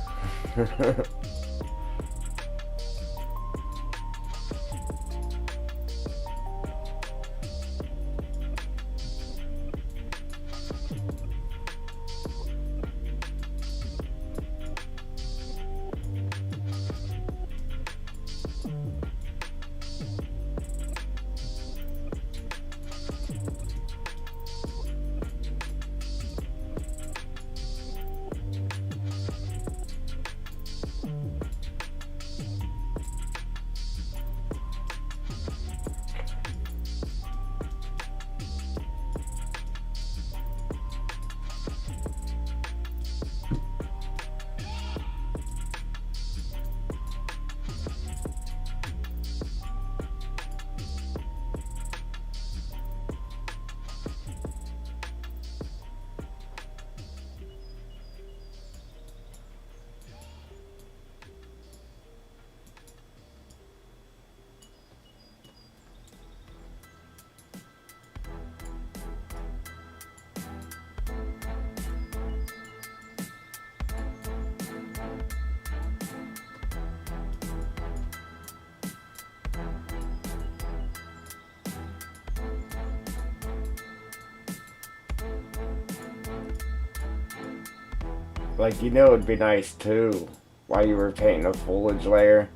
Like, you know, it'd be nice too, while you were painting a foliage layer,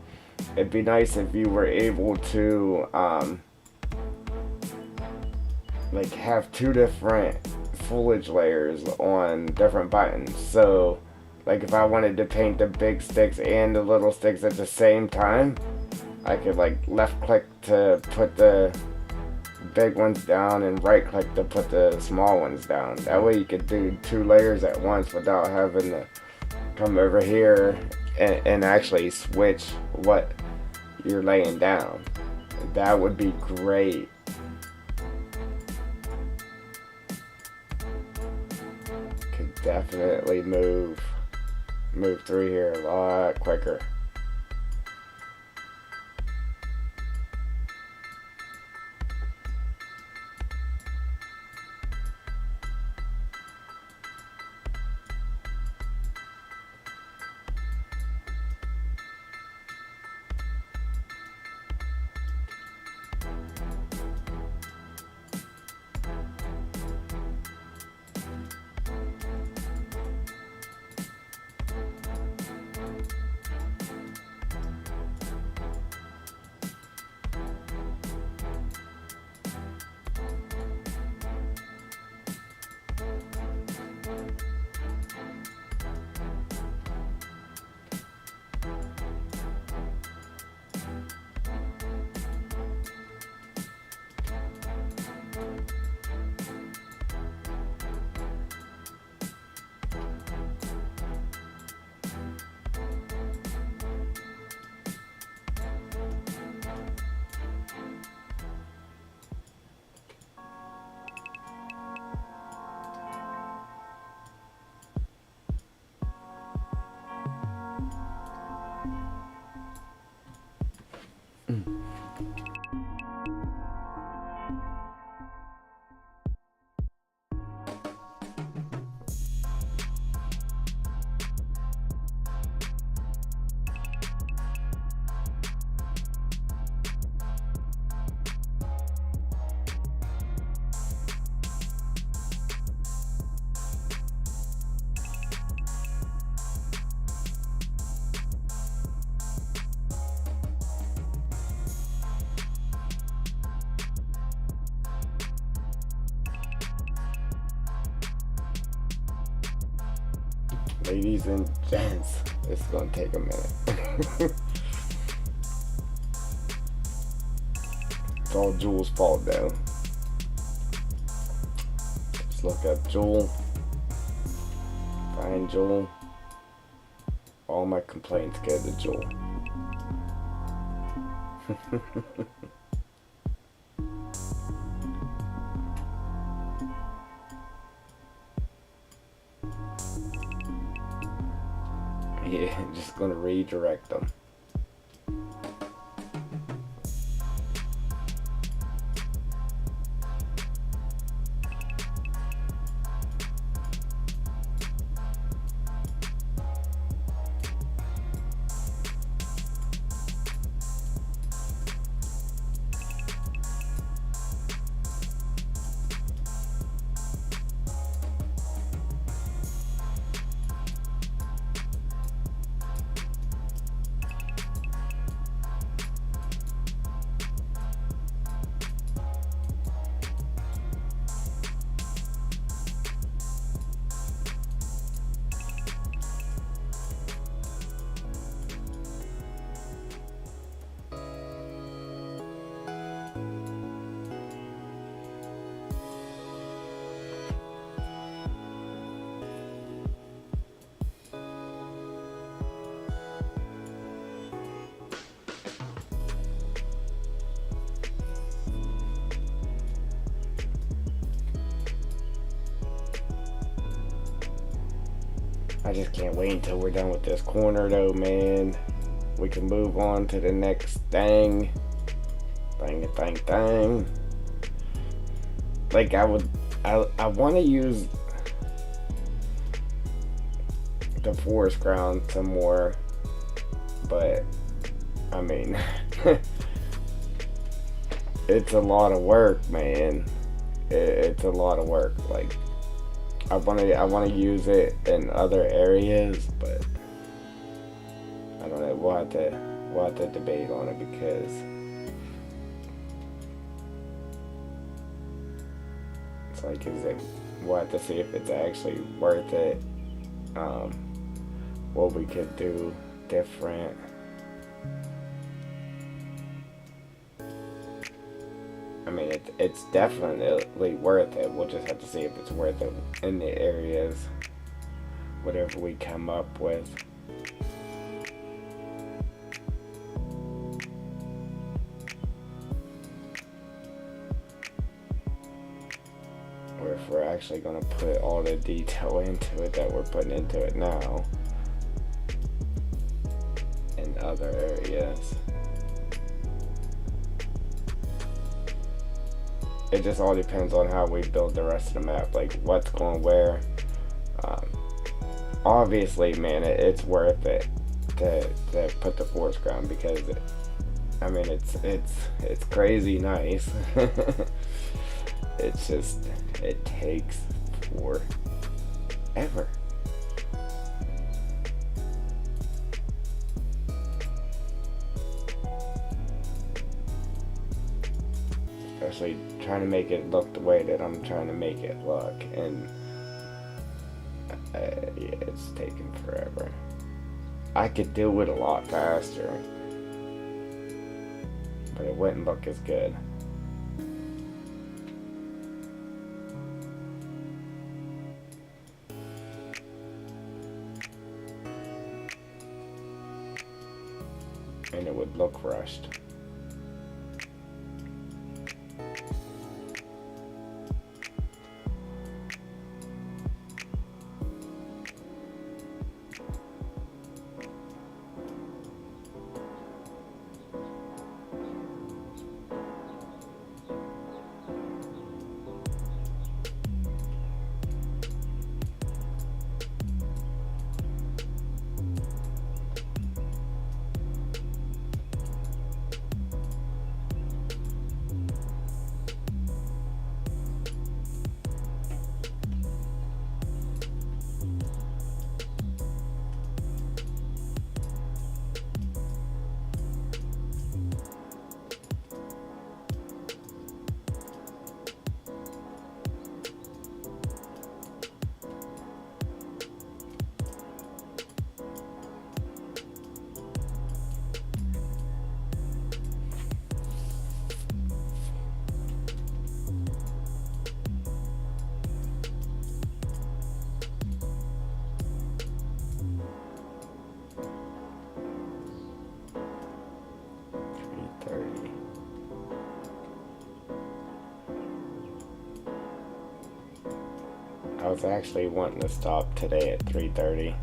it'd be nice if you were able to like have two different foliage layers on different buttons. So like if I wanted to paint the big sticks and the little sticks at the same time, I could like left click to put the big ones down and right click to put the small ones down. That way you could do two layers at once without having to come over here and actually switch what you're laying down. That would be great. Could definitely move through here a lot quicker. Ladies and gents, it's gonna take a minute. It's all Jules' fault though. Let's look up Jewel. Find Jewel. All my complaints go to Jewel. Yeah, I'm just gonna redirect them. I just can't wait until we're done with this corner though, man. We can move on to the next thing. Thing. Like I want to use the forest ground some more, but I mean, it's a lot of work, man. It's a lot of work. Like I want to use it in other areas, but I don't know. We'll have to debate on it because it's like, we'll have to see if it's actually worth it. What we could do different. I mean, it's definitely worth it. We'll just have to see if it's worth it in the areas, whatever we come up with. Or if we're actually going to put all the detail into it that we're putting into it now in other areas. It just all depends on how we build the rest of the map, like what's going where. Obviously, man, it's worth it to put the forest ground because I mean it's crazy nice. It's just it takes forever. Especially trying to make it look the way that I'm trying to make it look, and yeah, it's taking forever. I could do it a lot faster, but it wouldn't look as good. And it would look rushed. was actually wanting to stop today at 3:30.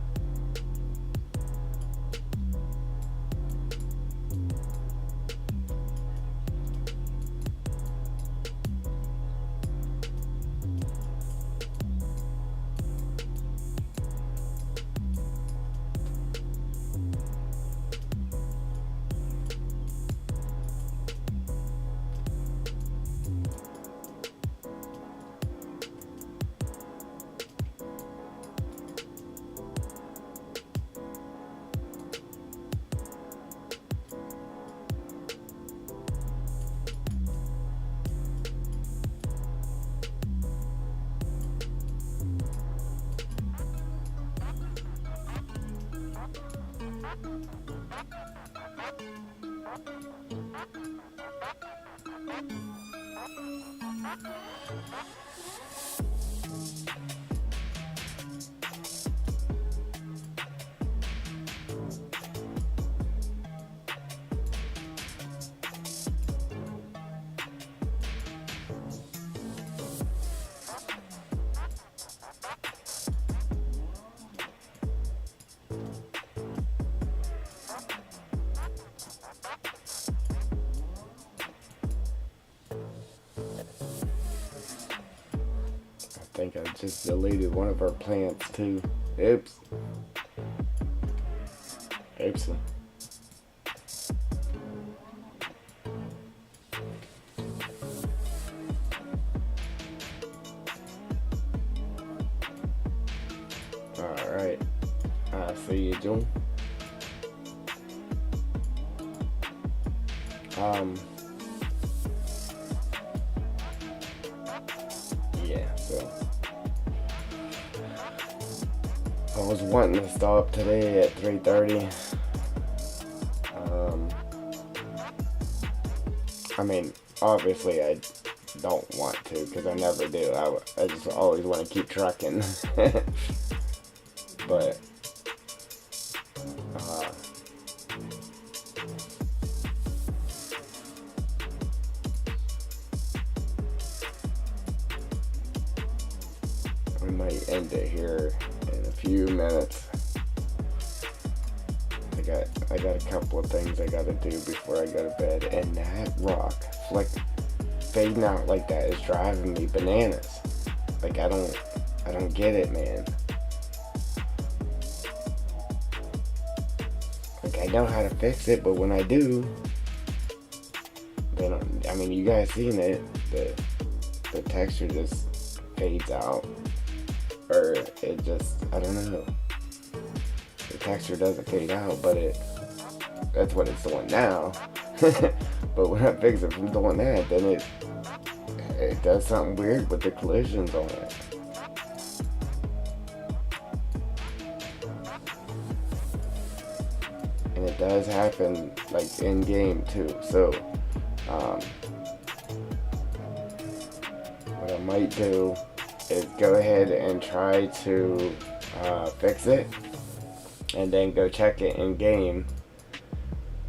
I think I just deleted one of our plants too. Oops. Oops. Alright. I see you, June. Yeah, so I was wanting to stop today at 3:30. I mean, obviously I don't want to, because I never do. I just always want to keep trucking. But we might end it here in a few minutes. I got a couple of things I gotta do before I go to bed, and that rock fading out like that is driving me bananas. Like I don't get it, man. Like I know how to fix it, but when I do, then I mean, you guys seen it. The texture just fades out, or it just, I don't know. The texture doesn't fade out, but that's what it's doing now. But when I fix it from doing that, then it does something weird with the collisions on it. And it does happen like in game too. So what I might do is go ahead and try to fix it, and then go check it in game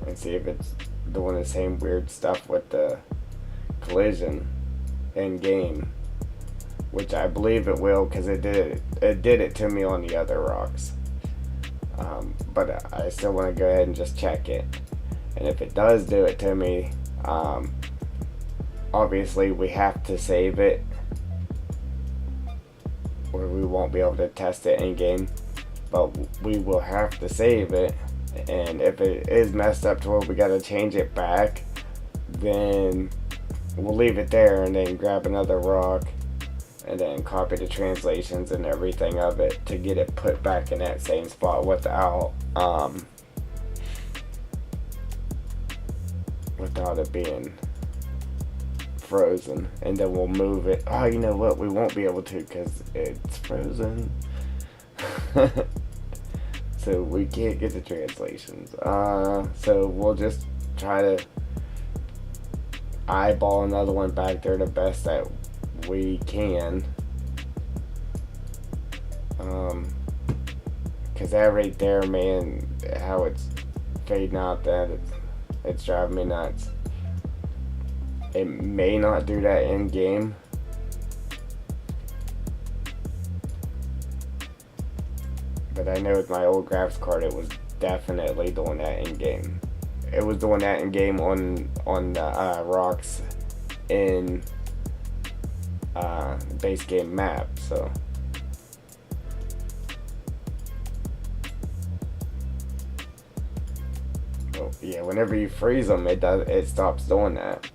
and see if it's doing the same weird stuff with the collision in game, which I believe it will, because it did it to me on the other rocks. But I still want to go ahead and just check it, and if it does do it to me, obviously we have to save it, or we won't be able to test it in game. But we will have to save it, and if it is messed up to where we gotta change it back, then we'll leave it there and then grab another rock and then copy the translations and everything of it to get it put back in that same spot without it being frozen. And then we'll move it. Oh, you know what? We won't be able to because it's frozen. So we can't get the translations. So we'll just try to eyeball another one back there the best that we can. Cause that right there, man, how it's fading out, that it's driving me nuts. It may not do that in game, But I know with my old graphics card, it was definitely doing that in game. It was doing that in game on the rocks in base game map. So yeah, whenever you freeze them, it stops doing that.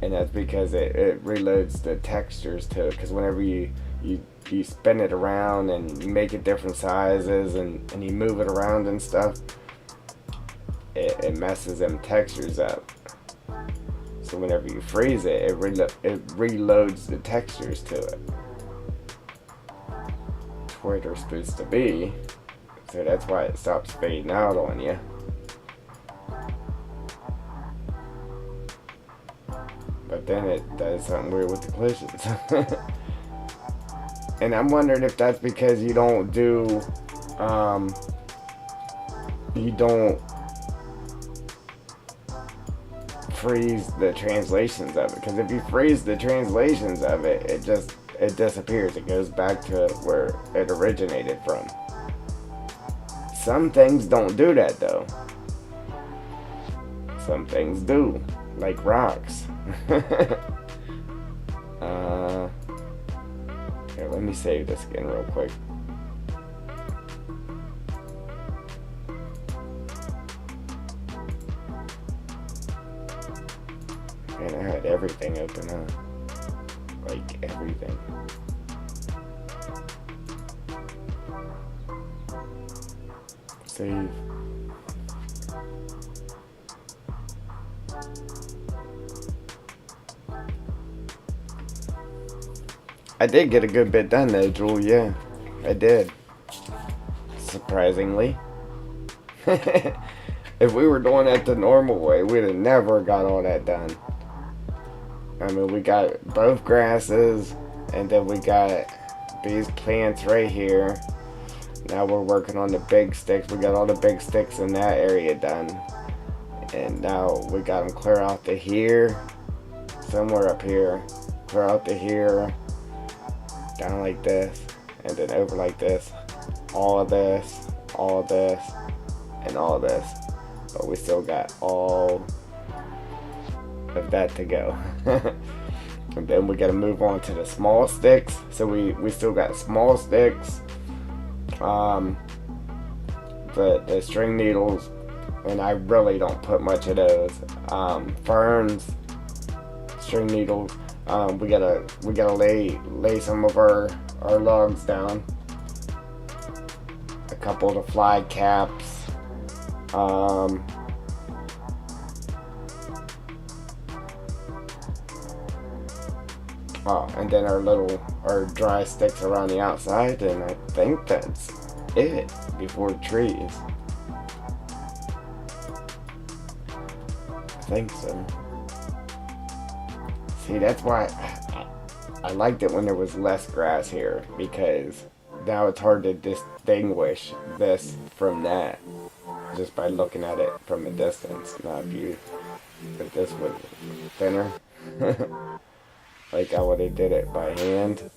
And that's because it reloads the textures too. Because whenever you spin it around and you make it different sizes and you move it around and stuff, it messes them textures up. So whenever you freeze it, it reloads the textures to it to where they're supposed to be. So that's why it stops fading out on you. But then it does something weird with the collisions. And I'm wondering if that's because you don't freeze the translations of it. Because if you freeze the translations of it, it disappears. It goes back to where it originated from. Some things don't do that though. Some things do, like rocks. Here, let me save this again real quick. And I had everything open up. Like everything. Save. I did get a good bit done though, Jewel, yeah. I did. Surprisingly. If we were doing it the normal way, we'd have never got all that done. I mean, we got both grasses, and then we got these plants right here. Now we're working on the big sticks. We got all the big sticks in that area done. And now we got them clear out to here, somewhere up here, clear out to here, down like this, and then over like this, all of this, all of this, and all of this. But we still got all of that to go. And then we gotta move on to the small sticks. So we still got small sticks, the string needles, and I really don't put much of those, ferns, string needles. We gotta lay some of our logs down. A couple of the fly caps. And then our dry sticks around the outside, and I think that's it before trees. I think so. See, that's why I liked it when there was less grass here, because now it's hard to distinguish this from that just by looking at it from a distance. Now if this was thinner, like I would have did it by hand,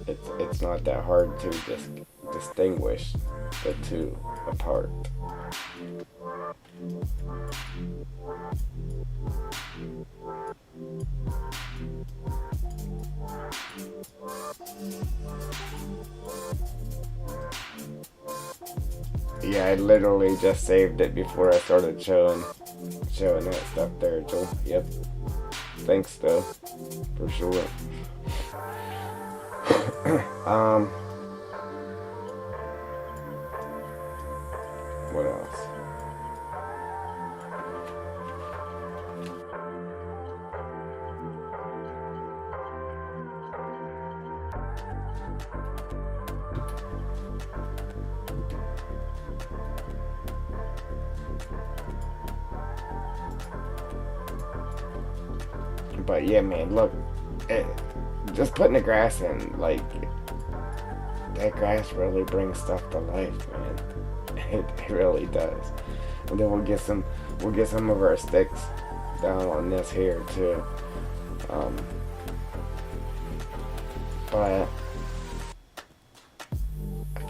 it's not that hard to just distinguish the two apart. Yeah, I literally just saved it before I started showing that stuff there, Joel. Yep. Thanks though, for sure. What else? But yeah, man, look, just putting the grass in, like, that grass really brings stuff to life, man. It really does. And then we'll get some of our sticks down on this here too. But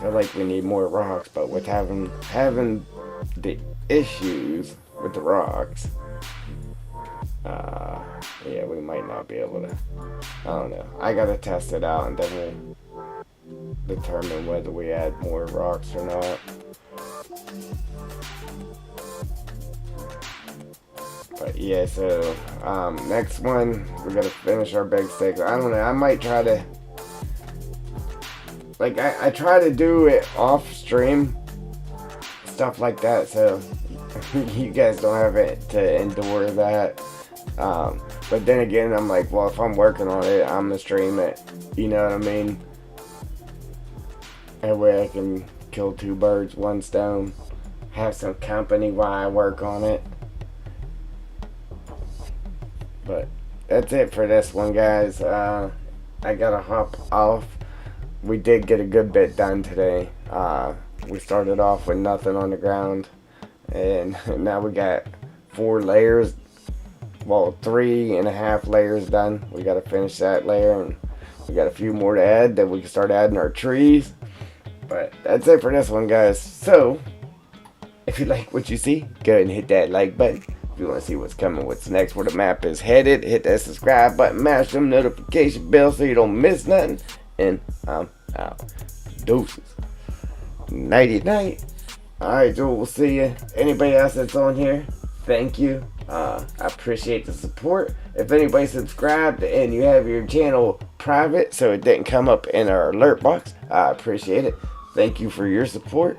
feel like we need more rocks, but with having the issues with the rocks, yeah, we might not be able to. I don't know. I gotta test it out and then we'll determine whether we add more rocks or not. But yeah, so next one we gotta finish our big sticks. I don't know. I might try to. Like, I try to do it off stream, stuff like that, so you guys don't have it to endure that. But then again, I'm like, well, if I'm working on it, I'm gonna stream it. You know what I mean? That way I can kill two birds, one stone. Have some company while I work on it. But that's it for this one, guys. I gotta hop off. We did get a good bit done today. We started off with nothing on the ground, and now we got 4 layers, well, 3.5 layers done. We got to finish that layer, and we got a few more to add, then we can start adding our trees. But that's it for this one, guys. So if you like what you see, go ahead and hit that like button. If you want to see what's coming, what's next, where the map is headed, hit that subscribe button, mash them notification bell so you don't miss nothing. And I'm out. Deuces. Nighty night. Alright, Joel, we'll see you. Anybody else that's on here, thank you. I appreciate the support. If anybody subscribed and you have your channel private so it didn't come up in our alert box, I appreciate it. Thank you for your support.